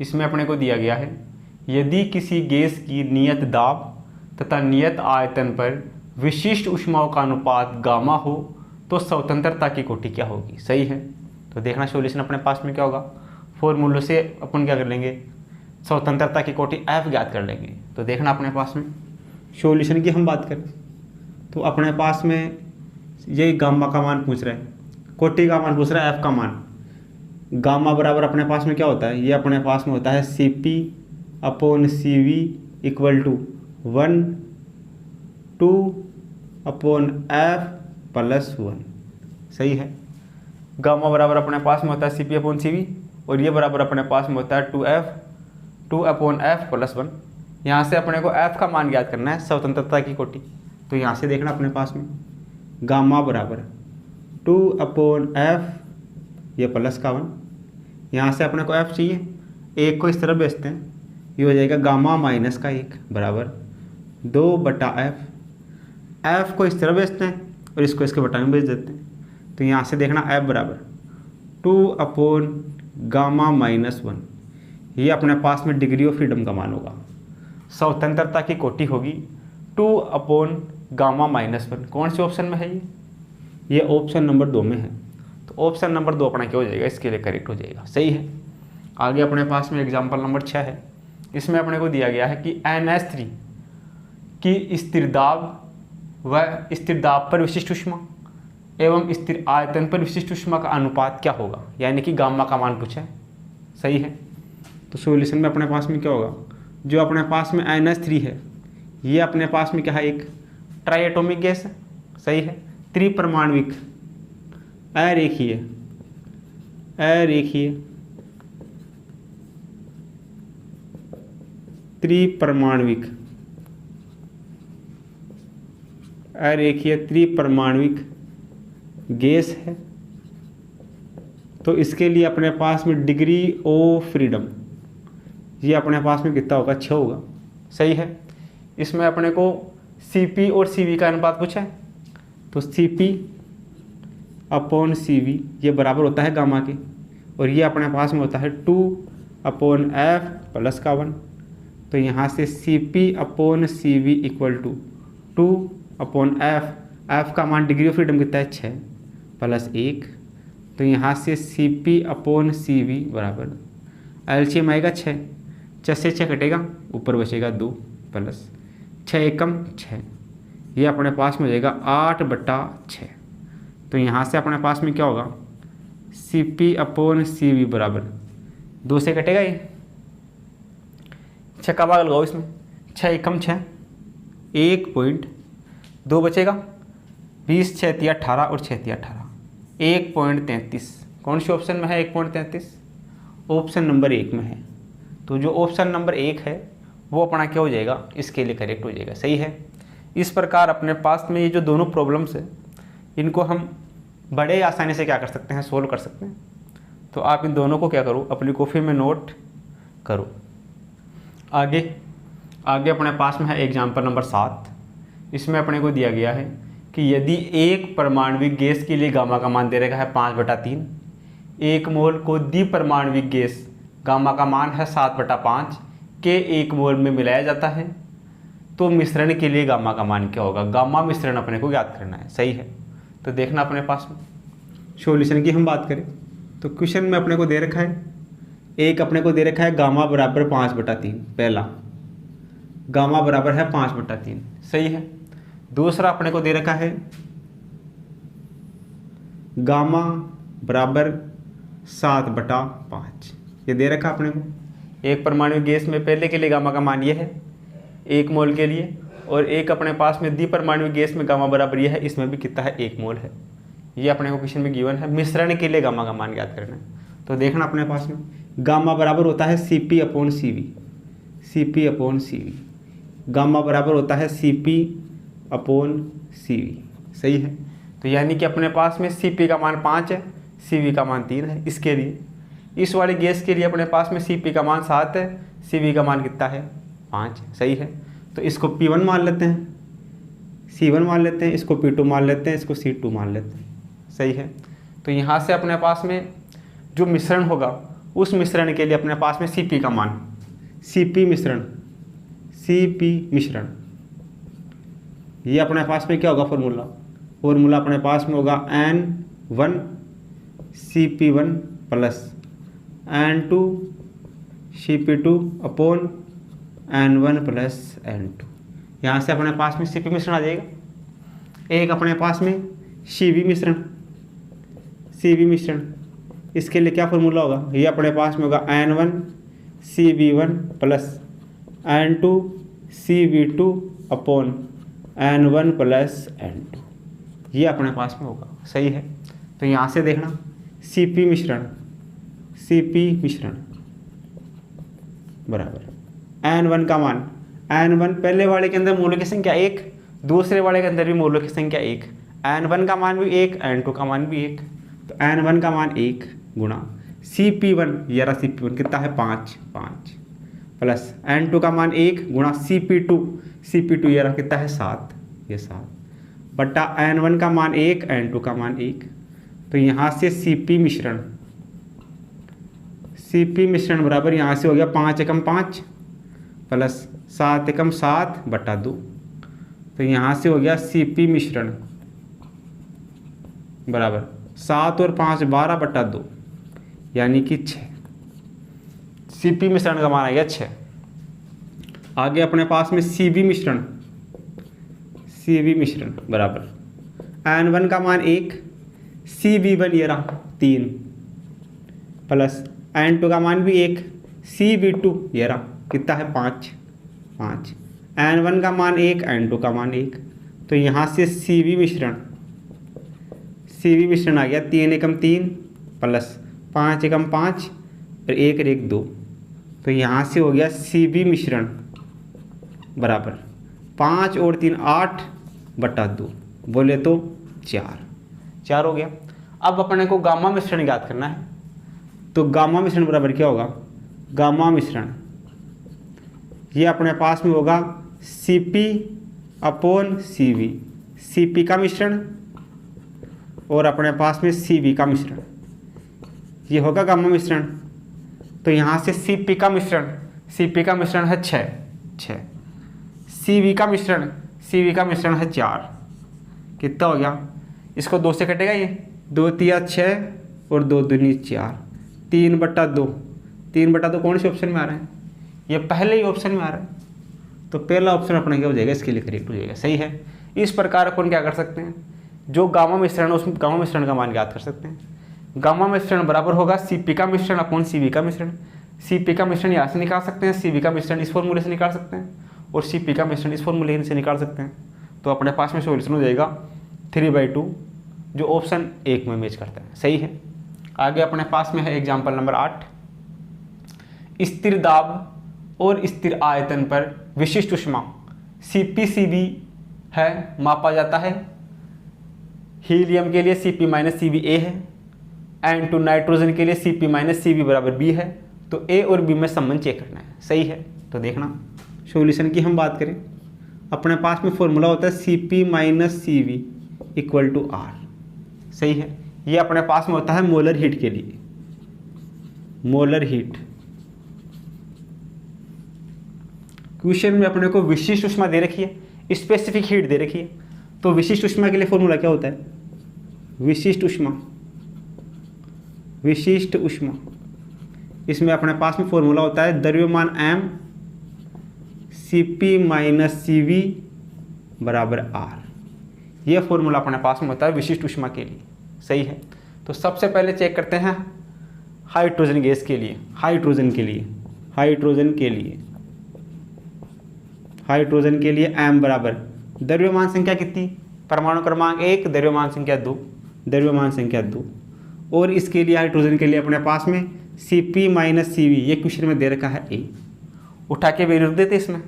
इसमें अपने को दिया गया है, यदि किसी गैस की नियत दाब तथा नियत आयतन पर विशिष्ट ऊष्माओं का अनुपात गामा हो तो स्वतंत्रता की कोटि क्या होगी। सही है, तो देखना सॉल्यूशन अपने पास में क्या होगा, फॉर्मूलों से अपन क्या कर लेंगे, स्वतंत्रता की कोटि F ज्ञात कर लेंगे। तो देखना अपने पास में सॉल्यूशन की हम बात करें तो अपने पास में ये गामा का मान पूछ रहा है, कोटि का मान पूछ रहा है, F का मान। गामा बराबर अपने पास में क्या होता है, ये अपने पास में होता है CP/CV = 1/2F+1। सही है, गामा बराबर अपने पास में होता है CP/CV और ये बराबर अपने पास में होता है 2F+1। यहाँ से अपने को F का मान ज्ञात करना है, स्वतंत्रता की कोटि। तो यहाँ से देखना अपने पास में गामा बराबर 2/F, ये प्लस का 1, यहाँ से अपने को F चाहिए, एक को इस तरफ भेजते हैं, ये हो जाएगा गामा माइनस का 1 बराबर 2/F। F को इस तरफ भेजते हैं और इसको इसके बटा में भेज देते हैं, तो यहाँ से देखना F बराबर 2/γ-1, ये अपने पास में डिग्री ऑफ फ्रीडम का मान होगा। स्वतंत्रता की कोटि होगी 2/γ-1। कौन से ऑप्शन में है ये ऑप्शन नंबर 2 में है, तो ऑप्शन नंबर 2 अपना क्या हो जाएगा, इसके लिए करेक्ट हो जाएगा। सही है, आगे अपने पास में एग्जाम्पल नंबर 6 है। इसमें अपने को दिया गया है कि NH3 की स्थिर दाब व स्थिर दाब पर विशिष्ट ऊष्मा एवं स्थिर आयतन पर विशिष्ट ऊष्मा का अनुपात क्या होगा, यानी कि गामा का मान पूछा है। सही है, तो सॉल्यूशन में अपने पास में क्या होगा, जो अपने पास में NH3 है ये अपने पास में क्या है, एक ट्राई एटॉमिक गैस है। सही है, त्रिपरमाणविक अरेखीय त्रिपरमाणविक अरेखीय त्रिपरमाणविक गैस है। तो इसके लिए अपने पास में डिग्री ऑफ फ्रीडम ये अपने पास में कितना होगा, 6 होगा। सही है, इसमें अपने को Cp और Cv का अनुपात पूछा है, तो Cp अपॉन Cv ये बराबर होता है गामा के, और ये अपने पास में होता है 2/f प्लस का 1। तो यहाँ से Cp upon Cv equal to 2/f, f का मान डिग्री ऑफ फ्रीडम कितना है, 6 प्लस 1। तो यहाँ से Cp अपॉन Cv बराबर एलसीएम आएगा 6 से 6 कटेगा, ऊपर बचेगा 2 प्लस 6 एकम 6, ये अपने पास में हो जाएगा 8/6। तो यहाँ से अपने पास में क्या होगा, Cp अपॉन Cv बराबर 2 से कटेगा, ये 6 का भाग लगाओ इसमें, 6 एकम 6 1.2 बचेगा, 20 6 × 18 और 6 × 18 1.33। कौन सी ऑप्शन में है 1.33? ऑप्शन नंबर 1 में है। तो जो ऑप्शन नंबर 1 है वो अपना क्या हो जाएगा, इसके लिए करेक्ट हो जाएगा। सही है, इस प्रकार अपने पास में ये जो दोनों प्रॉब्लम्स है इनको हम बड़े आसानी से क्या कर सकते हैं, सोल्व कर सकते हैं। तो आप इन दोनों को क्या करो, अपनी कॉपी में नोट करो। आगे अपने पास में है एग्जाम्पल नंबर 7। इसमें अपने को दिया गया है कि यदि एक परमाणविक गैस के लिए गामा का मान दे रखा है 5/3, 1 मोल को द्विपरमाणविक गैस गामा का मान है 7/5 के 1 मोल में मिलाया जाता है, तो मिश्रण के लिए गामा का मान क्या होगा, गामा मिश्रण अपने को ज्ञात करना है। सही है, तो देखना अपने पास में सॉल्यूशन की हम बात करें तो क्वेश्चन में अपने को दे रखा है, एक अपने को दे रखा है गामा बराबर 5/3, पहला गामा बराबर है 5/3। सही है, दूसरा अपने को दे रखा है गामा बराबर 7/5, ये दे रखा अपने को। एक परमाणु गैस में पहले के लिए गामा का मान ये है 1 मोल के लिए, और एक अपने पास में द्विपरमाणु गैस में गामा बराबर ये है, इसमें भी कितना है 1 मोल है। ये अपने को क्वेश्चन में गिवन है, मिश्रण के लिए गामा का मान ज्ञात करना है। तो देखना अपने पास में गामा बराबर होता है Cp upon Cv, Cp upon Cv, gamma बराबर होता है Cp अपॉन Cv। सही है, तो यानी कि अपने पास में Cp का मान 5 है, Cv का मान 3 है। इसके लिए इस वाली गैस के लिए अपने पास में Cp का मान 7 है, Cv का मान कितना है 5। सही है, तो इसको P1 मान लेते हैं, C1 मान लेते हैं, इसको P2 मान लेते हैं, इसको C2 मान लेते हैं। सही है, तो यहाँ से अपने पास में जो मिश्रण होगा उस मिश्रण के लिए अपने पास में Cp का मान, Cp मिश्रण ये अपने पास में क्या होगा, फॉर्मूला अपने पास में होगा N1 Cp1 plus N2 Cp2 upon N1 plus N2। यहाँ से अपने पास में Cp मिश्रण आ जाएगा। एक अपने पास में Cv मिश्रण, इसके लिए क्या फॉर्मूला होगा, ये अपने पास में होगा N1 Cv1 plus N2 Cv2 upon N1 plus N2, ये अपने पास में होगा। सही है, तो यहाँ से देखना Cp मिश्रण बराबर N1 का मान, N1 पहले वाले के अंदर मोलों की संख्या 1, दूसरे वाले के अंदर भी मोलों की संख्या 1, N1 का मान भी 1, N2 का मान भी 1, तो N1 का मान 1 गुणा Cp1, ये रहा Cp1 कितना है 5 प्लस N2 का मान 1 गुणा Cp2 ये रहा कितना है 7, ये 7 बटा N1 का मान 1, N2 का मान 1। तो यहाँ से Cp मिश्रण बराबर यहाँ से हो गया 5 एकम 5 प्लस 7 एकम 7 बटा 2। तो यहाँ से हो गया Cp मिश्रण बराबर 7 और 5 12 बटा 2 यानी कि 6। Cp मिश्रण का मान आ गया 6। आगे अपने पास में CV मिश्रण बराबर N1 का मान 1, CV1 ये रहा 3 प्लस N2 का मान भी 1, CV2 ये रहा कितना है 5 N1 का मान 1, N2 का मान 1, तो यहाँ से CV मिश्रण आ गया 3 एकम 3 प्लस 5 एकम 5 और 1 और 1 2, तो यहाँ से हो गया CV मिश्रण बराबर 5 और 3 8/2 बोले तो 4 हो गया। अब अपने को गामा मिश्रण याद करना है, तो गामा मिश्रण बराबर क्या होगा, गामा मिश्रण ये अपने पास में होगा CP/CV, CP का मिश्रण और अपने पास में CV का मिश्रण, ये होगा गामा मिश्रण। तो यहाँ से CP का मिश्रण है 6, CV का मिश्रण है 4, कितना हो गया, इसको 2 से कटेगा, ये 2 तिया 6 और 2 दूनी 4, 3/2 कौन से ऑप्शन में आ रहा है, ये पहले ही ऑप्शन में आ रहा है, तो पहला ऑप्शन अपना क्या हो जाएगा, इसके लिए करेक्ट हो जाएगा। सही है। इस प्रकार अपन क्या कर सकते हैं, जो गामा मिश्रण है उसमें गामा मिश्रण का मान याद कर सकते हैं। गामा मिश्रण बराबर होगा CP का मिश्रण अपॉन CV का मिश्रण। CP का मिश्रण यहाँ से निकाल सकते हैं, CV का मिश्रण इस फॉर्मूले से निकाल सकते हैं और CP का मिश्रण इस फॉर्मूले से निकाल सकते हैं। तो अपने पास में सॉल्यूशन हो जाएगा 3/2, जो ऑप्शन 1 में मैच करता है। सही है। आगे अपने पास में है एग्जाम्पल नंबर 8, स्थिर दाब और स्थिर आयतन पर विशिष्ट ऊष्मा CP/CV है, मापा जाता है। हीलियम के लिए CP-CV A है, N2 नाइट्रोजन के लिए CP-CV बराबर B है। तो A और B में संबंध चेक करना है। सही है। तो देखना सॉल्यूशन की हम बात करें, अपने पास में फॉर्मूला होता है CP-CV = R। सही है। ये अपने पास में होता है मोलर हीट के लिए, मोलर हीट। क्वेश्चन में अपने को विशिष्ट ऊष्मा दे रखी है, स्पेसिफिक हीट दे रखी है। तो विशिष्ट ऊष्मा के लिए फॉर्मूला क्या होता है, विशिष्ट ऊष्मा, इसमें अपने पास में फॉर्मूला होता है द्रव्यमान M CP-CV बराबर R। यह फॉर्मूला अपने पास में होता है विशिष्ट ऊष्मा के लिए। सही है। तो सबसे पहले चेक करते हैं हाइड्रोजन गैस के लिए, हाइड्रोजन के लिए M बराबर द्रव्यमान संख्या कितनी, परमाणु क्रमांक 1, द्रव्यमान संख्या 2, और इसके लिए हाइड्रोजन के लिए अपने पास में CP-CV, ये क्वेश्चन में दे रखा है A। उठा के वैल्यू रख देते इसमें,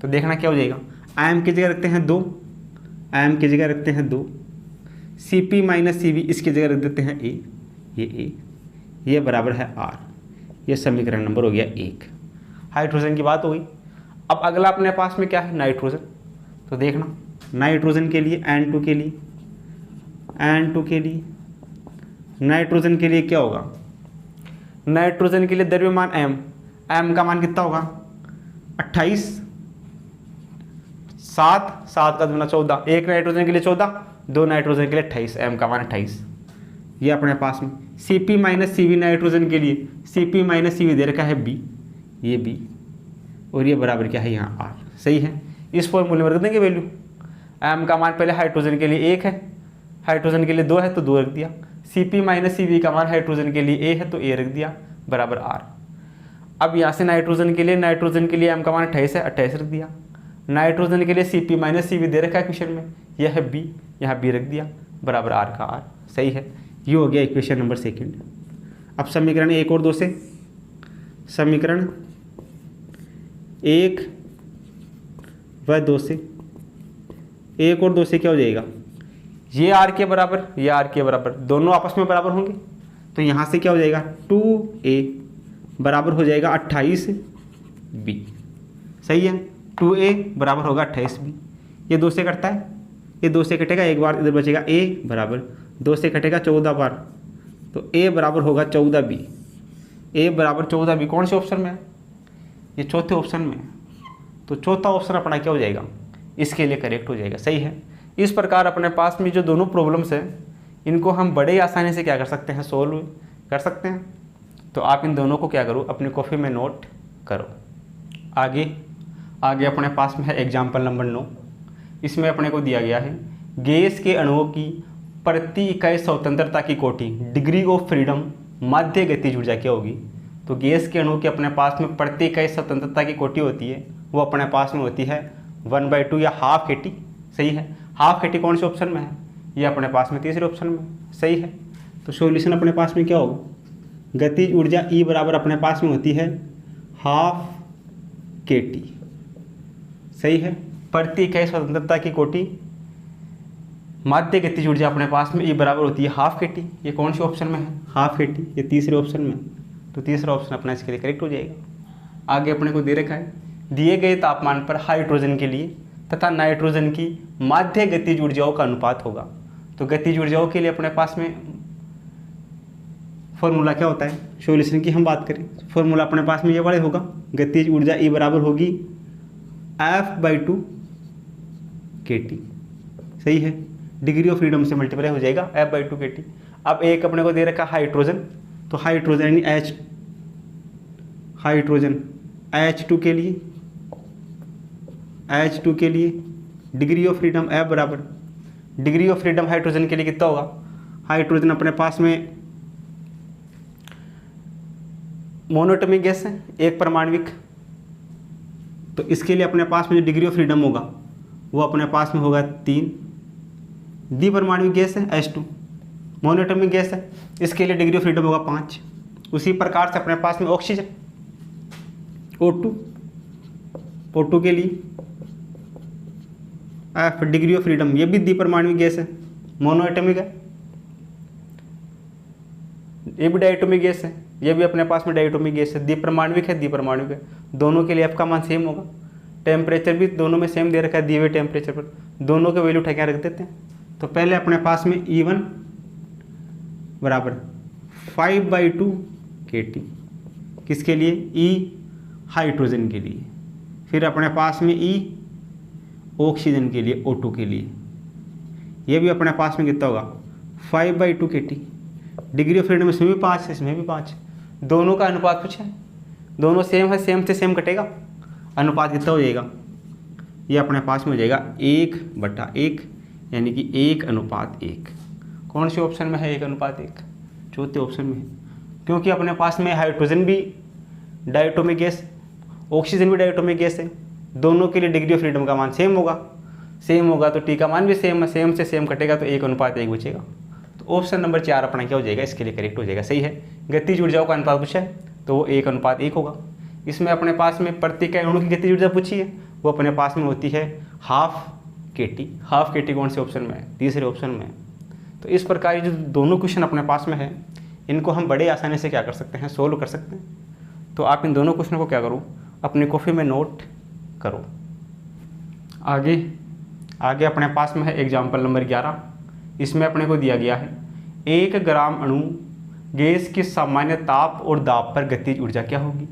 तो देखना क्या हो जाएगा, M की जगह रखते हैं 2, CP-CV इसकी जगह रख देते हैं A, ये बराबर है R। ये समीकरण नंबर हो गया 1। हाइड्रोजन की बात हो गई। अब अगला अपने पास में क्या है, नाइट्रोजन। तो देखना नाइट्रोजन के लिए N2 के लिए नाइट्रोजन के लिए क्या होगा, नाइट्रोजन के लिए द्रव्यमान M का मान कितना होगा 28, 7 का दूना 14, 1 नाइट्रोजन के लिए 14, 2 नाइट्रोजन के लिए 28, M का मान 28। ये अपने पास में CP-CV नाइट्रोजन के लिए CP-CV दे रखा है B, ये B, और ये बराबर क्या है यहाँ R। सही है। इस फॉर्मूले में रख देंगे वैल्यू। M का मान पहले हाइड्रोजन के लिए 1 है, हाइड्रोजन के लिए 2 है तो 2 रख दिया। CP-CV का मान हाइड्रोजन के लिए A है तो A रख दिया बराबर R। अब यहाँ से नाइट्रोजन के लिए M का मान 28 है, 28 रख दिया। नाइट्रोजन के लिए CP-CV दे रखा है क्वेश्चन में, यह है B, यहाँ B रख दिया बराबर R का R। सही है। ये हो गया इक्वेशन नंबर 2। अब समीकरण 1 और 2 से, समीकरण 1 व 2 से, 1 और 2 से क्या हो जाएगा, ये R के बराबर, ये R के बराबर, दोनों आपस में बराबर होंगे। तो यहाँ से क्या हो जाएगा 2A बराबर हो जाएगा 28B। सही है। 2A बराबर होगा 28B। ये 2 से कटता है, ये 2 से कटेगा, एक बार इधर बचेगा A बराबर 2 से कटेगा 14 बार, तो A बराबर होगा 14B। A बराबर 14B कौन से ऑप्शन में है, ये चौथे ऑप्शन में है। तो चौथा ऑप्शन अपना क्या हो जाएगा, इसके लिए करेक्ट हो जाएगा। सही है। इस प्रकार अपने पास में जो दोनों प्रॉब्लम्स हैं इनको हम बड़े आसानी से क्या कर सकते हैं, सोल्व कर सकते हैं। तो आप इन दोनों को क्या करो, अपनी कॉपी में नोट करो। आगे आगे अपने पास में है एग्जाम्पल नंबर 9। इसमें अपने को दिया गया है गैस के अणुओं की प्रति इकाई स्वतंत्रता की कोटि डिग्री ऑफ फ्रीडम माध्य गतिज ऊर्जा क्या होगी। तो गैस के अणुओं के अपने पास में प्रति इकाई स्वतंत्रता की कोटि होती है, वो अपने पास में होती है 1/2 या हाफ kT। सही है। हाफ kT कौन से ऑप्शन में है, ये अपने पास में तीसरे ऑप्शन में। सही है। तो सॉल्यूशन अपने पास में क्या होगा, गतिज ऊर्जा E बराबर अपने पास में होती है हाफ kT। सही है। प्रति इकाई स्वतंत्रता की कोटि माध्य गतिज ऊर्जा अपने पास में E बराबर होती है हाफ kT। ये कौन से ऑप्शन में है, हाफ kT, ये तीसरे ऑप्शन में। तो तीसरा ऑप्शन अपना इसके लिए करेक्ट हो जाएगा। आगे अपने को दे रखा है दिए गए तापमान पर हाइड्रोजन के लिए तथा नाइट्रोजन की माध्य गतिज ऊर्जाओं का अनुपात होगा। तो गतिज ऊर्जाओं के लिए अपने पास में फॉर्मूला क्या होता है, सॉल्यूशन की हम बात करें, फॉर्मूला अपने पास में ये वाले होगा, गतिज ऊर्जा E बराबर होगी F/2 kT। सही है। डिग्री ऑफ फ्रीडम से मल्टीप्लाई हो जाएगा F/2 kT। अब एक अपने को दे रखा हाइड्रोजन, तो हाइड्रोजन यानी हाइड्रोजन H2 के लिए डिग्री ऑफ फ्रीडम F बराबर डिग्री ऑफ फ्रीडम हाइड्रोजन के लिए कितना होगा, हाइड्रोजन अपने पास में मोनोएटॉमिक गैस है, एक परमाणविक, तो इसके लिए अपने पास में जो डिग्री ऑफ फ्रीडम होगा वो अपने पास में होगा 3। द्विपरमाणविक गैस है H2, मोनोएटॉमिक गैस है, इसके लिए डिग्री ऑफ फ्रीडम होगा 5। उसी प्रकार से अपने पास में ऑक्सीजन O2 के लिए F डिग्री ऑफ फ्रीडम, ये भी द्विपरमाणविक गैस है, मोनोएटॉमिक है। ये भी डायटोमिक गैस है, ये भी अपने पास में डायटोमिक गैस है, द्विपरमाणविक है, दोनों के लिए F का मान सेम होगा। टेम्परेचर भी दोनों में सेम दे रखा है, दिए हुए टेम्परेचर पर दोनों के वैल्यू उठा के रख देते हैं। तो पहले अपने पास में E1 बराबर 5/2 kT, किसके लिए, E हाइड्रोजन के लिए। फिर अपने पास में E ऑक्सीजन के लिए, O2 के लिए, ये भी अपने पास में कितना होगा 5/2 kT। डिग्री ऑफ फ्रीडम इसमें भी 5 है, इसमें भी 5, दोनों का अनुपात कुछ है, दोनों सेम है, सेम से सेम कटेगा, अनुपात कितना हो जाएगा, ये अपने पास में हो जाएगा 1/1, यानी कि 1:1। कौन से ऑप्शन में है 1:1, चौथे ऑप्शन में है, क्योंकि अपने पास में हाइड्रोजन भी डायटोमिक गैस, ऑक्सीजन भी डायटोमिक गैस है, दोनों के लिए डिग्री ऑफ फ्रीडम का मान सेम होगा तो टी का मान भी सेम है, सेम से सेम कटेगा तो 1:1 बचेगा। तो ऑप्शन नंबर 4 अपना क्या हो जाएगा, इसके लिए करेक्ट हो जाएगा। सही है। गतिज ऊर्जाओं का अनुपात पूछा है तो वो 1:1 होगा। इसमें अपने पास में प्रति इकाई अणु की गतिज ऊर्जा पूछी है, वो अपने पास में होती है हाफ kT। हाफ kT कौन से ऑप्शन में है, तीसरे ऑप्शन में है। तो इस प्रकार जो दोनों क्वेश्चन अपने पास में है, इनको हम बड़े आसानी से क्या कर सकते हैं, सोल्व कर सकते हैं। तो आप इन दोनों क्वेश्चन को क्या करो, अपनी कॉपी में नोट करो। आगे अपने पास में है एग्जाम्पल नंबर 11। इसमें अपने को दिया गया है 1 ग्राम अणु गैस की सामान्य ताप और दाब पर गतिज ऊर्जा क्या होगी।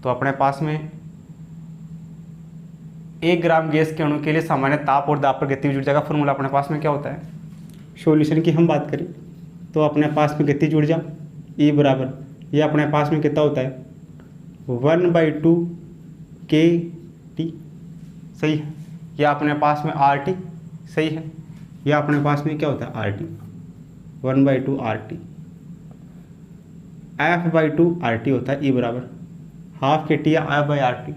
तो अपने पास में 1 ग्राम गैस के अणु के लिए सामान्य ताप और दाब पर गतिज ऊर्जा का फॉर्मूला अपने पास में क्या होता है, सॉल्यूशन की हम बात करें तो अपने पास में गतिज ऊर्जा E बराबर, ये अपने पास में कितना होता है 1/2 kT। सही है। या अपने पास में RT। सही है। या अपने पास में क्या होता है RT, 1/2 RT। F/2 RT होता है, E बराबर हाफ kT या F/RT।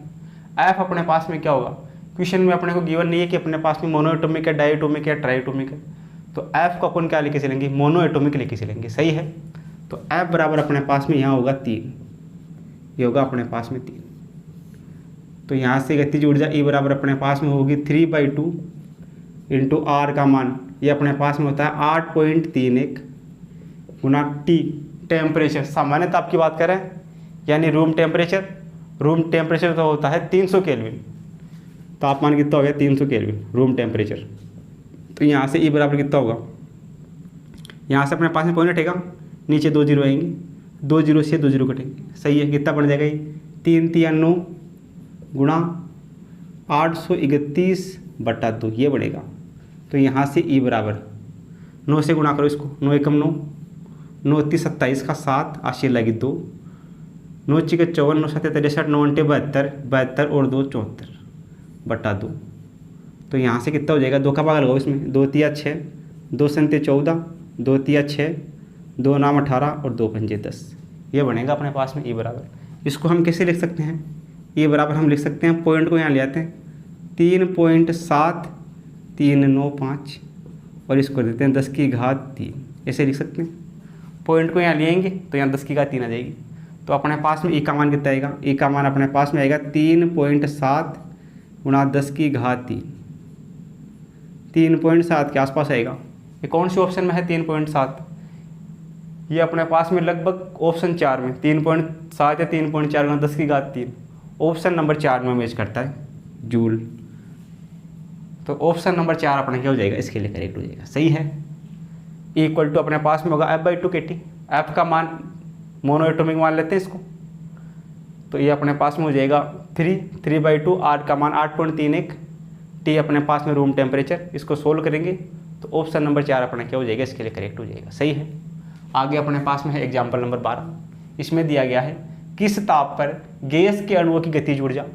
F अपने पास में क्या होगा, क्वेश्चन में अपने को गिवन नहीं है कि अपने पास में मोनोएटॉमिक है, डायटोमिक है, ट्राइटोमिक है, तो F को अपन क्या लेके चलेंगे, मोनोएटॉमिक लेके चलेंगे। सही है। तो F बराबर अपने पास में यहाँ होगा 3, ये होगा अपने पास में 3। तो यहाँ से गतिज ऊर्जा E बराबर अपने पास में होगी 3/2 इंटू R का मान, ये अपने पास में होता है 8.31 गुना T टेम्परेचर, सामान्य ताप की बात करें यानी रूम टेम्परेचर तो होता है 300 केल्विन, तापमान कितना हो गया 300 केल्विन रूम टेम्परेचर। तो यहाँ से E बराबर कितना होगा, यहाँ से अपने पास में पॉइंट हटेगा, नीचे 2 जीरो आएंगे, 2 जीरो से 2 जीरो कटेंगे। सही है। कितना बन जाएगा ये 3×3=9 गुणा 831/2 ये बढ़ेगा। तो यहाँ से E बराबर 9 से गुणा करो इसको, 9 एकम 9, 9 3 27 का 7, 80 लगी 2, 9 6 54, 9 7 63, 9 8 72 और 2 74। 2 तो यहाँ से कितना हो जाएगा, 2 का भाग लगाओ इसमें, 2 तिया 6, 2 संते 14, 2 तिया 6, 2 नाम 18 और 2 पंजे 10। ये बनेगा अपने पास में E बराबर। इसको हम कैसे लिख सकते हैं, E बराबर हम लिख सकते हैं, पॉइंट को यहाँ ले आते हैं 3.7395 और इसको देते हैं 10 की घात 3, ऐसे लिख सकते हैं। पॉइंट को यहाँ ले आएंगे तो यहाँ 10 की घात 3 आ जाएगी। तो अपने पास में E का मान कितना आएगा, E का मान अपने पास में आएगा 3.7 गुणा 10 की घात 3, 3.7 के आसपास आएगा। ये कौन से ऑप्शन में है 3.7, ये अपने पास में लगभग ऑप्शन 4 में 3.7 या 3.4 गुणा 10 की घात 3 ऑप्शन नंबर 4 में मैच करता है, जूल। तो ऑप्शन नंबर 4 अपना क्या हो जाएगा, इसके लिए करेक्ट हो जाएगा, सही है। इक्वल टू अपने पास में होगा F/2 kT, F का मान मोनो एटॉमिक मान लेते हैं इसको, तो ये अपने पास में हो जाएगा 3/2, R का मान 8.31, T अपने पास में रूम टेम्परेचर। इसको सोल्व करेंगे तो ऑप्शन नंबर 4 अपना क्या हो जाएगा, इसके लिए करेक्ट हो जाएगा, सही है। आगे अपने पास में है एग्जाम्पल नंबर 12। इसमें दिया गया है किस ताप पर गैस के अणुओं की गतिज ऊर्जा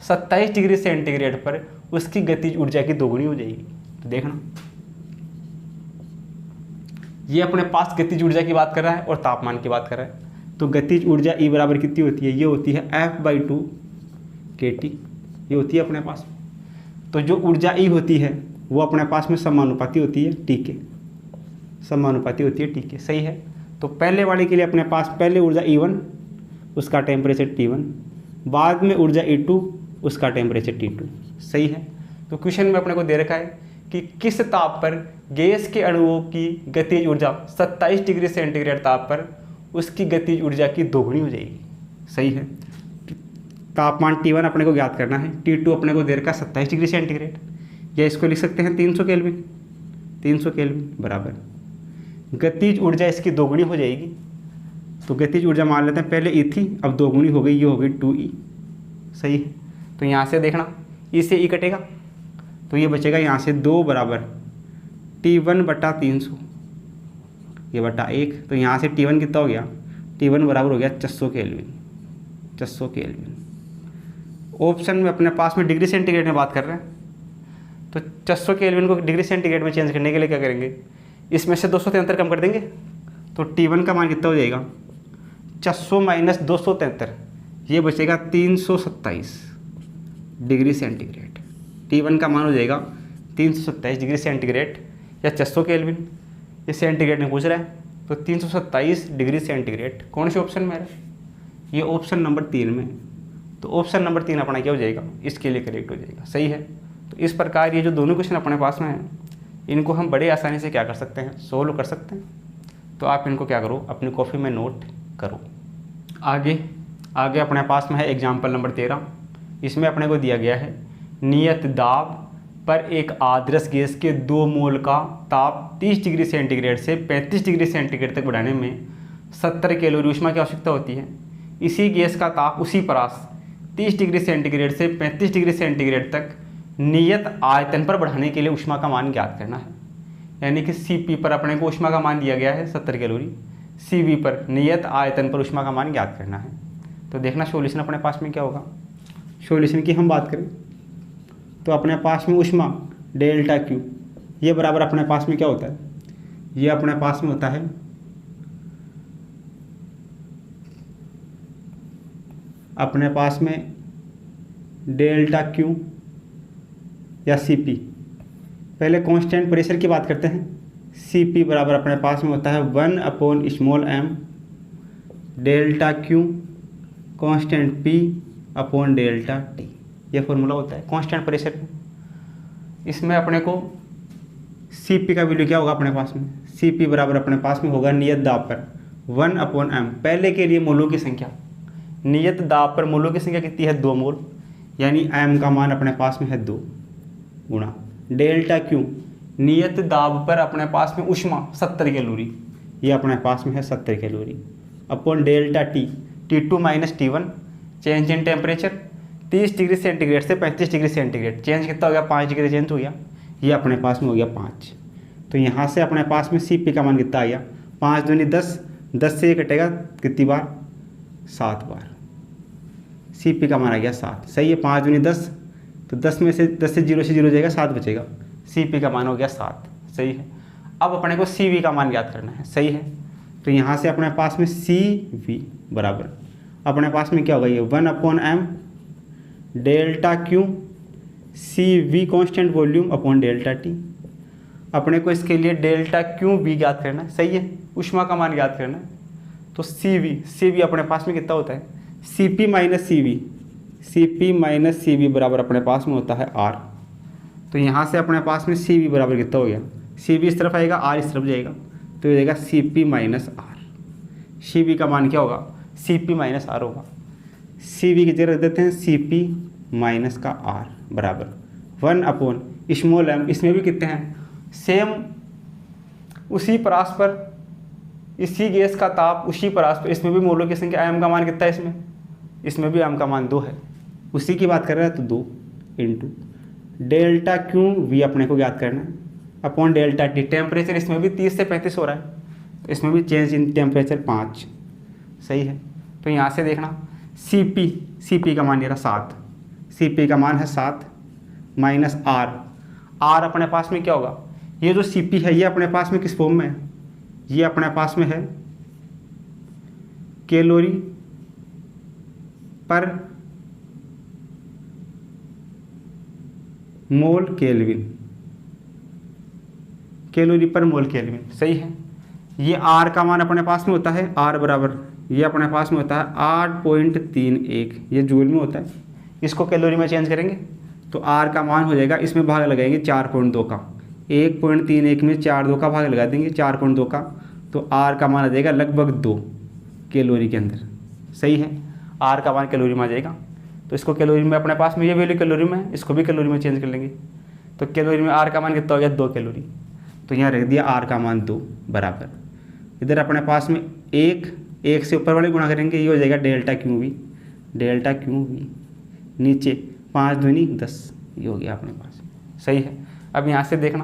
27 डिग्री सेंटीग्रेड पर उसकी गतिज ऊर्जा की दोगुनी हो जाएगी। तो देखना, ये अपने पास गतिज ऊर्जा की बात कर रहा है और तापमान की बात कर रहा है। तो गतिज ऊर्जा E बराबर कितनी होती है, ये होती है F/2 kT, ये होती है अपने पास। तो जो ऊर्जा E होती है वो अपने पास में समानुपाती होती है T के, समानुपाती होती है T के, सही है। तो पहले वाले के लिए अपने पास पहले ऊर्जा E1 उसका टेम्परेचर T1, बाद में ऊर्जा E2 उसका टेम्परेचर T2, सही है। तो क्वेश्चन में अपने को दे रखा है कि किस ताप पर गैस के अणुओं की गतिज ऊर्जा 27 डिग्री सेंटीग्रेड ताप पर उसकी गतिज ऊर्जा की दोगुनी हो जाएगी, सही है। तापमान T1 अपने को ज्ञात करना है, T2 अपने को दे रखा है 27 डिग्री सेंटीग्रेड, या इसको लिख सकते हैं 300 केल्विन, 300 केल्विन बराबर गतिज ऊर्जा इसकी दोगुनी हो जाएगी। तो गतिज ऊर्जा मान लेते हैं, पहले E थी अब दोगुनी हो गई, ये हो गई 2E, सही है। तो यहाँ से देखना E से E कटेगा तो ये बचेगा यहाँ से 2 बराबर T1/300, ये बटा 1। तो यहाँ से T1 कितना हो गया, T1 बराबर हो गया 400 केल्विन, 400 केल्विन। ऑप्शन में अपने पास में डिग्री सेंटीग्रेड में बात कर रहे हैं, तो 400 केल्विन को डिग्री सेंटीग्रेड में चेंज करने के लिए क्या करेंगे, इसमें से 273 कम कर देंगे। तो T1 का मान कितना हो जाएगा, 400 - 273, ये बचेगा 327 डिग्री सेंटीग्रेड। T1 का मान हो जाएगा 327 डिग्री सेंटीग्रेड या 400 केल्विन, ये सेंटीग्रेड में पूछ रहा है। तो 327 डिग्री सेंटीग्रेड कौन से ऑप्शन में है, ये ऑप्शन नंबर 3 में। तो ऑप्शन नंबर 3 अपना क्या हो जाएगा, इसके लिए करेक्ट हो जाएगा, सही है। तो इस प्रकार ये जो दोनों क्वेश्चन अपने पास में हैं इनको हम बड़े आसानी से क्या कर सकते हैं, सोल्व कर सकते हैं। तो आप इनको क्या करो, अपनी कॉपी में नोट करो। आगे अपने पास में है एग्जाम्पल नंबर 13। इसमें अपने को दिया गया है नियत दाब पर एक आदर्श गैस के 2 मोल का ताप 30 डिग्री सेंटीग्रेड से 35 डिग्री सेंटीग्रेड तक बढ़ाने में 70 कैलोरी ऊष्मा की आवश्यकता होती है। इसी गैस का ताप उसी परास 30 डिग्री सेंटीग्रेड से 35 डिग्री सेंटीग्रेड तक नियत आयतन पर बढ़ाने के लिए ऊष्मा का मान ज्ञात करना है। यानी कि Cp पर अपने को ऊष्मा का मान दिया गया है 70 कैलोरी, Cv पर नियत आयतन पर ऊष्मा का मान ज्ञात करना है। तो देखना सॉल्यूशन अपने पास में क्या होगा। सॉल्यूशन की हम बात करें तो अपने पास में ऊष्मा डेल्टा Q, ये बराबर अपने पास में क्या होता है, ये अपने पास में होता है अपने पास में डेल्टा Q या Cp। पहले कांस्टेंट प्रेशर की बात करते हैं। Cp बराबर अपने पास में होता है 1/m delta Q constant P upon delta T, ये फॉर्मूला होता है कांस्टेंट प्रेशर में। इसमें अपने को Cp का वैल्यू क्या होगा अपने पास में, Cp बराबर अपने पास में होगा नियत दाब पर 1/m, पहले के लिए मोलों की संख्या, नियत दाब पर मोलों की संख्या कितनी है 2 मोल, यानी m का मान अपने पास में है 2 गुणा डेल्टा Q, नियत दाब पर अपने पास में ऊष्मा 70 कैलोरी, ये अपने पास में है 70 calorie, upon delta T, T2 - T1 change in temperature 30 degree centigrade से 35 डिग्री सेंटीग्रेड, चेंज कितना हो गया 5 डिग्री चेंज हो गया, ये अपने पास में हो गया 5। तो यहाँ से अपने पास में Cp का मान कितना आ गया, 5 दूनी 10, 10 से ये कटेगा कितनी बार, 7 बार, Cp का मान आ गया 7, सही है। 5 दूनी 10, तो 10 में से 10 से 0 जाएगा, 7 बचेगा। Cp का मान हो गया 7, सही है। अब अपने को Cv का मान याद करना है, सही है। तो यहाँ से अपने पास में Cv बराबर अपने पास में क्या होगा, ये 1/m delta Q Cv constant volume upon delta T. अपने को इसके लिए डेल्टा क्यू वी याद करना है, सही है, ऊष्मा का मान याद करना है। तो Cv अपने पास में कितना होता है, Cp माइनस Cv बराबर अपने पास में होता है R। तो यहाँ से अपने पास में Cv बराबर कितना हो गया, Cv इस तरफ आएगा, R इस तरफ जाएगा, तो ये जाएगा Cp माइनस R। Cv का मान क्या होगा, Cp माइनस R होगा। Cv की जगह रख देते हैं Cp माइनस का R बराबर 1/m, इसमें भी कितने हैं, सेम उसी परास पर, इसी गैस का ताप उसी परास पर, इसमें भी मोलों की संख्या m का मान कितना है, इसमें भी m का मान 2 है, उसी की बात कर रहे हैं। तो 2 इंटू डेल्टा क्यू वी अपने को याद करना है अपॉन डेल्टा टी। टेम्परेचर इसमें भी 30 से 35 हो रहा है, तो इसमें भी चेंज इन टेम्परेचर 5, सही है। तो यहाँ से देखना Cp का मान ये रहा 7, Cp का मान है 7 माइनस R अपने पास में क्या होगा, ये जो Cp है ये अपने पास में किस फॉर्म में है, ये अपने पास में है कैलोरी पर मोल केल्विन, कैलोरी पर मोल केल्विन, सही है। ये R का मान अपने पास में होता है, R बराबर ये अपने पास में होता है 8.31, ये जूल में होता है। इसको कैलोरी में चेंज करेंगे तो R का मान हो जाएगा, इसमें भाग लगाएंगे 4.2 का, 1.31 में 4 का भाग लगा देंगे 4.2 का, तो R का मान आ जाएगा लगभग 2 कैलोरी के अंदर, सही है। R का मान कैलोरी में आ जाएगा, तो इसको कैलोरी में अपने पास में ये वैल्यू कैलोरी में है, इसको भी कैलोरी में चेंज कर लेंगे। तो कैलोरी में R का मान कितना हो गया, 2 कैलोरी। तो यहाँ रख दिया R का मान 2 बराबर, इधर अपने पास में 1 से ऊपर वाले गुणा करेंगे, ये हो जाएगा डेल्टा क्यू वी, नीचे 5 दूनी 10, ये हो गया अपने पास, सही है। अब यहाँ से देखना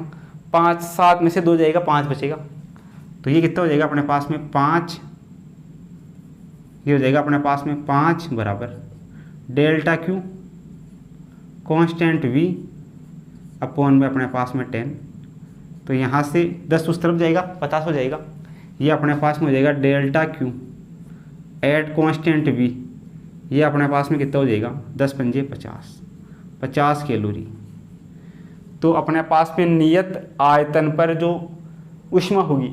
5 7 में से 2 जाएगा, 5 बचेगा, तो ये कितना हो जाएगा अपने पास में 5, ये हो जाएगा अपने पास में 5 बराबर delta Q constant V upon में अपने पास में 10। तो यहाँ से 10 उस तरफ जाएगा, 50 हो जाएगा, ये अपने पास में हो जाएगा delta Q at constant V, ये अपने पास में कितना हो जाएगा 10 पंजे 50 कैलोरी। तो अपने पास में नियत आयतन पर जो ऊष्मा होगी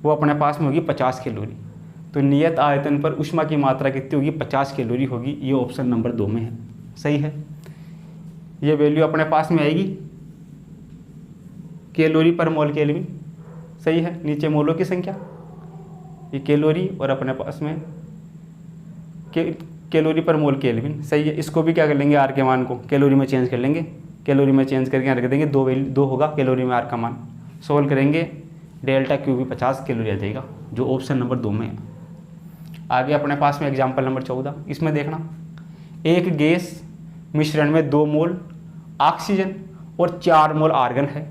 वो अपने पास में होगी 50 कैलोरी। तो नियत आयतन पर ऊष्मा की मात्रा कितनी होगी, 50 कैलोरी होगी। ये ऑप्शन नंबर 2 में है, सही है। ये वैल्यू अपने पास में आएगी कैलोरी पर मोल केल्विन, सही है। नीचे मोलों की संख्या, ये कैलोरी और अपने पास में कैलोरी पर मोल केल्विन, सही है। इसको भी क्या कर लेंगे, आर के मान को कैलोरी में चेंज कर लेंगे, कैलोरी में चेंज करके रख देंगे, 2 होगा कैलोरी में आर का मान। सोल्व करेंगे डेल्टा क्यू भी 50 कैलोरी आ जाएगा, जो ऑप्शन नंबर 2 में है। आगे अपने पास में एग्जाम्पल नंबर 14, इसमें देखना एक गैस मिश्रण में 2 मोल ऑक्सीजन और 4 मोल आर्गन है।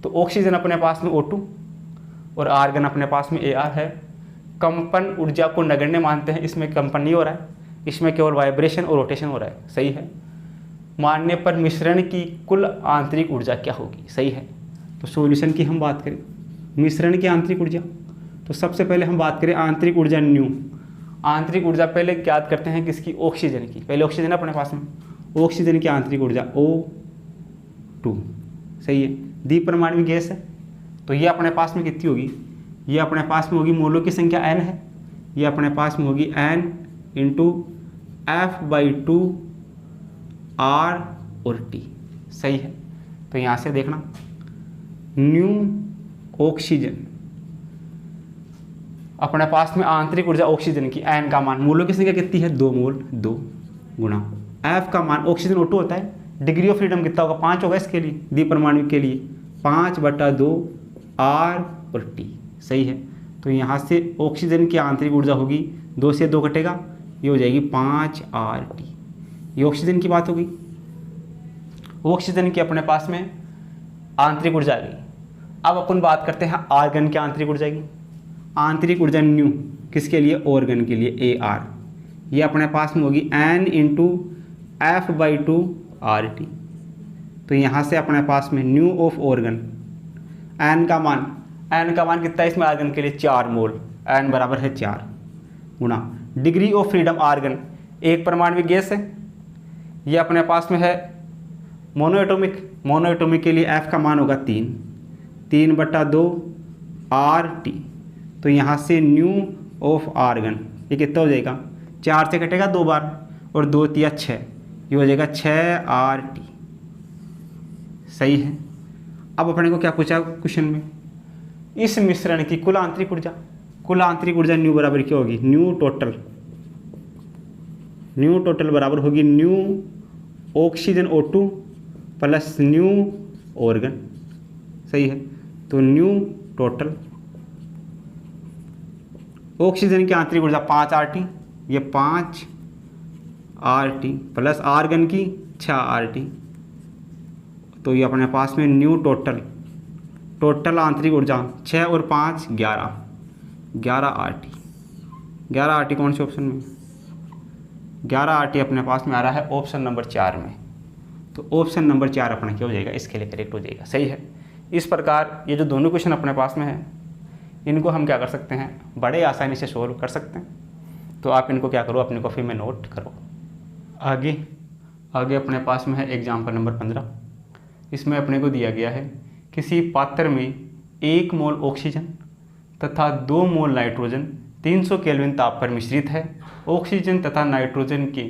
तो ऑक्सीजन अपने पास में O2 और आर्गन अपने पास में Ar है। कंपन ऊर्जा को नगण्य मानते हैं, इसमें कंपन नहीं हो रहा है, इसमें केवल वाइब्रेशन और रोटेशन हो रहा है, सही है। मानने पर मिश्रण की कुल आंतरिक ऊर्जा क्या होगी, सही है। तो सॉल्यूशन की हम बात करें, मिश्रण की आंतरिक ऊर्जा, तो सबसे पहले हम बात करें आंतरिक ऊर्जा न्यू। आंतरिक ऊर्जा पहले याद करते हैं किसकी, ऑक्सीजन की। पहले ऑक्सीजन अपने पास में, ऑक्सीजन की आंतरिक ऊर्जा O2, सही है। द्विपरमाणु गैस है, तो ये अपने पास में कितनी होगी, ये अपने पास में होगी, मोलों की संख्या n है, ये अपने पास में होगी n इंटू F/2 R और T, सही है। तो यहाँ से देखना न्यू ऑक्सीजन अपने पास में आंतरिक ऊर्जा ऑक्सीजन की n का मान, मोलों की संख्या कितनी है 2 मोल, 2 गुणा F का मान, ऑक्सीजन O2 होता है, डिग्री ऑफ फ्रीडम कितना होगा 5 होगा इसके लिए, द्विपरमाणु के लिए 5/2 R और T, सही है। तो यहाँ से ऑक्सीजन की आंतरिक ऊर्जा होगी, 2 से 2 कटेगा, ये हो जाएगी 5 RT। ये ऑक्सीजन की बात होगी। ऑक्सीजन की अपने पास में आंतरिक ऊर्जा आ गई। अब अपन बात करते हैं आर्गन की आंतरिक ऊर्जा की। आंतरिक ऊर्जा न्यू किसके लिए, ऑर्गन के लिए AR, ये अपने पास में होगी n इंटू F/2 RT। तो यहाँ से अपने पास में न्यू ऑफ ऑर्गन, एन का मान कितना है इसमें आर्गन के लिए 4 मोल, एन बराबर है 4 गुणा डिग्री ऑफ फ्रीडम आर्गन, एक परमाणु गैस है, ये अपने पास में है मोनोएटोमिक के लिए एफ का मान होगा 3/2 RT। तो यहाँ से न्यू ऑफ आर्गन ये कितना हो जाएगा, 4 से कटेगा 2 बार और 2 तिया 6, ये हो जाएगा 6 RT। सही है। अब अपने को क्या पूछा क्वेश्चन में, इस मिश्रण की कुल आंतरिक ऊर्जा न्यू बराबर क्या होगी, न्यू टोटल बराबर होगी new oxygen O2 plus new organ. सही है। तो न्यू टोटल ऑक्सीजन की आंतरिक ऊर्जा 5 RT, ये 5 RT प्लस आर्गन की 6 RT। तो ये अपने पास में न्यू टोटल आंतरिक ऊर्जा 6 और 5 11 RT। 11 RT कौन से ऑप्शन में, 11 RT अपने पास में आ रहा है ऑप्शन नंबर 4 में। तो ऑप्शन नंबर 4 अपना क्या हो जाएगा, इसके लिए करेक्ट हो जाएगा। सही है। इस प्रकार ये जो दोनों क्वेश्चन अपने पास में है, इनको हम क्या कर सकते हैं, बड़े आसानी से सोल्व कर सकते हैं। तो आप इनको क्या करो, अपनी कॉपी में नोट करो। आगे अपने पास में है एग्जाम्पल नंबर 15। इसमें अपने को दिया गया है किसी पात्र में 1 मोल ऑक्सीजन तथा 2 मोल नाइट्रोजन 300 केल्विन ताप पर मिश्रित है। ऑक्सीजन तथा नाइट्रोजन के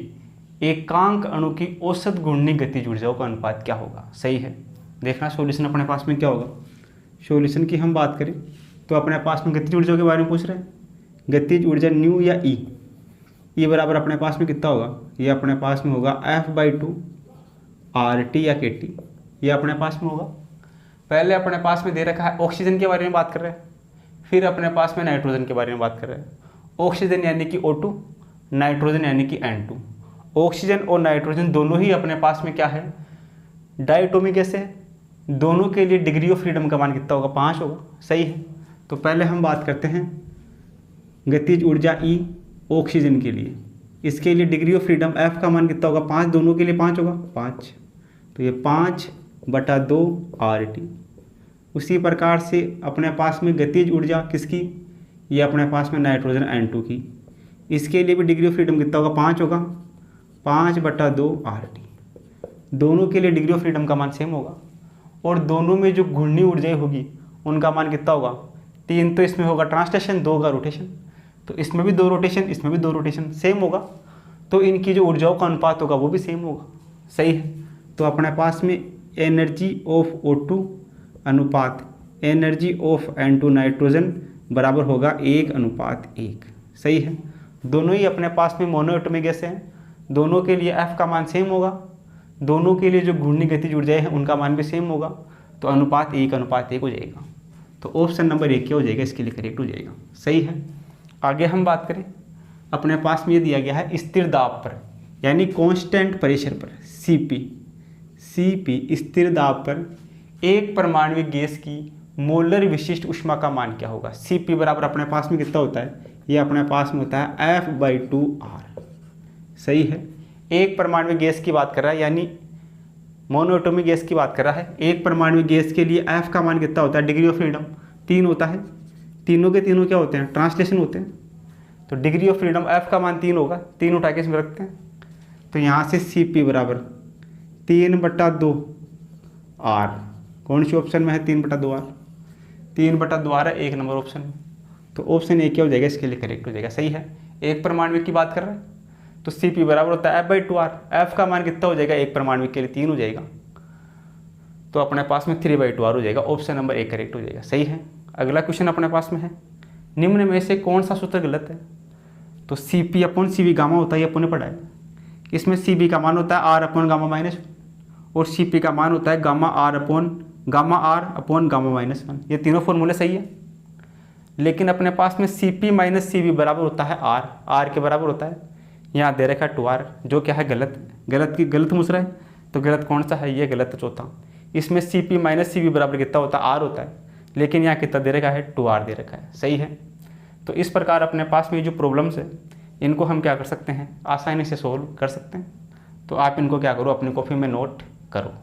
एकांक अणु की औसत घूर्णी गतिज ऊर्जाओं का अनुपात क्या होगा। सही है। देखना सॉल्यूशन अपने पास में क्या होगा। सॉल्यूशन की हम बात करें तो अपने पास में गतिज ऊर्जा के बारे में पूछ रहे हैं। गतिज ऊर्जा न्यू या ई बराबर अपने पास में कितना होगा, ये अपने पास में होगा F/2 RT या KT, ये अपने पास में होगा। पहले अपने पास में दे रखा है ऑक्सीजन के बारे में बात कर रहे हैं, फिर अपने पास में नाइट्रोजन के बारे में बात कर रहे हैं। ऑक्सीजन यानी कि O2, नाइट्रोजन यानी कि N2। ऑक्सीजन और नाइट्रोजन दोनों ही अपने पास में क्या है, डायटोमिक गैस है। दोनों के लिए डिग्री ऑफ फ्रीडम का मान कितना होगा, 5 होगा। सही है। तो पहले हम बात करते हैं गतिज ऊर्जा E ऑक्सीजन के लिए, इसके लिए डिग्री ऑफ फ्रीडम F का मान कितना होगा, 5, दोनों के लिए 5 होगा, 5। तो ये 5/2 RT। उसी प्रकार से अपने पास में गतिज ऊर्जा किसकी, ये अपने पास में नाइट्रोजन N2 की, इसके लिए भी डिग्री ऑफ फ्रीडम कितना होगा, 5 होगा, 5/2 RT। दोनों के लिए डिग्री ऑफ फ्रीडम का मान सेम होगा और दोनों में जो घूर्णी ऊर्जाएं होगी उनका मान कितना होगा, 3 तो इसमें होगा ट्रांसलेशन, 2 का रोटेशन। तो इसमें भी 2 रोटेशन, इसमें भी 2 रोटेशन, सेम होगा। तो इनकी जो ऊर्जाओं का अनुपात होगा वो भी सेम होगा। सही है। तो अपने पास में एनर्जी ऑफ O2 अनुपात एनर्जी ऑफ N2 नाइट्रोजन बराबर होगा 1:1। सही है। दोनों ही अपने पास में मोनोएटॉमिक गैस हैं, दोनों के लिए F का मान सेम होगा, दोनों के लिए जो घूर्णी गतिज ऊर्जाएं हैं उनका मान भी सेम होगा। तो अनुपात 1:1 हो जाएगा। तो ऑप्शन नंबर 1 क्या हो जाएगा, इसके लिए करेक्ट हो जाएगा। सही है। आगे हम बात करें, अपने पास में ये दिया गया है स्थिर दाब पर यानी कांस्टेंट प्रेशर पर CP स्थिर दाब पर एक परमाणुक गैस की मोलर विशिष्ट ऊष्मा का मान क्या होगा। CP बराबर अपने पास में कितना होता है, ये अपने पास में होता है F/2R। सही है। एक परमाणुक गैस की बात कर रहा है यानी मोनोएटॉमिक गैस की बात कर रहा है। एक परमाणुक गैस के लिए F का मान कितना होता है, डिग्री ऑफ फ्रीडम 3 होता है। तीनों के तीनों क्या होते हैं, ट्रांसलेशन होते हैं। तो डिग्री ऑफ फ्रीडम F का मान 3 होगा, 3 उठा के इसमें रखते हैं। तो यहाँ से CP बराबर 3/2 R, कौन सी ऑप्शन में है, 3/2 R, 3/2 R है 1 नंबर ऑप्शन में। तो ऑप्शन A क्या हो जाएगा, इसके लिए करेक्ट हो जाएगा। सही है। एक परमाणु की बात कर रहे हैं तो CP बराबर होता है F/2R। F का मान कितना हो जाएगा, एक परमाणु के लिए 3 हो जाएगा। तो अपने पास में 3/2R हो जाएगा। ऑप्शन नंबर 1 करेक्ट हो जाएगा। सही है। अगला क्वेश्चन अपने पास में है, निम्न में से कौन सा सूत्र गलत है। तो CP/CV गामा होता है, ये अपन ने पढ़ा है। इसमें CP का मान होता है R/γ-1 और CP का मान होता है γ/γ-1। ये तीनों फॉर्मूले सही है। लेकिन अपने पास में CP-CV बराबर होता है R के बराबर होता है। यहाँ दे रखा है 2R, जो क्या है गलत मुझ रहा है। तो गलत कौन सा है, ये गलत चौथा। इसमें CP-CV बराबर कितना होता है, R होता है। लेकिन यहाँ कितना दे रखा है, 2R दे रखा है। सही है। तो इस प्रकार अपने पास में जो प्रॉब्लम्स है इनको हम क्या कर सकते हैं, आसानी से सोल्व कर सकते हैं। तो आप इनको क्या करो, अपनी कॉपी में नोट करो।